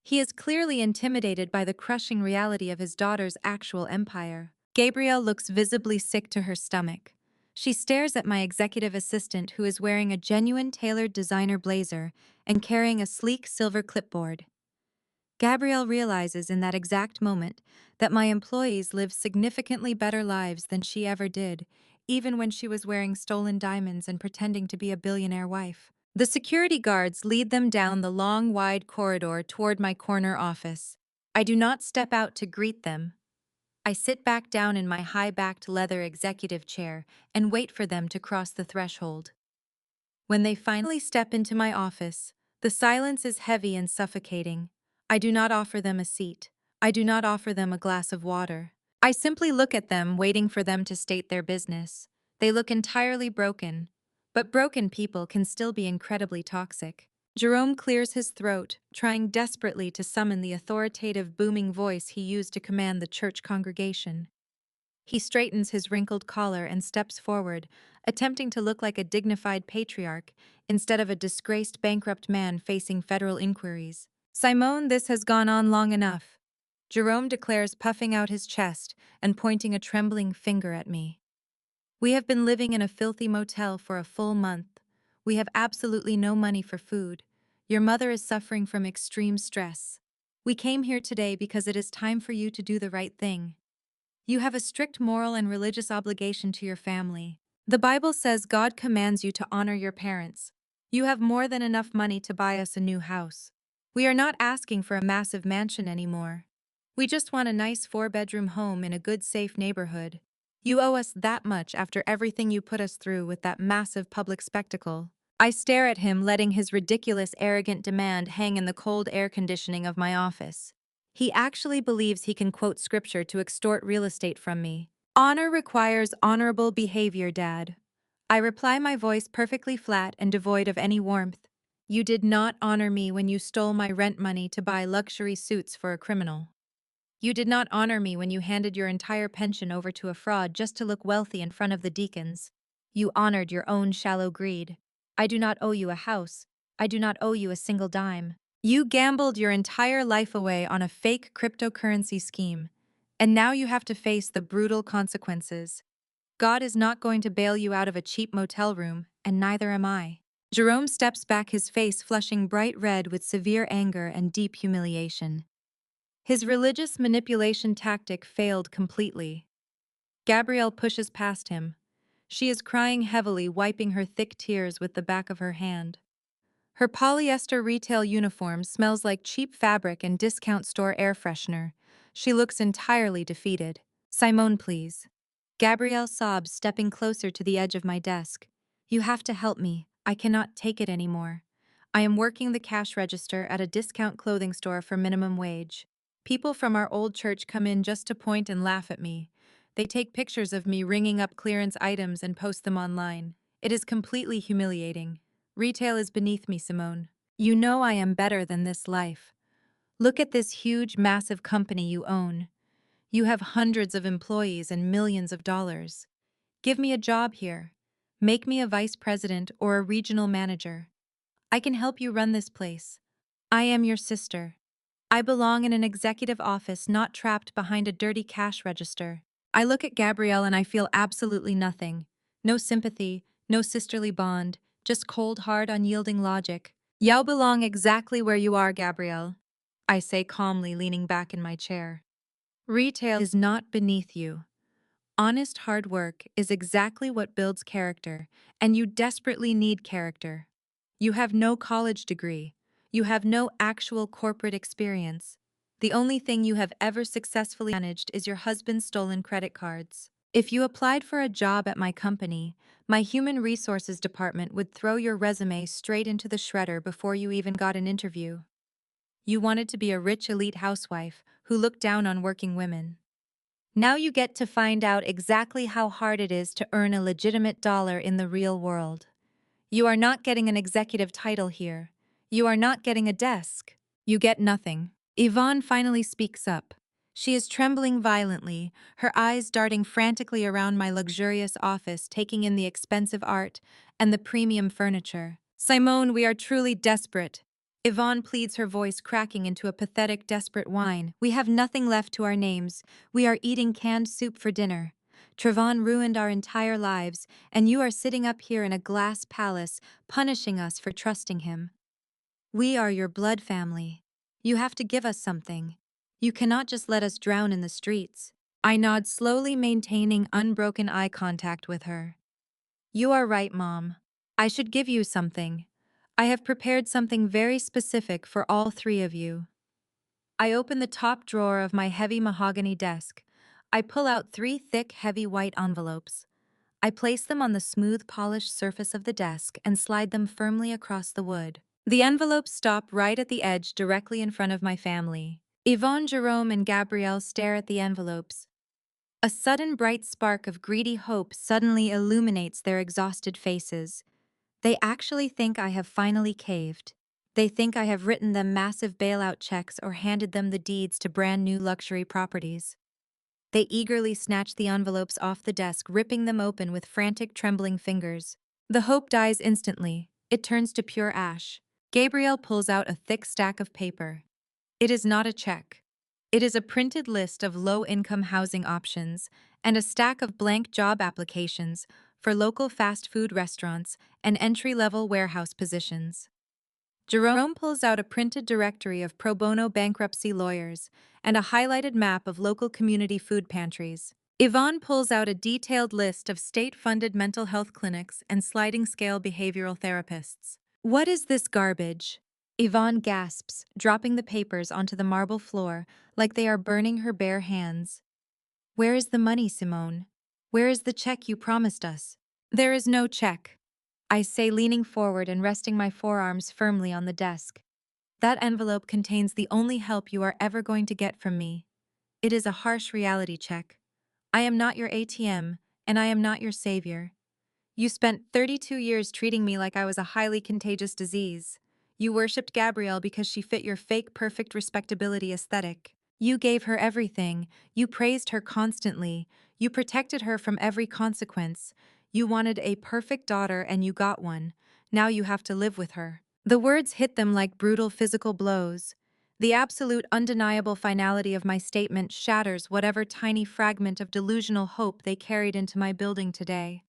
He is clearly intimidated by the crushing reality of his daughter's actual empire. Gabrielle looks visibly sick to her stomach. She stares at my executive assistant, who is wearing a genuine tailored designer blazer and carrying a sleek silver clipboard. Gabrielle realizes in that exact moment that my employees live significantly better lives than she ever did, even when she was wearing stolen diamonds and pretending to be a billionaire wife. The security guards lead them down the long, wide corridor toward my corner office. I do not step out to greet them. I sit back down in my high-backed leather executive chair and wait for them to cross the threshold. When they finally step into my office, the silence is heavy and suffocating. I do not offer them a seat. I do not offer them a glass of water. I simply look at them, waiting for them to state their business. They look entirely broken. But broken people can still be incredibly toxic. Jerome clears his throat, trying desperately to summon the authoritative, booming voice he used to command the church congregation. He straightens his wrinkled collar and steps forward, attempting to look like a dignified patriarch instead of a disgraced, bankrupt man facing federal inquiries. "Simone, this has gone on long enough," Jerome declares, puffing out his chest and pointing a trembling finger at me. "We have been living in a filthy motel for a full month. We have absolutely no money for food. Your mother is suffering from extreme stress. We came here today because it is time for you to do the right thing. You have a strict moral and religious obligation to your family. The Bible says God commands you to honor your parents. You have more than enough money to buy us a new house. We are not asking for a massive mansion anymore. We just want a nice 4-bedroom home in a good, safe neighborhood. You owe us that much after everything you put us through with that massive public spectacle." I stare at him, letting his ridiculous, arrogant demand hang in the cold air conditioning of my office. He actually believes he can quote scripture to extort real estate from me. "Honor requires honorable behavior, Dad." I reply, my voice perfectly flat and devoid of any warmth. "You did not honor me when you stole my rent money to buy luxury suits for a criminal. You did not honor me when you handed your entire pension over to a fraud just to look wealthy in front of the deacons. You honored your own shallow greed. I do not owe you a house. I do not owe you a single dime. You gambled your entire life away on a fake cryptocurrency scheme, and now you have to face the brutal consequences. God is not going to bail you out of a cheap motel room, and neither am I." Jerome steps back, his face flushing bright red with severe anger and deep humiliation. His religious manipulation tactic failed completely. Gabrielle pushes past him. She is crying heavily, wiping her thick tears with the back of her hand. Her polyester retail uniform smells like cheap fabric and discount store air freshener. She looks entirely defeated. "Simone, please." Gabrielle sobs, stepping closer to the edge of my desk. "You have to help me. I cannot take it anymore. I am working the cash register at a discount clothing store for minimum wage. People from our old church come in just to point and laugh at me. They take pictures of me ringing up clearance items and post them online. It is completely humiliating. Retail is beneath me, Simone. You know I am better than this life. Look at this huge, massive company you own. You have hundreds of employees and millions of dollars. Give me a job here. Make me a vice president or a regional manager. I can help you run this place. I am your sister. I belong in an executive office, not trapped behind a dirty cash register. I look at Gabrielle and I feel absolutely nothing. No sympathy, no sisterly bond, just cold, hard, unyielding logic. You belong exactly where you are, Gabrielle, I say calmly, leaning back in my chair. Retail is not beneath you. Honest hard work is exactly what builds character, and you desperately need character. You have no college degree. You have no actual corporate experience. The only thing you have ever successfully managed is your husband's stolen credit cards. If you applied for a job at my company, my human resources department would throw your resume straight into the shredder before you even got an interview. You wanted to be a rich elite housewife who looked down on working women. Now you get to find out exactly how hard it is to earn a legitimate dollar in the real world. You are not getting an executive title here. You are not getting a desk. You get nothing. Yvonne finally speaks up. She is trembling violently, her eyes darting frantically around my luxurious office, taking in the expensive art and the premium furniture. Simone, we are truly desperate. Yvonne pleads, her voice cracking into a pathetic, desperate whine. We have nothing left to our names. We are eating canned soup for dinner. Trevon ruined our entire lives, and you are sitting up here in a glass palace, punishing us for trusting him. We are your blood family. You have to give us something. You cannot just let us drown in the streets. I nod slowly, maintaining unbroken eye contact with her. You are right, Mom. I should give you something. I have prepared something very specific for all three of you. I open the top drawer of my heavy mahogany desk. I pull out three thick, heavy white envelopes. I place them on the smooth, polished surface of the desk and slide them firmly across the wood. The envelopes stop right at the edge, directly in front of my family. Yvonne, Jerome, and Gabrielle stare at the envelopes. A sudden bright spark of greedy hope suddenly illuminates their exhausted faces. They actually think I have finally caved. They think I have written them massive bailout checks or handed them the deeds to brand new luxury properties. They eagerly snatch the envelopes off the desk, ripping them open with frantic, trembling fingers. The hope dies instantly. It turns to pure ash. Gabrielle pulls out a thick stack of paper. It is not a check. It is a printed list of low-income housing options and a stack of blank job applications for local fast food restaurants and entry-level warehouse positions. Jerome pulls out a printed directory of pro bono bankruptcy lawyers and a highlighted map of local community food pantries. Yvonne pulls out a detailed list of state-funded mental health clinics and sliding-scale behavioral therapists. What is this garbage? Yvonne gasps, dropping the papers onto the marble floor like they are burning her bare hands. Where is the money, Simone? Where is the check you promised us? There is no check, I say, leaning forward and resting my forearms firmly on the desk. That envelope contains the only help you are ever going to get from me. It is a harsh reality check. I am not your ATM, and I am not your savior. You spent 32 years treating me like I was a highly contagious disease. You worshipped Gabrielle because she fit your fake perfect respectability aesthetic. You gave her everything. You praised her constantly. You protected her from every consequence. You wanted a perfect daughter and you got one. Now you have to live with her. The words hit them like brutal physical blows. The absolute undeniable finality of my statement shatters whatever tiny fragment of delusional hope they carried into my building today.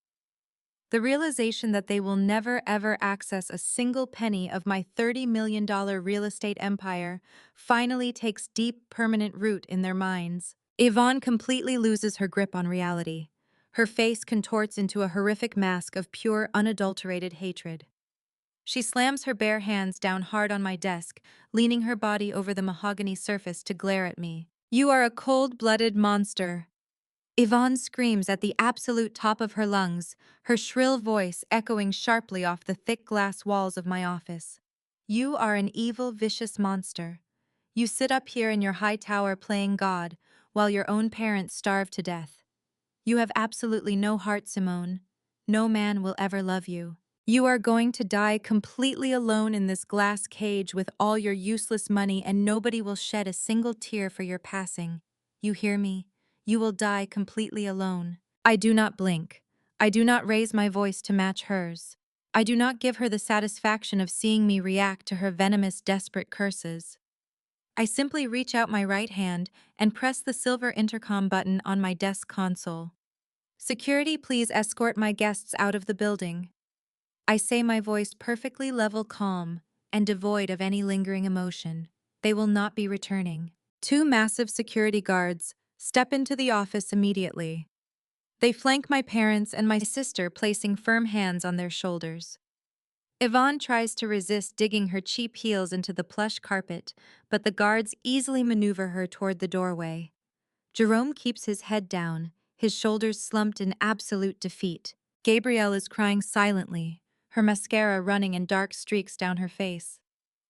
The realization that they will never ever access a single penny of my $30 million real estate empire finally takes deep, permanent root in their minds. Yvonne completely loses her grip on reality. Her face contorts into a horrific mask of pure, unadulterated hatred. She slams her bare hands down hard on my desk, leaning her body over the mahogany surface to glare at me. You are a cold-blooded monster. Yvonne screams at the absolute top of her lungs, her shrill voice echoing sharply off the thick glass walls of my office. You are an evil, vicious monster. You sit up here in your high tower playing God, while your own parents starve to death. You have absolutely no heart, Simone. No man will ever love you. You are going to die completely alone in this glass cage with all your useless money, and nobody will shed a single tear for your passing. You hear me? You will die completely alone. I do not blink. I do not raise my voice to match hers. I do not give her the satisfaction of seeing me react to her venomous, desperate curses. I simply reach out my right hand and press the silver intercom button on my desk console. Security, please escort my guests out of the building. I say, my voice perfectly level, calm, and devoid of any lingering emotion. They will not be returning. Two massive security guards step into the office immediately. They flank my parents and my sister, placing firm hands on their shoulders. Yvonne tries to resist, digging her cheap heels into the plush carpet, but the guards easily maneuver her toward the doorway. Jerome keeps his head down, his shoulders slumped in absolute defeat. Gabrielle is crying silently, her mascara running in dark streaks down her face.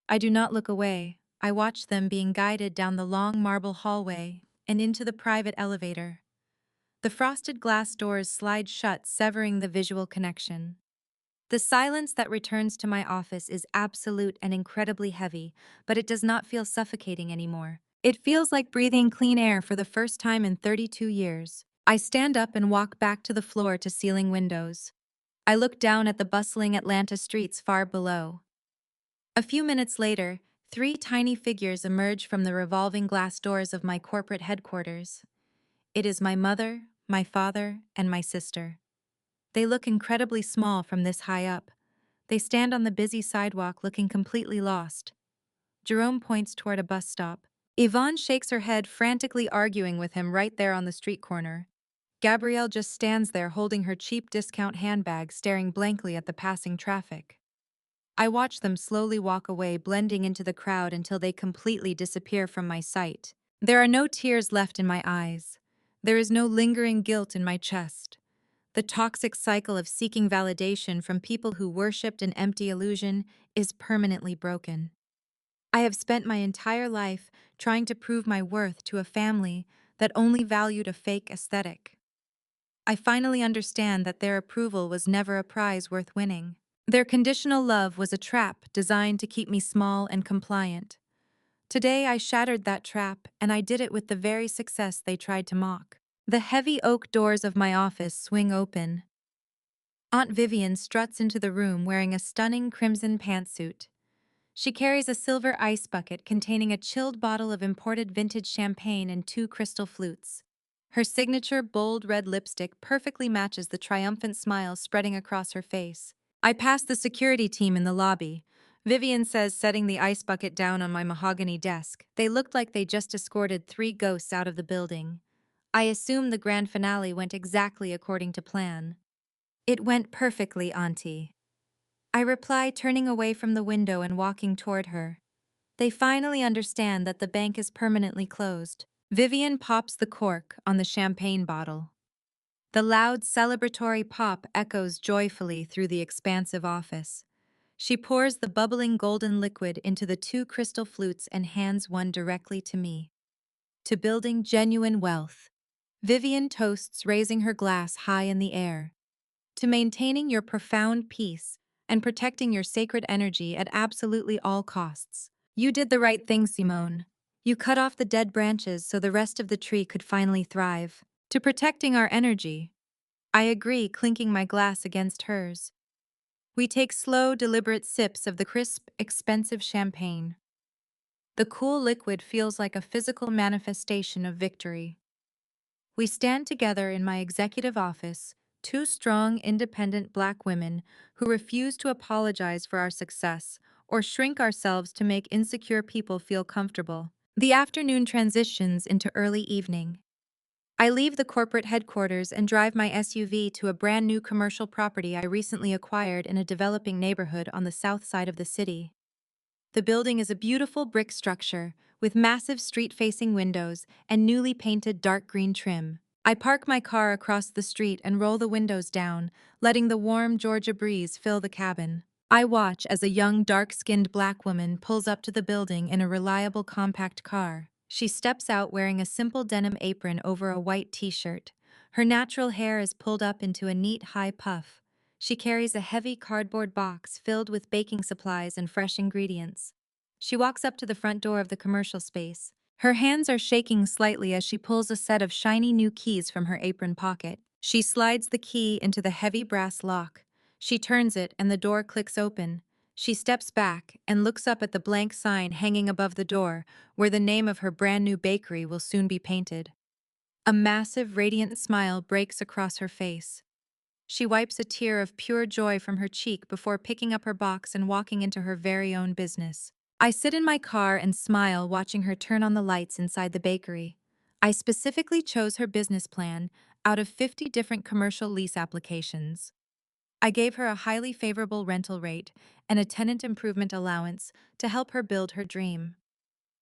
I do not look away. I watch them being guided down the long marble hallway and into the private elevator. The frosted glass doors slide shut, severing the visual connection. The silence that returns to my office is absolute and incredibly heavy, but it does not feel suffocating anymore. It feels like breathing clean air for the first time in 32 years. I stand up and walk back to the floor-to-ceiling windows. I look down at the bustling Atlanta streets far below. A few minutes later, three tiny figures emerge from the revolving glass doors of my corporate headquarters. It is my mother, my father, and my sister. They look incredibly small from this high up. They stand on the busy sidewalk looking completely lost. Jerome points toward a bus stop. Yvonne shakes her head, frantically arguing with him right there on the street corner. Gabrielle just stands there holding her cheap discount handbag, staring blankly at the passing traffic. I watch them slowly walk away, blending into the crowd until they completely disappear from my sight. There are no tears left in my eyes. There is no lingering guilt in my chest. The toxic cycle of seeking validation from people who worshipped an empty illusion is permanently broken. I have spent my entire life trying to prove my worth to a family that only valued a fake aesthetic. I finally understand that their approval was never a prize worth winning. Their conditional love was a trap designed to keep me small and compliant. Today I shattered that trap, and I did it with the very success they tried to mock. The heavy oak doors of my office swing open. Aunt Vivian struts into the room wearing a stunning crimson pantsuit. She carries a silver ice bucket containing a chilled bottle of imported vintage champagne and two crystal flutes. Her signature bold red lipstick perfectly matches the triumphant smile spreading across her face. I pass the security team in the lobby. Vivian says, setting the ice bucket down on my mahogany desk. They looked like they just escorted three ghosts out of the building. I assume the grand finale went exactly according to plan. It went perfectly, Auntie. I reply, turning away from the window and walking toward her. They finally understand that the bank is permanently closed. Vivian pops the cork on the champagne bottle. The loud celebratory pop echoes joyfully through the expansive office. She pours the bubbling golden liquid into the two crystal flutes and hands one directly to me. To building genuine wealth. Vivian toasts, raising her glass high in the air. To maintaining your profound peace and protecting your sacred energy at absolutely all costs. You did the right thing, Simone. You cut off the dead branches so the rest of the tree could finally thrive. To protecting our energy. I agree, clinking my glass against hers. We take slow, deliberate sips of the crisp, expensive champagne. The cool liquid feels like a physical manifestation of victory. We stand together in my executive office, two strong, independent Black women who refuse to apologize for our success or shrink ourselves to make insecure people feel comfortable. The afternoon transitions into early evening. I leave the corporate headquarters and drive my SUV to a brand new commercial property I recently acquired in a developing neighborhood on the south side of the city. The building is a beautiful brick structure with massive street-facing windows and newly painted dark green trim. I park my car across the street and roll the windows down, letting the warm Georgia breeze fill the cabin. I watch as a young, dark-skinned Black woman pulls up to the building in a reliable, compact car. She steps out wearing a simple denim apron over a white t-shirt. Her natural hair is pulled up into a neat high puff, She carries a heavy cardboard box filled with baking supplies and fresh ingredients. She walks up to the front door of the commercial space. Her hands are shaking slightly as she pulls a set of shiny new keys from her apron pocket. She slides the key into the heavy brass lock. She turns it and the door clicks open. She steps back and looks up at the blank sign hanging above the door, where the name of her brand new bakery will soon be painted. A massive, radiant smile breaks across her face. She wipes a tear of pure joy from her cheek before picking up her box and walking into her very own business. I sit in my car and smile watching her turn on the lights inside the bakery. I specifically chose her business plan out of 50 different commercial lease applications. I gave her a highly favorable rental rate and a tenant improvement allowance to help her build her dream.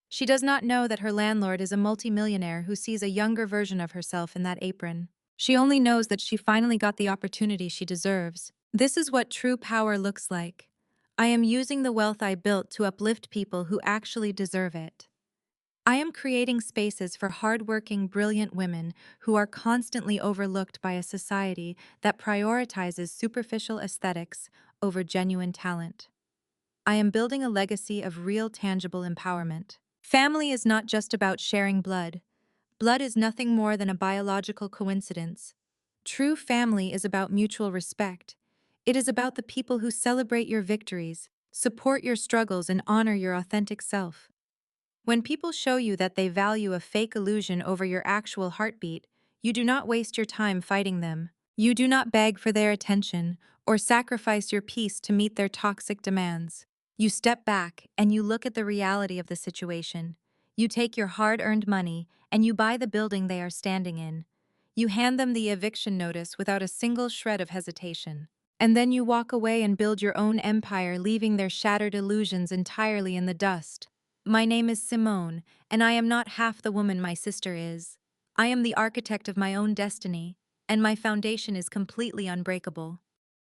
She does not know that her landlord is a multimillionaire who sees a younger version of herself in that apron. She only knows that she finally got the opportunity she deserves. This is what true power looks like. I am using the wealth I built to uplift people who actually deserve it. I am creating spaces for hardworking, brilliant women who are constantly overlooked by a society that prioritizes superficial aesthetics over genuine talent. I am building a legacy of real, tangible empowerment. Family is not just about sharing blood. Blood is nothing more than a biological coincidence. True family is about mutual respect. It is about the people who celebrate your victories, support your struggles, and honor your authentic self. When people show you that they value a fake illusion over your actual heartbeat, you do not waste your time fighting them. You do not beg for their attention or sacrifice your peace to meet their toxic demands. You step back and you look at the reality of the situation. You take your hard-earned money and you buy the building they are standing in. You hand them the eviction notice without a single shred of hesitation. And then you walk away and build your own empire, leaving their shattered illusions entirely in the dust. My name is Simone, and I am not half the woman my sister is. I am the architect of my own destiny, and my foundation is completely unbreakable.